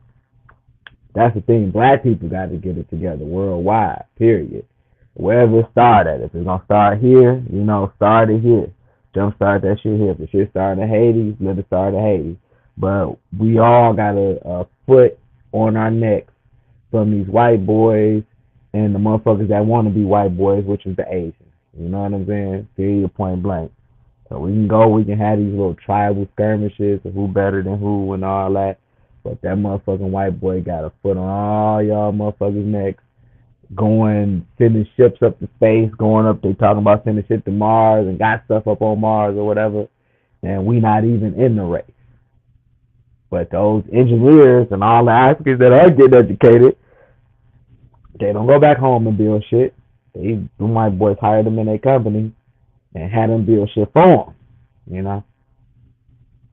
That's the thing. Black people got to get it together worldwide, period. Wherever it started. If it's going to start here, start it here. Jumpstart that shit here. If the shit started in Haiti, let it start in Haiti. But we all got a foot on our necks from these white boys and the motherfuckers that want to be white boys, which is the Asians. You know what I'm saying? Period, point blank. So we can have these little tribal skirmishes of who better than who and all that. But that motherfucking white boy got a foot on all y'all motherfuckers' necks, sending ships up to space, they talking about sending shit to Mars and got stuff up on Mars or whatever. And we not even in the race. But those engineers and all the Africans that are getting educated, they don't go back home and build shit. The white boys hired them in their company and had them build shit for them,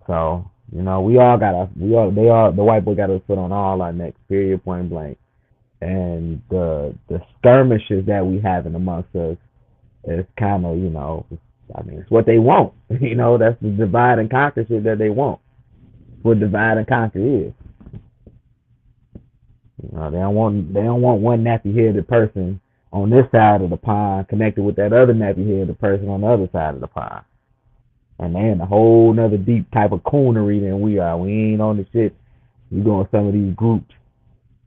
So, the white boy got a foot on all our necks, period, point blank. And the skirmishes that we having amongst us is kind of, it's what they want. That's the divide and conquer shit that they want. What divide and conquer is. They don't want one nappy-headed person on this side of the pond connected with that other nappy-headed person on the other side of the pond. And they in a whole nother deep type of coonery than we are. We ain't on the shit. We go in some of these groups.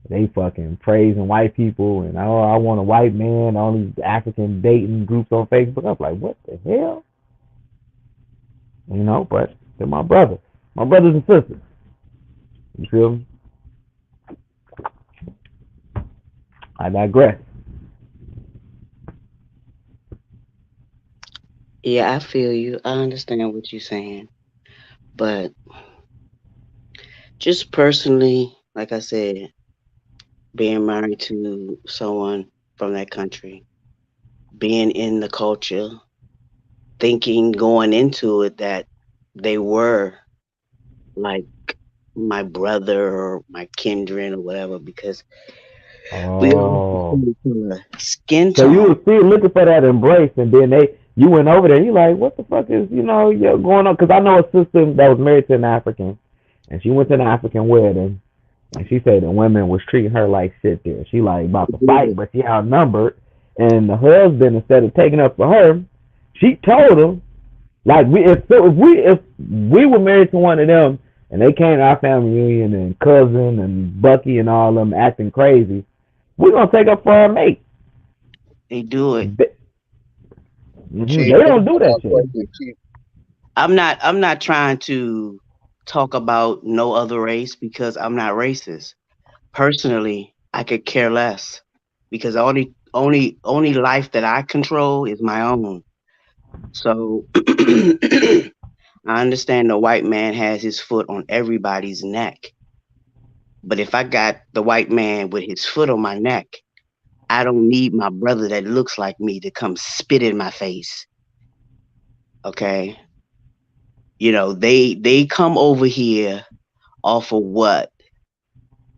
They fucking praising white people and I want a white man. All these African dating groups on Facebook. I'm like, what the hell? But they're my brothers and sisters. You feel me? I digress. Yeah, I feel you. I understand what you're saying. But just personally, like I said, being married to someone from that country, being in the culture, thinking going into it that they were like my brother or my kindred or whatever, because we all Oh, skin so you tone. were still looking for that embrace, and then you went over there. And you like, what the fuck is going on? Because I know a sister that was married to an African, and she went to an African wedding, and she said the women was treating her like shit there. She like about to fight, but she outnumbered, and the husband, instead of taking up for her, she told him like if we were married to one of them, and they came to our family reunion, and cousin and Bucky and all them acting crazy, we're gonna take up for our mate. They do it. They don't do that shit. I'm not trying to talk about no other race because I'm not racist. Personally, I could care less because only life that I control is my own. So I understand the white man has his foot on everybody's neck. But if I got the white man with his foot on my neck, I don't need my brother that looks like me to come spit in my face. Okay? They come over here off of what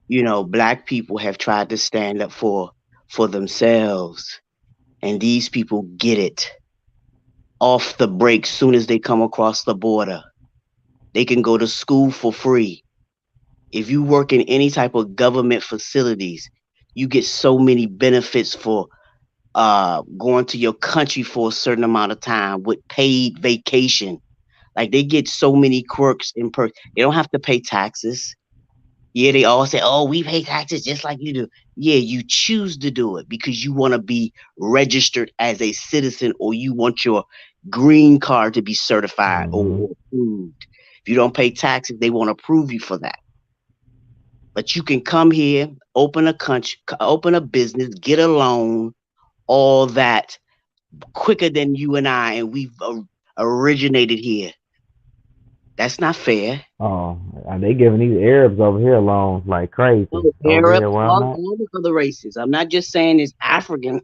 black people have tried to stand up for themselves, and these people get it off the break soon as they come across the border. They can go to school for free. If you work in any type of government facilities, you get so many benefits for going to your country for a certain amount of time with paid vacation. Like they get so many quirks in perks. They don't have to pay taxes. Yeah, they all say, "Oh, we pay taxes just like you do." Yeah, you choose to do it because you want to be registered as a citizen, or you want your green card to be certified or approved. If you don't pay taxes, they won't approve you for that. But you can come here, open a business, get a loan, all that quicker than you and I, and we've originated here. That's not fair. Oh, they giving these Arabs over here loans like crazy. Over Arab, here where I'm at. all the other races. I'm not just saying it's African.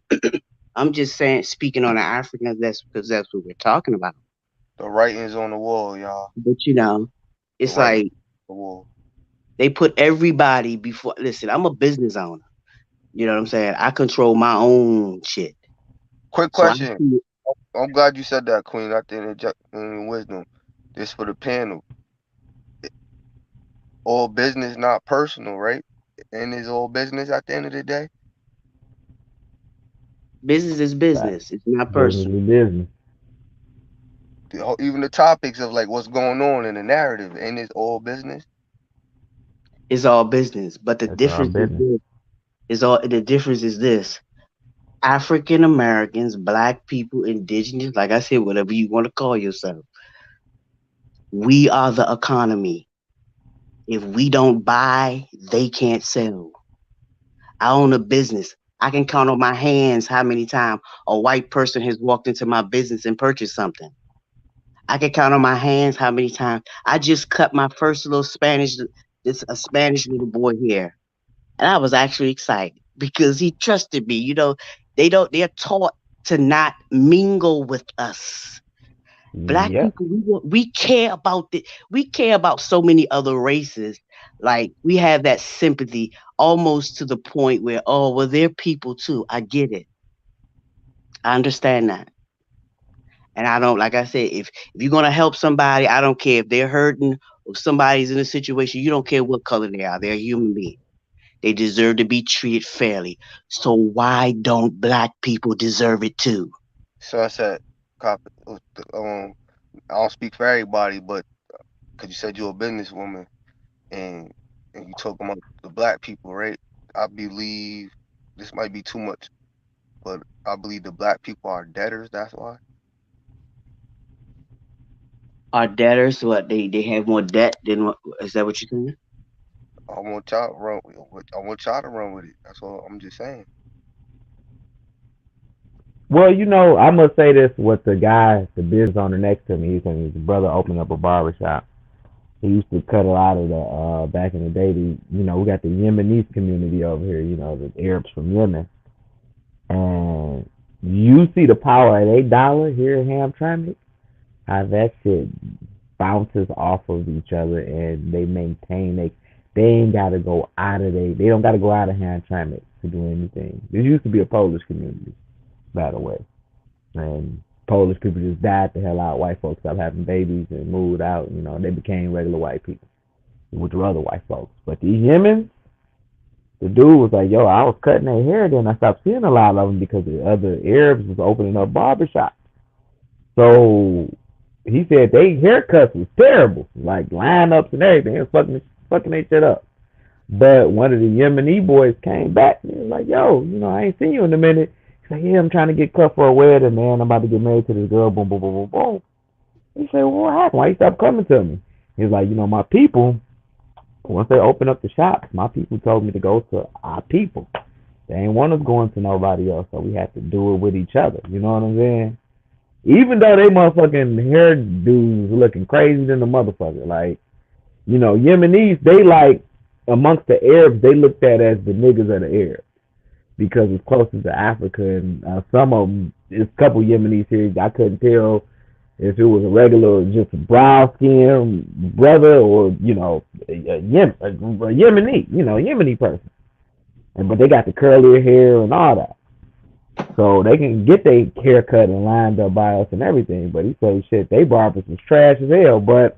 I'm just saying, speaking on the Africans, that's because that's what we're talking about. The writing's on the wall, y'all. But it's like the wall. They put everybody before. Listen, I'm a business owner. You know what I'm saying? I control my own shit. Quick question. I'm glad you said that, Queen. I think interject wisdom. This for the panel. All business, not personal, right? And it's all business at the end of the day. Business is business. It's not personal. Business. Even the topics of like what's going on in the narrative, and it's all business. It's all business, but the difference is this: African Americans, Black people, Indigenous, like I said, whatever you want to call yourself, we are the economy. If we don't buy, they can't sell. I own a business. I can count on my hands how many times a white person has walked into my business and purchased something. I can count on my hands how many times I just cut my first little Spanish little boy here. And I was actually excited because he trusted me. They're taught to not mingle with us. Black people, we care about we care about so many other races. Like we have that sympathy almost to the point where, oh, well, they're people too. I get it. I understand that. And I don't, like I said, if you're gonna help somebody, I don't care if they're hurting or somebody's in a situation, you don't care what color they are, they're a human being. They deserve to be treated fairly. So why don't Black people deserve it too? So I said, I don't speak for everybody, but because you said you're a businesswoman and you talking about the Black people, right? I believe this might be too much, but I believe the Black people are debtors. That's why. Are debtors what they have more debt than what? Is that what you're saying? I want y'all to run. I want y'all to run with it. That's all I'm just saying. Well, I must say this with the guy, the business owner next to me. His brother opened up a barbershop. He used to cut a lot of the back in the day. We got the Yemenis community over here. The Arabs from Yemen, and you see the power of $8 here in Hamtramck. How that shit bounces off of each other and they maintain they ain't gotta go out of they don't gotta go out of Hamtramck to do anything. There used to be a Polish community, by the way. And Polish people just died the hell out. White folks stopped having babies and moved out, they became regular white people, which were other white folks. But these Yemens, the dude was like, yo, I was cutting their hair, then I stopped seeing a lot of them because the other Arabs was opening up barbershops. So he said they haircuts was terrible, like lineups and everything. It was fucking their shit up. But one of the Yemeni boys came back and he was like, yo, I ain't seen you in a minute. He's like, yeah, I'm trying to get cut for a wedding, man. I'm about to get married to this girl, boom, boom, boom, boom, boom. He said, well, what happened? Why you stop coming to me? He's like, my people, once they open up the shops, my people told me to go to our people. They ain't want us going to nobody else, so we had to do it with each other. You know what I'm saying? Even though they motherfucking hairdos looking crazy than the motherfucker. Like, Yemenis, they like, amongst the Arabs, they looked at as the niggas of the Arabs because it's closer to Africa. And some of them, there's a couple Yemenis here, I couldn't tell if it was a regular, just brown skin brother or, a Yemeni, Yemeni person. But they got the curlier hair and all that. So they can get their haircut and lined up by us and everything. But he said, shit, they barbers was trash as hell. But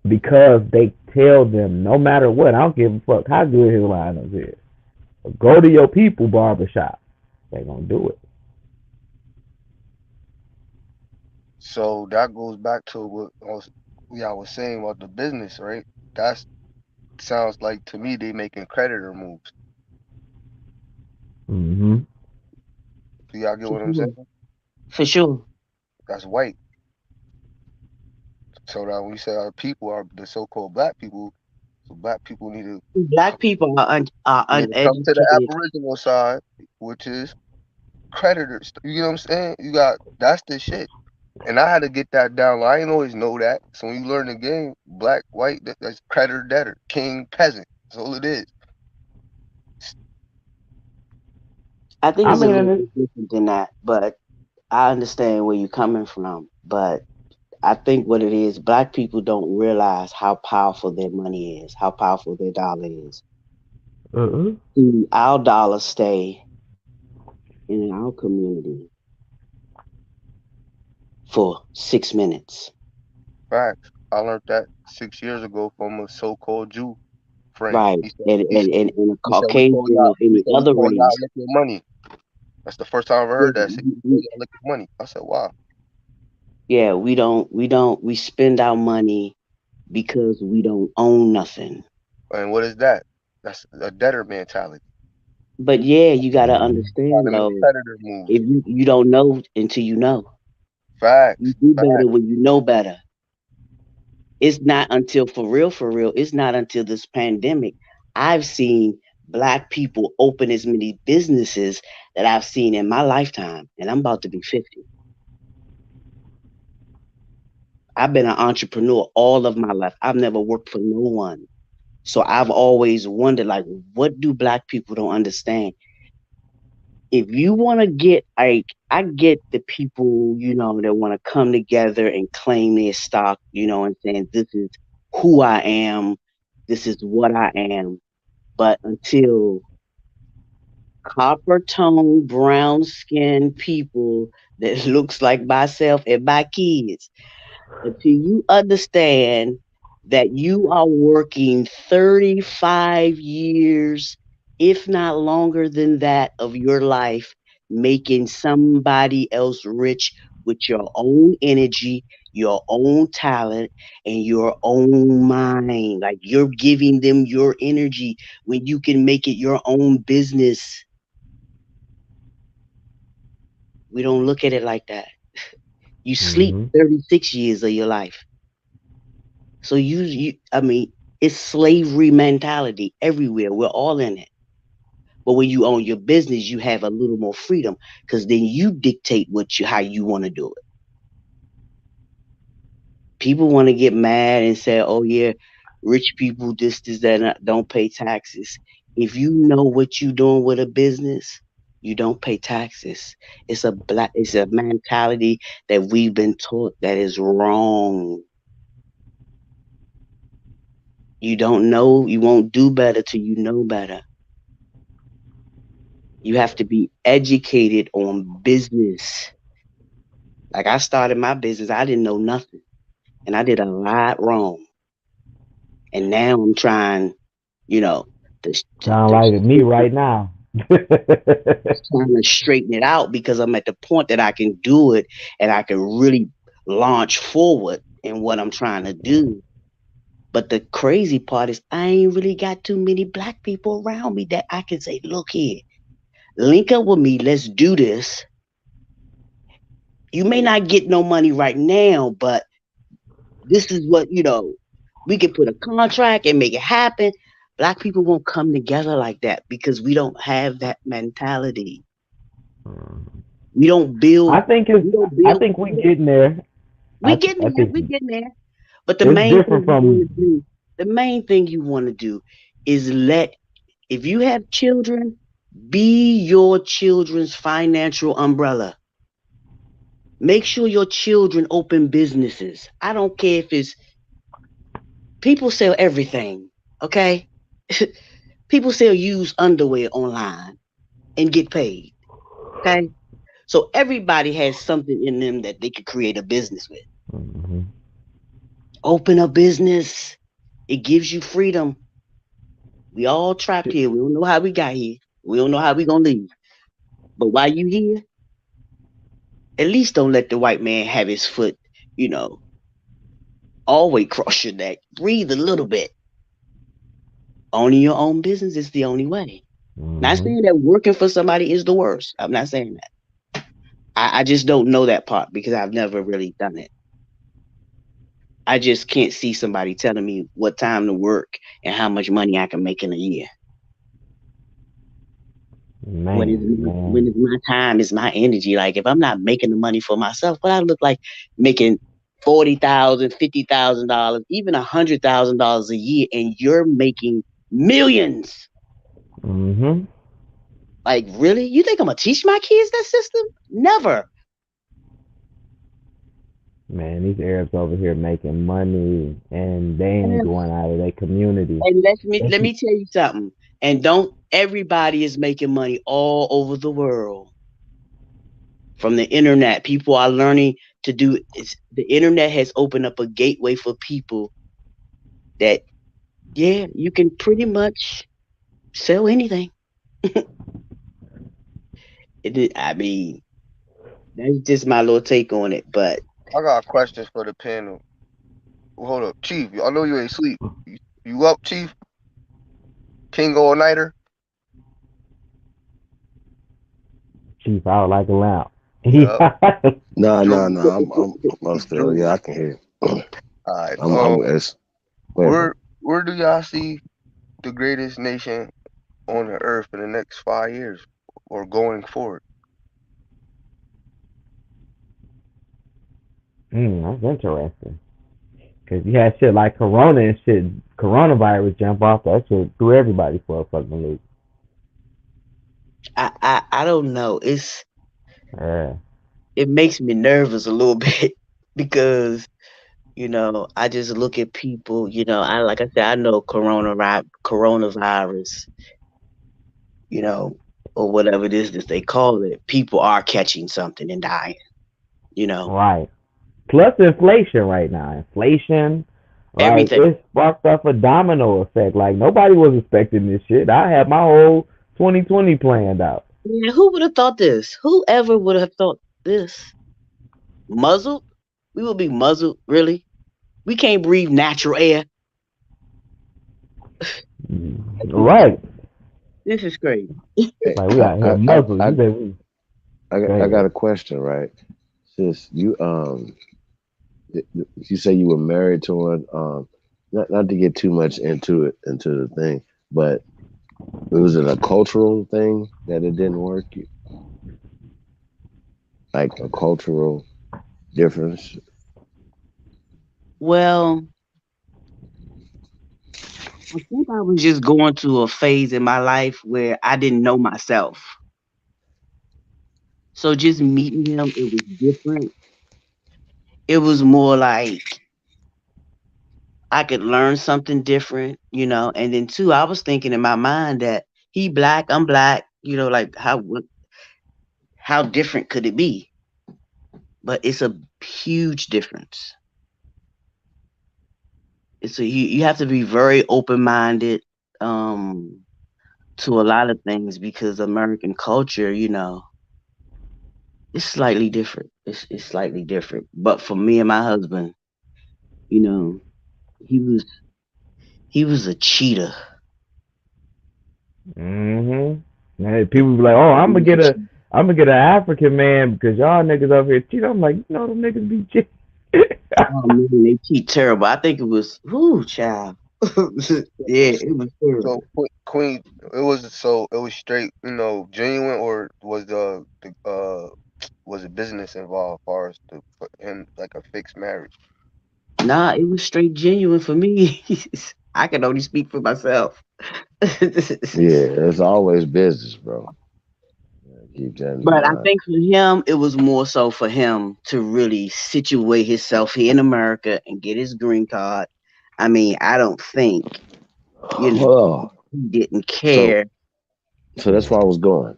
because they tell them, no matter what, I don't give a fuck how good his lineup is. Go to your people barbershop. They gonna do it. So that goes back to what I was saying about the business, right? That sounds like to me they making creditor moves. Mm-hmm. Do y'all get what I'm saying? For sure. That's white. So that when you say our people are the so-called black people, so black people need to Black people are come to uneducated. the Aboriginal side, which is creditors. You know what I'm saying? That's the shit. And I had to get that down. I didn't always know that. So when you learn the game, black, white, that's creditor, debtor, king, peasant. That's all it is. I think it's a little bit different than that, but I understand where you're coming from. But I think what it is, black people don't realize how powerful their money is, how powerful their dollar is. Our dollars stay in our community for 6 minutes. Facts. I learned that 6 years ago from a so-called Jew friend. Right. He said, And a Caucasian or he any said, we other call race. y'all lick your money. That's the first time I ever heard that. He said, we call y'all lick your money. I said, wow. Yeah, we spend our money because we don't own nothing. And what is that? That's a debtor mentality. But yeah, you gotta understand though, Predator moves. if you don't know until you know. Facts. You do better when you know better. It's not until for real, it's not until this pandemic I've seen black people open as many businesses that I've seen in my lifetime, and I'm about to be 50. I've been an entrepreneur all of my life. I've never worked for no one. So I've always wondered, like, what do black people don't understand? If you want to get, like, I get the people, that want to come together and claim their stock, and saying, this is who I am, this is what I am. But until copper tone, brown skinned people that looks like myself and my kids, until you understand that you are working 35 years, if not longer than that, of your life, making somebody else rich with your own energy, your own talent, and your own mind. Like, you're giving them your energy when you can make it your own business. We don't look at it like that. You sleep 36 years of your life. So it's slavery mentality everywhere. We're all in it. But when you own your business, you have a little more freedom because then you dictate how you want to do it. People want to get mad and say, oh yeah, rich people, this, that, don't pay taxes. If you know what you're doing with a business, you don't pay taxes. It's a mentality that we've been taught that is wrong. You don't know, you won't do better till you know better. You have to be educated on business. Like I started my business, I didn't know nothing. And I did a lot wrong. And now I'm trying, you know, Sound like me right now. trying to straighten it out because I'm at the point that I can do it and I can really launch forward in what I'm trying to do. But the crazy part is I ain't really got too many black people around me that I can say, look here, link up with me, let's do this. You may not get no money right now, but this is what, we can put a contract and make it happen. Black people won't come together like that because we don't have that mentality. We don't build. I think we getting there. We getting there. But the it's main different thing you want from to do, is if you have children, be your children's financial umbrella. Make sure your children open businesses. I don't care if it's people sell everything, okay? People sell used underwear online and get paid, okay? So everybody has something in them that they could create a business with. Open a business. It gives you freedom. We all trapped here. We don't know how we got here. We don't know how we gonna leave. But while you here, at least don't let the white man have his foot, always cross your neck. Breathe a little bit. Owning your own business is the only way. Not saying that working for somebody is the worst. I'm not saying that. I just don't know that part because I've never really done it. I just can't see somebody telling me what time to work and how much money I can make in a year. When it's my time, it's my energy. Like if I'm not making the money for myself, what I look like making $40,000, $50,000, even $100,000 a year, and you're making millions. Like really? You think I'm gonna teach my kids that system? Never. Man, these Arabs over here making money and they ain't going out of their community. And let me tell you something. And don't everybody is making money all over the world. From the internet, people are learning to do the internet has opened up a gateway for people that you can pretty much sell anything. I mean, that's just my little take on it. But I got questions for the panel. Hold up, Chief. I know you ain't sleep. You up, Chief? King all nighter? Chief out like a lamp. Yep. No. I'm still. Yeah, I can hear. All right. Where do y'all see the greatest nation on the earth in the next 5 years or going forward? That's interesting. Cause you had shit like Corona and shit, coronavirus jump off. That shit threw everybody for a fucking loop. I don't know. It makes me nervous a little bit because I just look at people. Like I said, I know coronavirus. Or whatever it is that they call it. People are catching something and dying. Right. Plus inflation right now. Inflation. Everything. Like, it sparked off a domino effect. Like, nobody was expecting this shit. I had my whole 2020 planned out. Yeah, who would have thought this? Whoever would have thought this? Muzzled? We will be muzzled, really? We can't breathe natural air. Right. This is crazy. Like, we out here muzzled. I got a question, right? Sis, you say you were married to one. Not to get too much into the thing, but was it a cultural thing that it didn't work? Like a cultural difference? Well, I think I was just going through a phase in my life where I didn't know myself. So just meeting him, it was different. It was more like I could learn something different, and then two, I was thinking in my mind that he black, I'm black, like how different could it be? But it's a huge difference. You have to be very open minded um to a lot of things because American culture, it's slightly different. It's slightly different. But for me and my husband, you know, he was he was a cheater. Hey, people be like, "Oh, I'm gonna get an African man because y'all niggas over here cheat." I'm like, them niggas be cheating. Oh man, they cheat terrible. I think it was child. Yeah, it was So terrible. Queen, it was straight, genuine, or was was a business involved, as far as to put him like a fixed marriage? Nah, it was straight genuine for me. I can only speak for myself. Yeah, it's always business, bro. Keep that in But I mind. think for him, it was more so for him to really situate himself here in America and get his green card. I mean, I don't think, Oh, he didn't so care. so that's where I was going.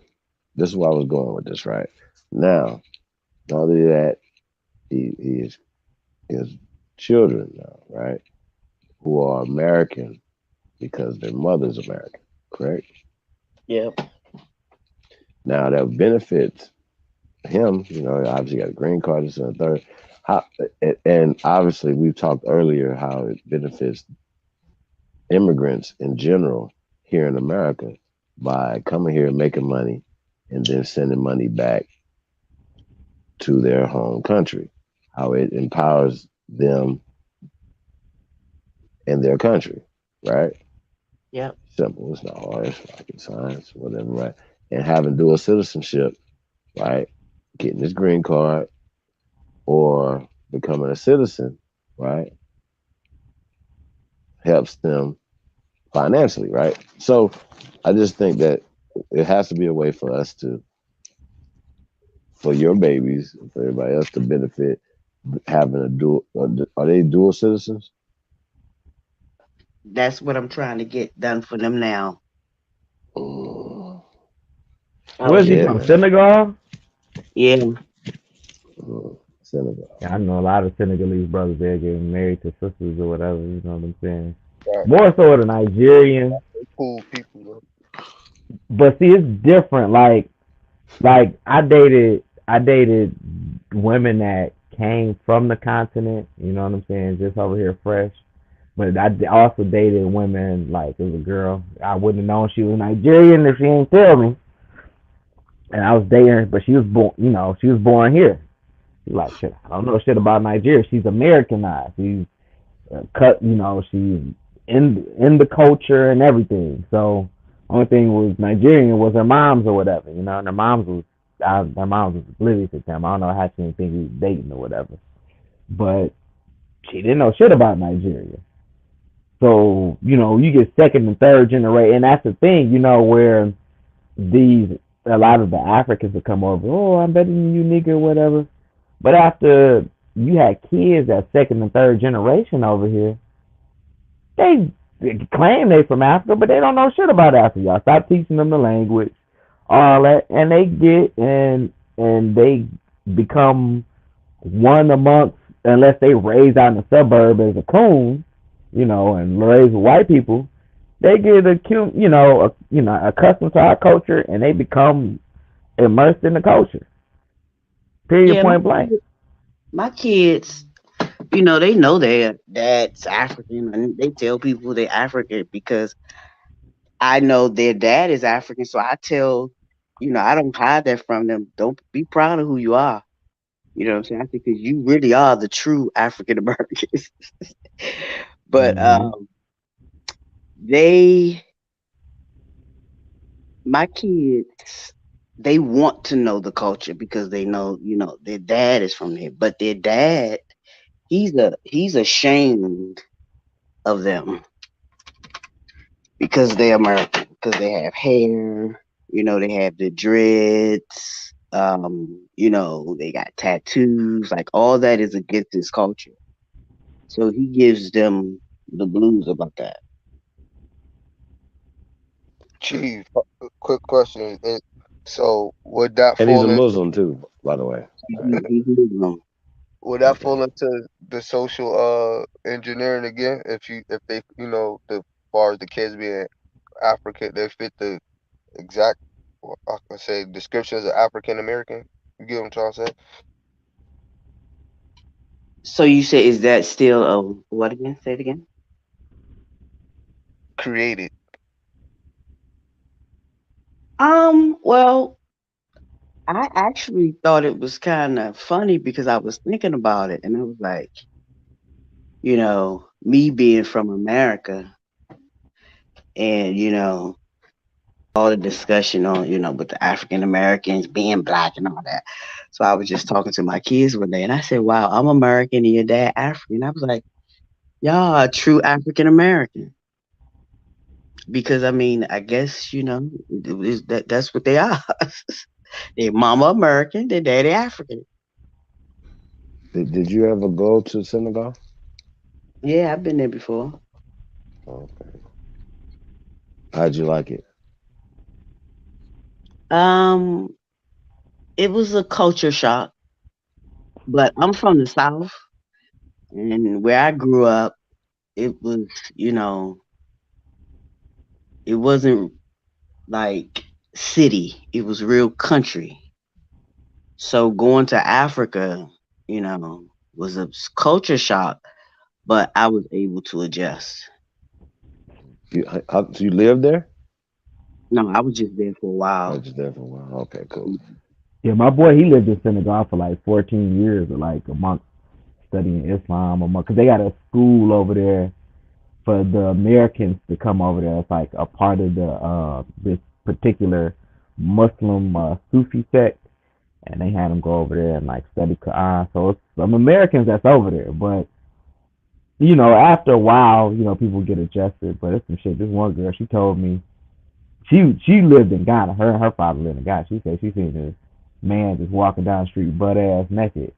This is where I was going with this, right? Now, not only that, he is children now, right? Who are American because their mother's American, correct? Yep. Now that benefits him, obviously got a green card, this and the third. How, and obviously we've talked earlier how it benefits immigrants in general here in America by coming here, making money, and then sending money back to their home country. How it empowers them in their country, right? Yep. Simple. It's not hard. It's rocket science, whatever, right? And having dual citizenship, right? Getting this green card or becoming a citizen, right? Helps them financially, right? So I just think that it has to be a way for us to, for your babies, for everybody else to benefit having a dual. Are they dual citizens? That's what I'm trying to get done for them now. Mm, I Where's was he yeah, from? man. Senegal? Yeah. Senegal. Yeah, I know a lot of Senegalese brothers. They're getting married to sisters or whatever. You know what I'm saying? Right. More so the Nigerian, Cool people, bro. but see, it's different. Like I dated women that came from the continent. You know what I'm saying? Just over here fresh. But I also dated women like it was a girl. I wouldn't have known she was Nigerian if she ain't tell me. And I was dating her, but she was born. She was born here. She's like, shit, I don't know shit about Nigeria. She's Americanized. She's cut. She's in the culture and everything. So only thing was Nigerian was her mom's or whatever. And her mom's was her mom's was oblivious at them. I don't know how she didn't think he was dating or whatever. But she didn't know shit about Nigeria. So, you get second and third generation, and that's the thing, where these a lot of the Africans will come over, oh, I'm better than you, nigga, whatever. But after you had kids that second and third generation over here, they claim they from Africa, but they don't know shit about Africa. Y'all stop teaching them the language, all that, and they get and they become one amongst, unless they raised out in the suburb as a coon, and raised with white people, they get accustomed to our culture and they become immersed in the culture. Period. Yeah, Point blank. my kids, they know their dad's African and they tell people they're African because I know their dad is African. So I tell, I don't hide that from them. Don't be proud of who you are. You know what I'm saying? I think because you really are the true African Americans. But Mm-hmm. they, my kids, they want to know the culture because they know, their dad is from there. But their dad, he's ashamed of them because they're American, because they have hair, they have the dreads, they got tattoos, like all that is against his culture. So he gives them, the blues about that. Chief, quick question. So would that And he's a fall into Muslim too, by the way. He's Muslim. would that Okay. fall into the social engineering again? If they the far as the kids being African, they fit the exact I can say descriptions of African American. You get what I'm trying to say? So you say is that still a what again? Say it again. Created. Well, I actually thought it was kind of funny because I was thinking about it and I was like, me being from America and, all the discussion on, with the African Americans being black and all that. So I was just talking to my kids one day and I said, wow, I'm American and your dad African. I was like, y'all are true African American. Because I mean, I guess, that's what they are. They mama American, their daddy African. Did you ever go to Senegal? Yeah, I've been there before. Okay. How'd you like it? Um, it was a culture shock, but I'm from the South, and where I grew up, it was, you know, it wasn't like city. It was real country. So going to Africa, was a culture shock, but I was able to adjust. So you lived there? No, I was just there for a I was while. just there for a while. Okay, cool. Yeah, my boy, he lived in Senegal for like 14 years, or like amongst studying Islam, because they got a school over there for the Americans to come over there. It's like a part of the this particular Muslim Sufi sect, and they had them go over there and like study Quran. So it's some Americans that's over there, but after a while, people get adjusted. But it's some shit. This one girl, she told me she lived in Ghana. Her and her father lived in Ghana. She said she seen this man just walking down the street butt ass naked.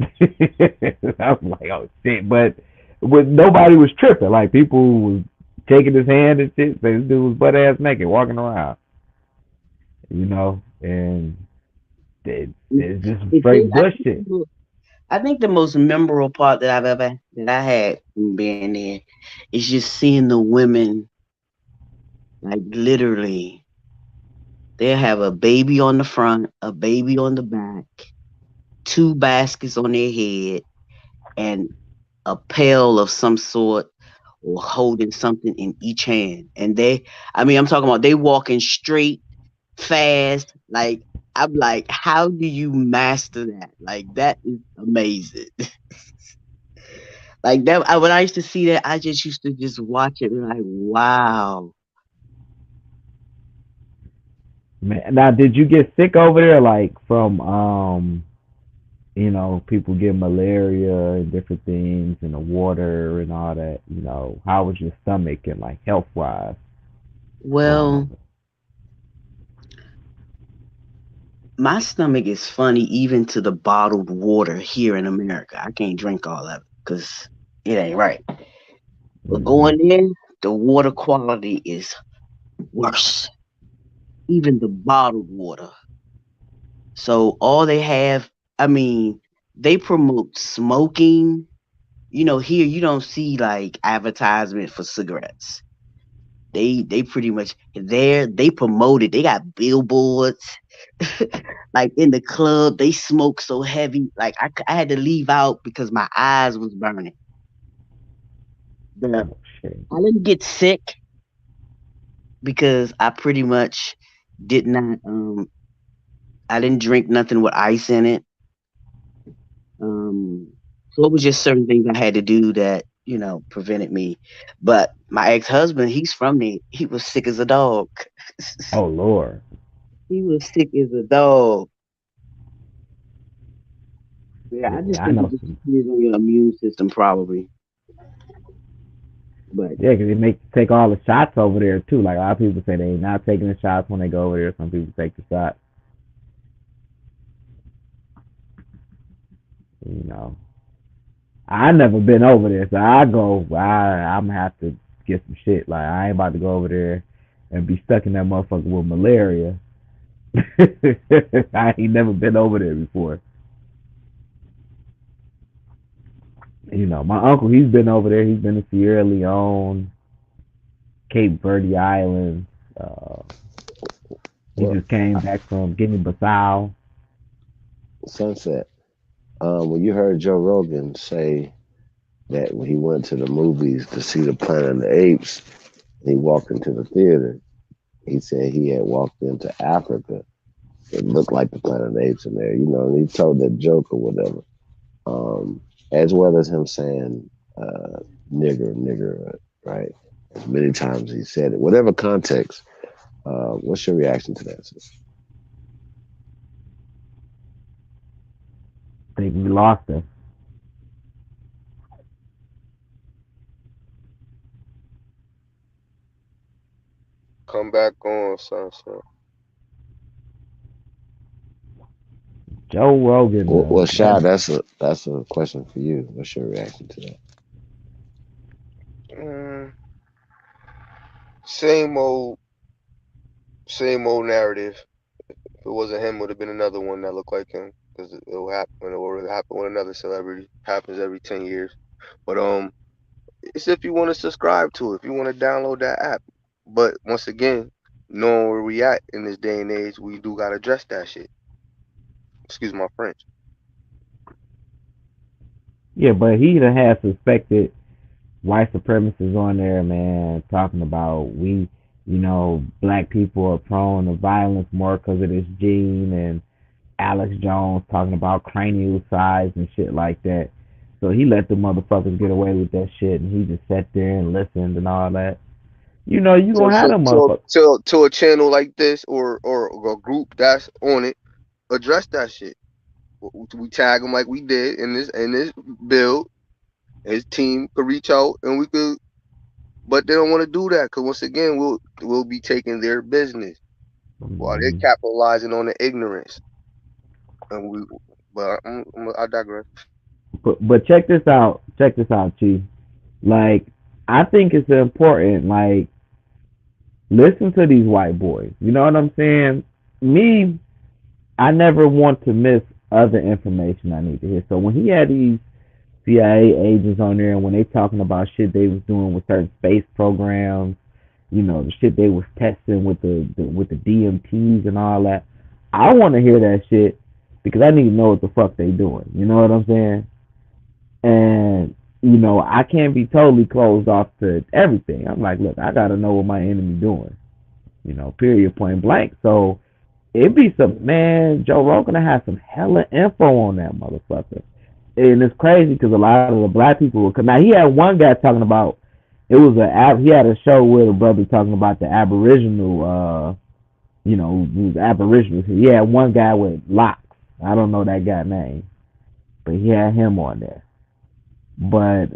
I was like, oh shit, but nobody was tripping. Like people was taking his hand and shit. This dude was butt ass naked walking around, and it's just See, straight bullshit. I think the most memorable part that I had from being there is just seeing the women, like literally they have a baby on the front, a baby on the back, two baskets on their head, and a pail of some sort or holding something in each hand. And I'm talking about they walking straight, fast. Like, I'm like, how do you master that? Like, that is amazing. Like that, when I used to see that, I just used to just watch it and like, wow. Man, now did you get sick over there, like from people get malaria and different things in the water and all that? How was your stomach and like health wise going Well, over? my stomach is funny even to the bottled water here in America. I can't drink all of it because it ain't right. But going in, the water quality is worse, even the bottled water. So all they have, I mean, they promote smoking. Here you don't see like advertisement for cigarettes. They pretty much they promote it. They got billboards. Like in the club, they smoke so heavy. Like I had to leave out because my eyes was burning. The Oh shit. I didn't get sick because I pretty much did not I didn't drink nothing with ice in it. Um so it was just certain things I had to do that, prevented me. But my ex-husband, he's from there. He was sick as a dog. Oh Lord. He was sick as a dog. Yeah, I just Yeah, I think it know just some. depends on your immune system probably. But Yeah, because they make you take all the shots over there too. Like a lot of people say they not taking the shots when they go over there. Some people take the shots. You know. I never been over there, so I go. I'm gonna have to get some shit. Like I ain't about to go over there and be stuck in that motherfucker with malaria. I ain't never been over there before. You know, my uncle, he's been over there. He's been to Sierra Leone, Cape Verde Islands. Uh, he Well, just came back from Guinea-Bissau. Sunset. When you heard Joe Rogan say that when he went to the movies to see the Planet of the Apes, and he walked into the theater, he said he had walked into Africa. It looked like the Planet of the Apes in there, you know, and he told that joke or whatever. As well as him saying nigger, nigger, right? As many times he said it. Whatever context, what's your reaction to that? Sis? I think we lost him. Come back on, Sunset. Joe Rogan. Well, Shy, that's a question for you. What's your reaction to that? Mm, same old narrative. If it wasn't him, it would have been another one that looked like him. Because it'll happen. It will happen with another celebrity. Happens every 10 years. But it's if you want to subscribe to it, if you want to download that app. But once again, knowing where we at in this day and age, we do gotta address that shit. Excuse my French. Yeah, but he done had suspected white supremacists on there, man, talking about black people are prone to violence more because of this gene, and Alex Jones talking about cranial size and shit like that. So he let the motherfuckers get away with that shit, and he just sat there and listened and all that. You know, you So gonna have so them so motherfuckers. to a channel like this or a group that's on it, address that shit. We tag them like we did in this build. His team could reach out and we could, but they don't want to do that because once again we'll be taking their business while they're capitalizing on the ignorance. And but I digress. But check this out. Check this out, Chief. Like, I think it's important. Like, listen to these white boys. You know what I'm saying? Me, I never want to miss other information I need to hear. So when he had these CIA agents on there, and when they talking about shit they was doing with certain space programs, the shit they was testing with the DMTs and all that, I want to hear that shit because I need to know what the fuck they doing. You know what I'm saying? And I can't be totally closed off to everything. I'm like, look, I gotta know what my enemy doing. Period, point blank. So it be some, man. Joe Rogan have some hella info on that motherfucker, and it's crazy because a lot of the black people will come. Now he had one guy talking about he had a show with a brother talking about the Aboriginal, who's Aboriginal. He had one guy with locks. I don't know that guy's name, but he had him on there. But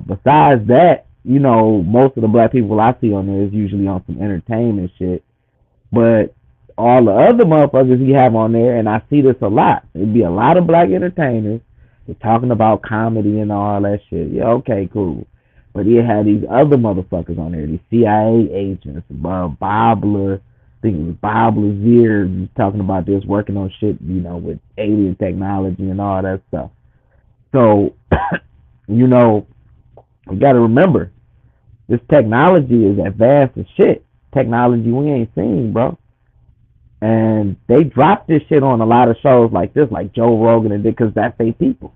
besides that, most of the black people I see on there is usually on some entertainment shit. But all the other motherfuckers he have on there, and I see this a lot. It'd be a lot of black entertainers. They're talking about comedy and all that shit. Yeah, okay, cool. But he had these other motherfuckers on there, these CIA agents, Bobler, I think it was Bob Lazier, he's talking about this, working on shit, with alien technology and all that stuff. So, you got to remember, this technology is advanced as shit. Technology we ain't seen, bro. And they drop this shit on a lot of shows like this, like Joe Rogan and because that's their people.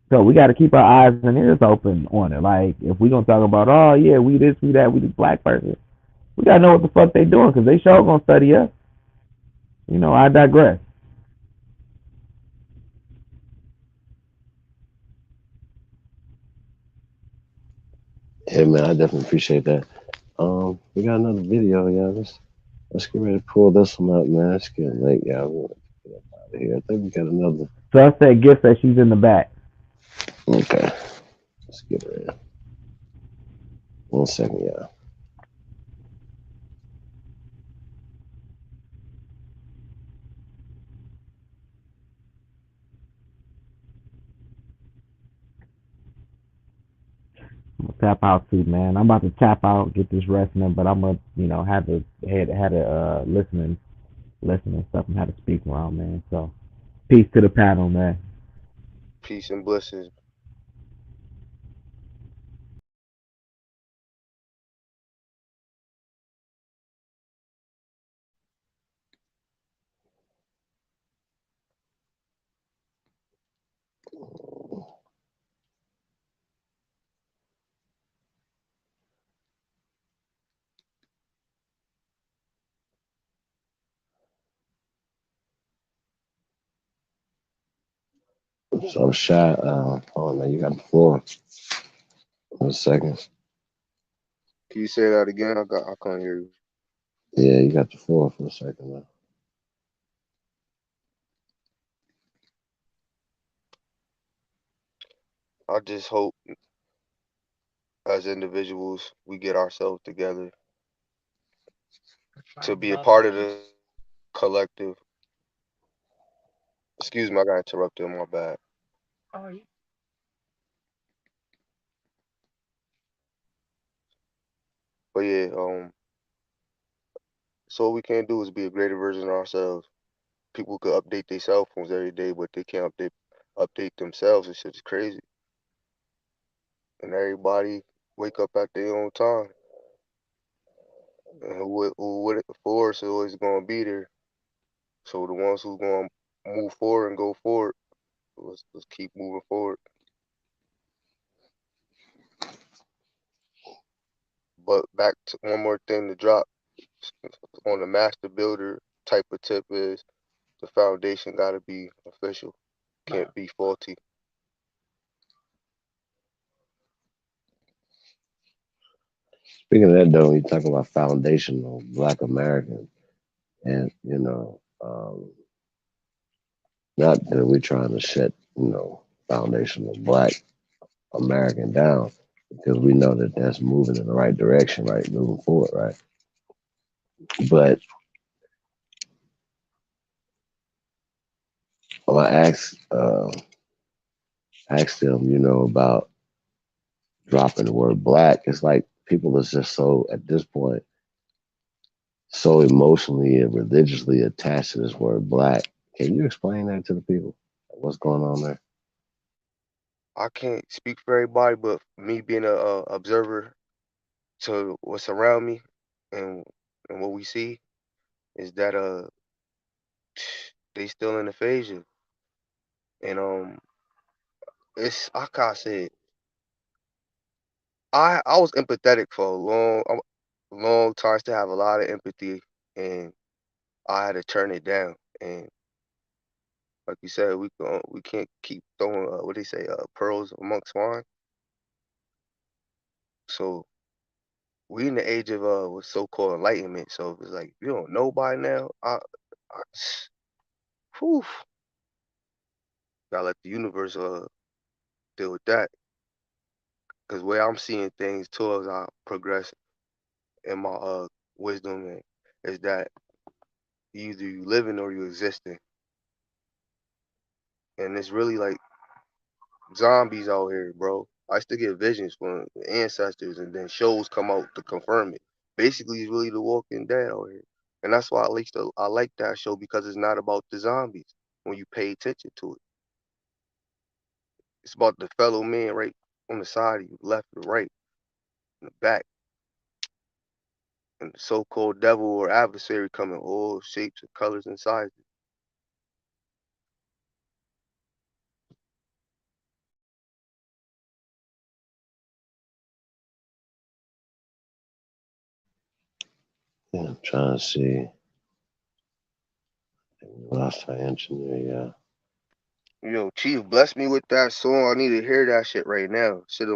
So we got to keep our eyes and ears open on it. Like, if we gonna talk about, oh yeah, we this, we that, we this black person, we gotta know what the fuck they doing because they sure gonna study us. I digress. Hey man, I definitely appreciate that. We got another video, y'all. Let's get ready to pull this one up, man. It's getting late, y'all. We want to get up out of here. I think we got another. So I said, gift that she's in the back. Okay, let's get her in. 1 second, y'all. tap out too, man. I'm about to tap out, get this rest, man. But I'm gonna, have a listening stuff and have to speak around, man. So peace to the panel, man. Peace and blessings. So I'm shy. Oh man, you got the floor. For a second. Can you say that again? I can't hear you. Yeah, you got the floor for a second, man. I just hope as individuals we get ourselves together to be a part of the collective. Excuse me, I got interrupted. My bad. But yeah, so what we can't do is be a greater version of ourselves. People could update their cell phones every day, but they can't update themselves. It's just crazy. And everybody wake up at their own time. And who it for is always gonna be there. So the ones who's gonna move forward and go forward, let's keep moving forward. But back to one more thing to drop on the master builder type of tip is the foundation gotta be official. Can't be faulty. Speaking of that, though, you talk about foundational Black American, and not that we're trying to shut, foundational Black American down, because we know that that's moving in the right direction, right, moving forward, right. But when I asked them, about dropping the word Black, it's like people is just so at this point so emotionally and religiously attached to this word Black. Can you explain that to the people? What's going on there? I can't speak for everybody, but me being a observer to what's around me and what we see is that they still in aphasia. And it's I can't say it. I was empathetic for a long time, to have a lot of empathy, and I had to turn it down. And like you said, we can't keep throwing what they say pearls amongst swine. So we in the age of what's so-called enlightenment. So it's like you don't know by now. I whew, gotta let the universe deal with that. Cause where I'm seeing things too as I progress in my wisdom is that either you living or you existing. And it's really like zombies out here, bro. I used to get visions from ancestors, and then shows come out to confirm it. Basically, it's really The Walking Dead out here, and that's why I like that show, because it's not about the zombies. When you pay attention to it, it's about the fellow man right on the side of you, left or right, in the back, and the so-called devil or adversary come in all shapes and colors and sizes. Yeah, I'm trying to see. We lost our engineer, Chief, bless me with that song. I need to hear that shit right now. Shit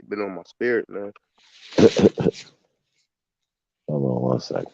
been on my spirit, man. yeah. Hold on one second.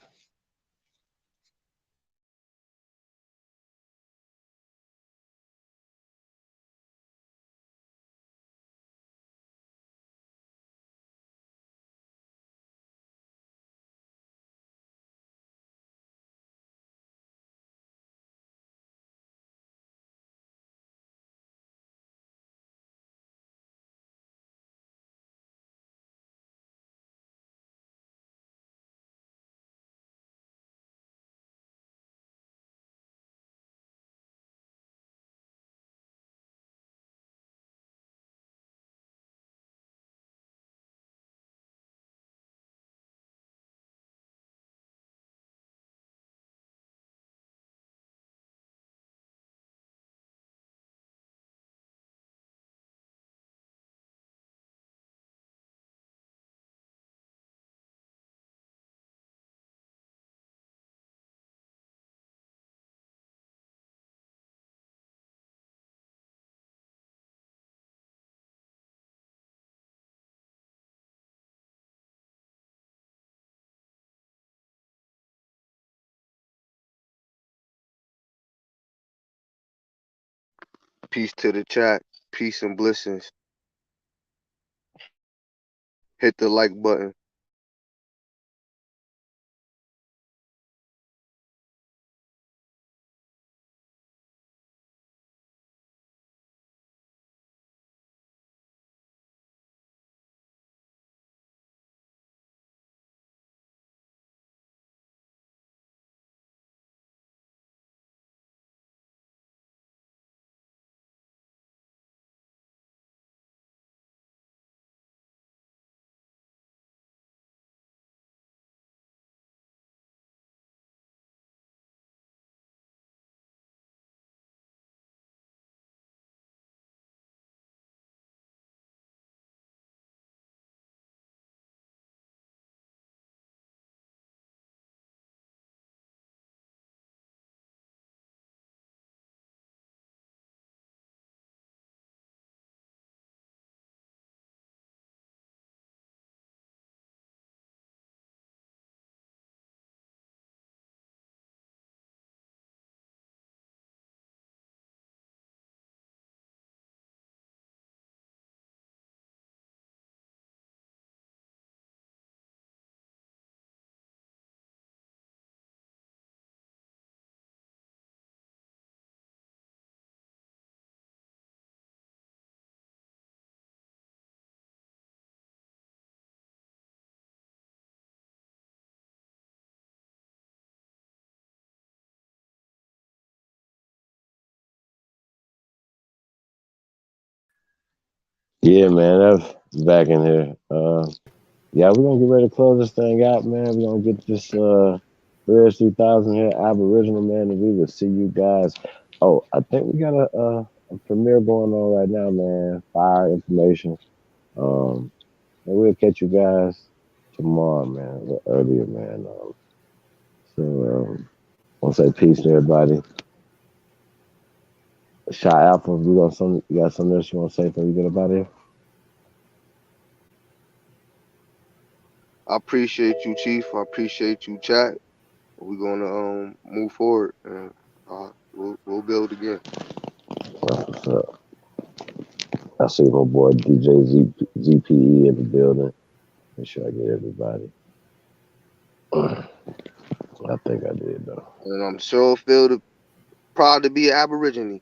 Peace to the chat. Peace and blessings. Hit the like button. Yeah, man, that's back in here. Yeah, we're gonna get ready to close this thing out, man. We're gonna get this 3000 here, Aboriginal, man, and we will see you guys. Oh, I think we got a premiere going on right now, man. Fire information. And we'll catch you guys tomorrow, man, a little earlier, man. I want to say peace to everybody. Shot Alpha, you got something else you want to say before you get up out of here? I appreciate you, Chief. I appreciate you, chat. We're gonna move forward and we'll build again. That's what's up. I see my boy DJ ZPE in the building. Make sure I get everybody. I think I did though. And I'm so proud to be an Aborigine.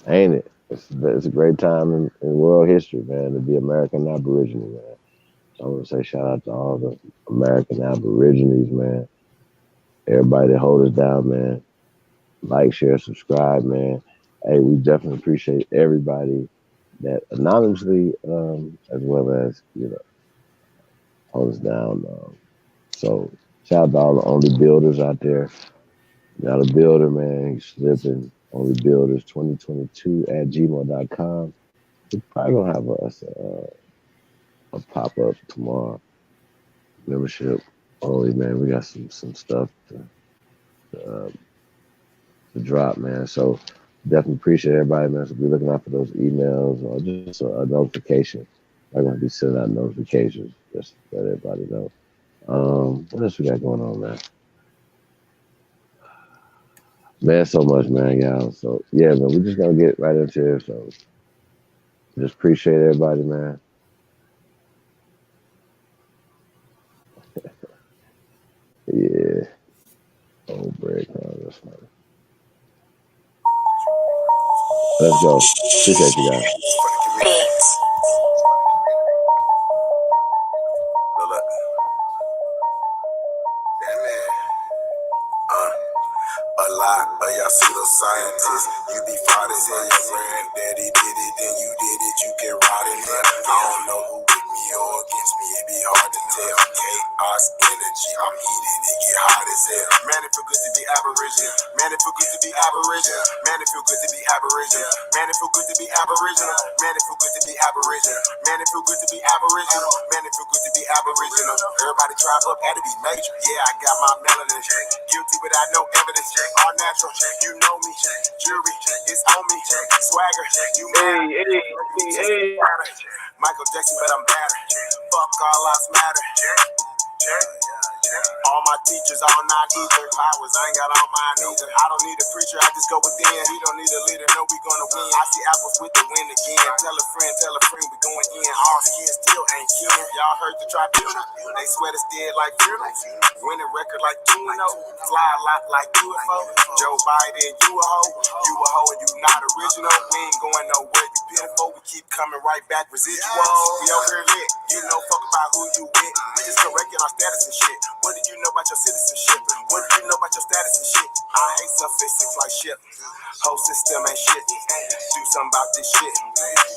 Ain't it? It's a great time in world history, man, to be American Aborigine, man. So I want to say shout out to all the American Aborigines, man. Everybody that hold us down, man. Like, share, subscribe, man. Hey, we definitely appreciate everybody that anonymously, as well as, hold us down. So shout out to all the only builders out there. Not a builder, man. He's slipping. Only builders 2022 at gmail.com. We're probably gonna have a pop up tomorrow. Membership only, man. We got some stuff to drop, man. So definitely appreciate everybody, man. So be looking out for those emails or just a notification. I'm gonna be sending out notifications just to let everybody know. What else we got going on, man? Man, so much, man, y'all. So yeah, man, we just gonna get right into it. So just appreciate everybody, man. Yeah. Goldberg, that's funny. Let's go. Appreciate you guys. A lot of y'all pseudoscientists, you be fraud as hell. Your granddaddy did it, then you did it, you get rot in there. I don't know who with me or against me, it be hard to tell. Chaos energy, I'm heated, it get hot as hell. Man, it feel good to be Aboriginal. Man, it feel good to be Aboriginal. Man, it feel good to be Aboriginal. Man, it feel good to be Aboriginal. Man, it feel good to be Aboriginal. Man, it feel good to be Aboriginal. Man, it feel good to be Aboriginal. Everybody drive up, had to be major. Yeah, I got my melanin. Guilty without no evidence. All natural, you know me. Jury, it's on me. Swagger, you mad. Michael Jackson, but I'm better. Fuck all lives matter. All my teachers, all not either. Powers, I ain't got all mine either. I don't need a preacher, I just go within. We don't need a leader, no, we gonna win. I see apples with the win again. Tell a friend, we going in. All kids still ain't kin. Y'all heard the tribunal? They sweat us dead like fearless. Winning record like 2-0. Fly a lot like UFO. Joe Biden, you a hoe. You a hoe and you not original. We ain't going nowhere, you pitiful. We keep coming right back, residual. We over here lit. You know fuck about who you with. We just correcting our status and shit. What do you know about your citizenship? What do you know about your status and shit? I hate suffixes like shit. Whole system ain't shit. Do something about this shit.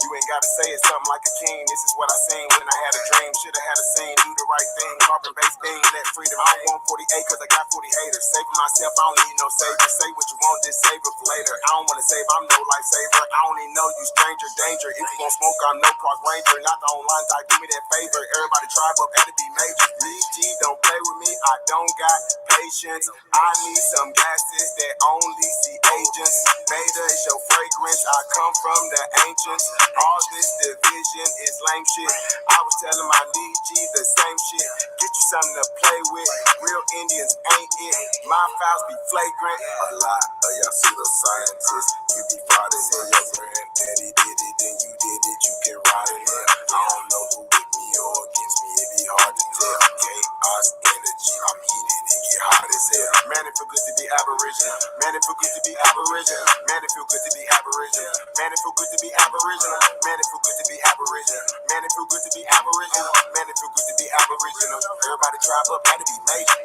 You ain't gotta say it something like a king. This is what I seen when I had a dream. Should've had a scene, do the right thing. Carbon based thing, let freedom. I don't want 48 cause I got 40 haters. Saving myself, I don't need no savior. Say what you want, just save it for later. I don't wanna save, I'm no lifesaver. I don't even know you stranger, danger. If you gon' smoke, I'm no park ranger. Not the online type, do me that favor. Everybody tribe up, had to be major. League G, don't play with me, I don't got patience. I need some gases that only see agents. Beta is your fragrance, I come from the ancients. All this division is lame shit. I was telling my League G the same shit. Get you something to play with. Real Indians ain't it. My files be flagrant. A lot of y'all pseudoscientists. You be fraud as hell. Your granddaddy did it, then you did it. You can ride in there. I don't know who with me or against me. It be hard to tell. Chaos energy. I'm heated. It get hot as hell. Man, it feel good to be Aboriginal. Man, it feel good to be Aboriginal. Man, it feel good to be Aboriginal. Man, it feel good to be Aboriginal. Man, it feel good to be Aboriginal. Man, it feel good to be Aboriginal. Man, it feel good to be Aboriginal. Everybody tribe up, had to be major.